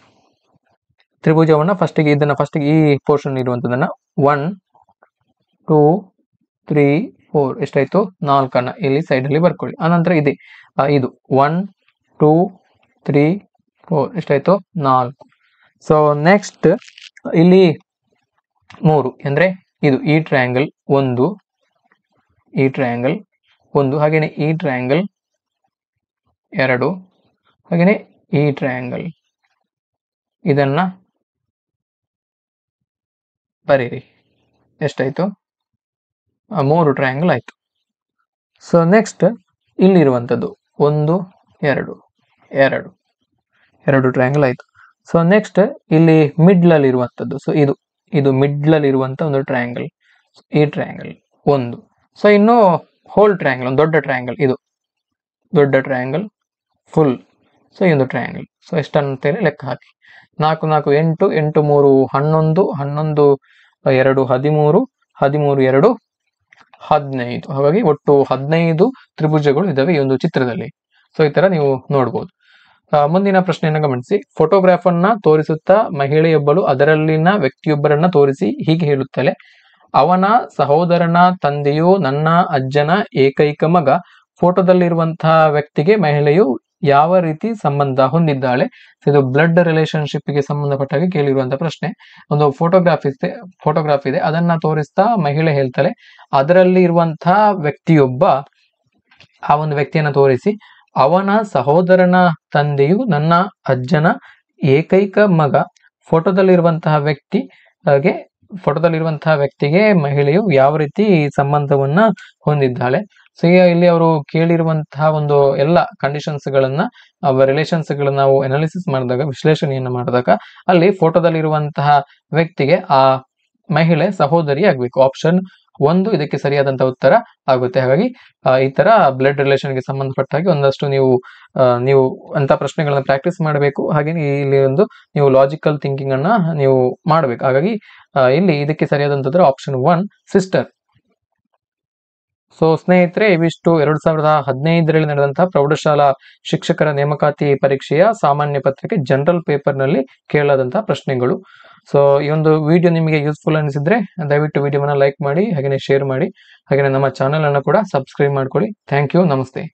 ತ್ರಿಭುಜವನ್ನ ಫಸ್ಟಿಗೆ ಈ ಪೋರ್ಷನ್ ಇರುವಂತದನ್ನ 1 2 3 4 ಎಷ್ಟಾಯ್ತು 4 ಇಲ್ಲಿ ಸೈಡ್ ಅಲ್ಲಿ ಬರ್ಕೊಳ್ಳಿ. ಆನಂತರ ಇದೆ ಇದು 1 2 3 4 ಎಷ್ಟಾಯ್ತು 4. ಸೊ ನೆಕ್ಸ್ಟ್ ಇಲ್ಲಿ 3 ಅಂದ್ರೆ ಇದು ಈ ಟ್ರಯಾಂಗಲ್ 1, ಈ ಟ್ರಯಾಂಗಲ್ 1, ಹಾಗೇನೆ ಈ ಟ್ರಯಾಂಗಲ್ 2, ಹಾಗೇನೆ ಈ ಟ್ರಯಾಂಗಲ್. ಇದನ್ನ ಬರೀರಿ, ಎಷ್ಟಾಯ್ತು 3 ಟ್ರಯಾಂಗಲ್ ಆಯ್ತು. ಸೊ ನೆಕ್ಸ್ಟ್ ಇಲ್ಲಿರುವಂಥದ್ದು 1 2 2 ಟ್ರಯಾಂಗಲ್ ಆಯ್ತು. ಸೊ ನೆಕ್ಸ್ಟ್ ಇಲ್ಲಿ ಮಿಡ್ಲ್ ಅಲ್ಲಿ ಇರುವಂತದ್ದು, ಸೊ ಇದು ಮಿಡ್ಲ್ ಅಲ್ಲಿ ಇರುವಂತ ಒಂದು ಟ್ರಯಾಂಗಲ್, ಈ ಟ್ರಯಾಂಗಲ್ 1. ಸೊ ಇನ್ನು ಹೋಲ್ ಟ್ರಯಾಂಗಲ್, ಒಂದು ದೊಡ್ಡ ಟ್ರಯಾಂಗಲ್, ಇದು ದೊಡ್ಡ ಟ್ರಯಾಂಗಲ್ ಫುಲ್. ಸೊ ಈ ಒಂದು ಟ್ರಯಾಂಗಲ್. ಸೊ ಎಷ್ಟಂತೇಳಿ ಲೆಕ್ಕ ಹಾಕಿ. 4 4 8 8 3 11 11 2 13 13 2 15. ಹಾಗಾಗಿ ಒಟ್ಟು 15 ತ್ರಿಭುಜಗಳು ಇದಾವೆ ಈ ಒಂದು ಚಿತ್ರದಲ್ಲಿ. ಸೊ ಈ ತರ ನೀವು ನೋಡ್ಬೋದು. ಮುಂದಿನ ಪ್ರಶ್ನೆಯನ್ನು ಗಮನಿಸಿ. ಫೋಟೋಗ್ರಾಫ್ ಅನ್ನ ತೋರಿಸುತ್ತಾ ಮಹಿಳೆಯೊಬ್ಬಳು ಅದರಲ್ಲಿನ ವ್ಯಕ್ತಿಯೊಬ್ಬರನ್ನ ತೋರಿಸಿ ಹೀಗೆ ಹೇಳುತ್ತಾಳೆ, ಅವನ ಸಹೋದರನ ತಂದೆಯು ನನ್ನ ಅಜ್ಜನ ಏಕೈಕ ಮಗ. ಫೋಟೋದಲ್ಲಿರುವಂತಹ ವ್ಯಕ್ತಿಗೆ ಮಹಿಳೆಯು ಯಾವ ರೀತಿ ಸಂಬಂಧ ಹೊಂದಿದ್ದಾಳೆ? ಇದು ಬ್ಲಡ್ ರಿಲೇಶನ್ಶಿಪ್ ಗೆ ಸಂಬಂಧಪಟ್ಟಾಗಿ ಕೇಳಿರುವಂತಹ ಪ್ರಶ್ನೆ. ಒಂದು ಫೋಟೋಗ್ರಾಫ್ ಇದೆ, ಅದನ್ನ ತೋರಿಸ್ತಾ ಮಹಿಳೆ ಹೇಳ್ತಾಳೆ, ಅದರಲ್ಲಿ ಇರುವಂತಹ ವ್ಯಕ್ತಿಯೊಬ್ಬ, ಆ ಒಂದು ವ್ಯಕ್ತಿಯನ್ನ ತೋರಿಸಿ, ಅವನ ಸಹೋದರನ ತಂದೆಯು ನನ್ನ ಅಜ್ಜನ ಏಕೈಕ ಮಗ. ಫೋಟೋದಲ್ಲಿರುವಂತಹ ವ್ಯಕ್ತಿಗೆ ಮಹಿಳೆಯು ಯಾವ ರೀತಿ ಸಂಬಂಧವನ್ನ ಹೊಂದಿದ್ದಾಳೆ? ಸೊ ಇಲ್ಲಿ ಅವರು ಕೇಳಿರುವಂತಹ ಒಂದು ಎಲ್ಲ ಕಂಡೀಷನ್ಸ್ ಗಳನ್ನ, ರಿಲೇಷನ್ಸ್ ಗಳನ್ನ ನಾವು ಅನಾಲಿಸಿಸ್ ಮಾಡಿದಾಗ, ವಿಶ್ಲೇಷಣೆಯನ್ನ ಮಾಡಿದಾಗ, ಅಲ್ಲಿ ಫೋಟೋದಲ್ಲಿರುವಂತಹ ವ್ಯಕ್ತಿಗೆ ಆ ಮಹಿಳೆ ಸಹೋದರಿ ಆಗ್ಬೇಕು. ಆಪ್ಷನ್ 1 ಇದಕ್ಕೆ ಸರಿಯಾದಂತಹ ಉತ್ತರ ಆಗುತ್ತೆ. ಹಾಗಾಗಿ ಈ ತರ ಬ್ಲಡ್ ರಿಲೇಷನ್ ಗೆ ಸಂಬಂಧಪಟ್ಟ ಹಾಗೆ ಒಂದಷ್ಟು ನೀವು ಅಂತ ಪ್ರಶ್ನೆಗಳನ್ನ ಪ್ರಾಕ್ಟೀಸ್ ಮಾಡಬೇಕು. ಹಾಗೆ ಇಲ್ಲಿ ನೀವು ಲಾಜಿಕಲ್ ಥಿಂಕಿಂಗ್ ಅನ್ನ ನೀವು ಮಾಡಬೇಕು. ಹಾಗಾಗಿ ಇಲ್ಲಿ ಇದಕ್ಕೆ ಸರಿಯಾದಂತಹ ಆಪ್ಷನ್ 1 ಸಿಸ್ಟರ್. ಸೊ ಸ್ನೇಹಿತರೆ, ಇವಿಷ್ಟು 2015ರಲ್ಲಿ ನಡೆದಂತಹ ಪ್ರೌಢಶಾಲಾ ಶಿಕ್ಷಕರ ನೇಮಕಾತಿ ಪರೀಕ್ಷೆಯ ಸಾಮಾನ್ಯ ಪತ್ರಿಕೆ ಜನರಲ್ ಪೇಪರ್ ನಲ್ಲಿ ಕೇಳಲಾದಂತಹ ಪ್ರಶ್ನೆಗಳು. ಸೊ ಈ ಒಂದು ವಿಡಿಯೋ ನಿಮಗೆ ಯೂಸ್ಫುಲ್ ಅನಿಸಿದ್ರೆ ದಯವಿಟ್ಟು ವಿಡಿಯೋವನ್ನ ಲೈಕ್ ಮಾಡಿ, ಹಾಗೆಯೇ ಶೇರ್ ಮಾಡಿ, ಹಾಗೆಯೇ ನಮ್ಮ ಚಾನೆಲ್ ಅನ್ನು ಕೂಡ ಸಬ್ಸ್ಕ್ರೈಬ್ ಮಾಡ್ಕೊಳ್ಳಿ. ಥ್ಯಾಂಕ್ ಯು, ನಮಸ್ತೆ.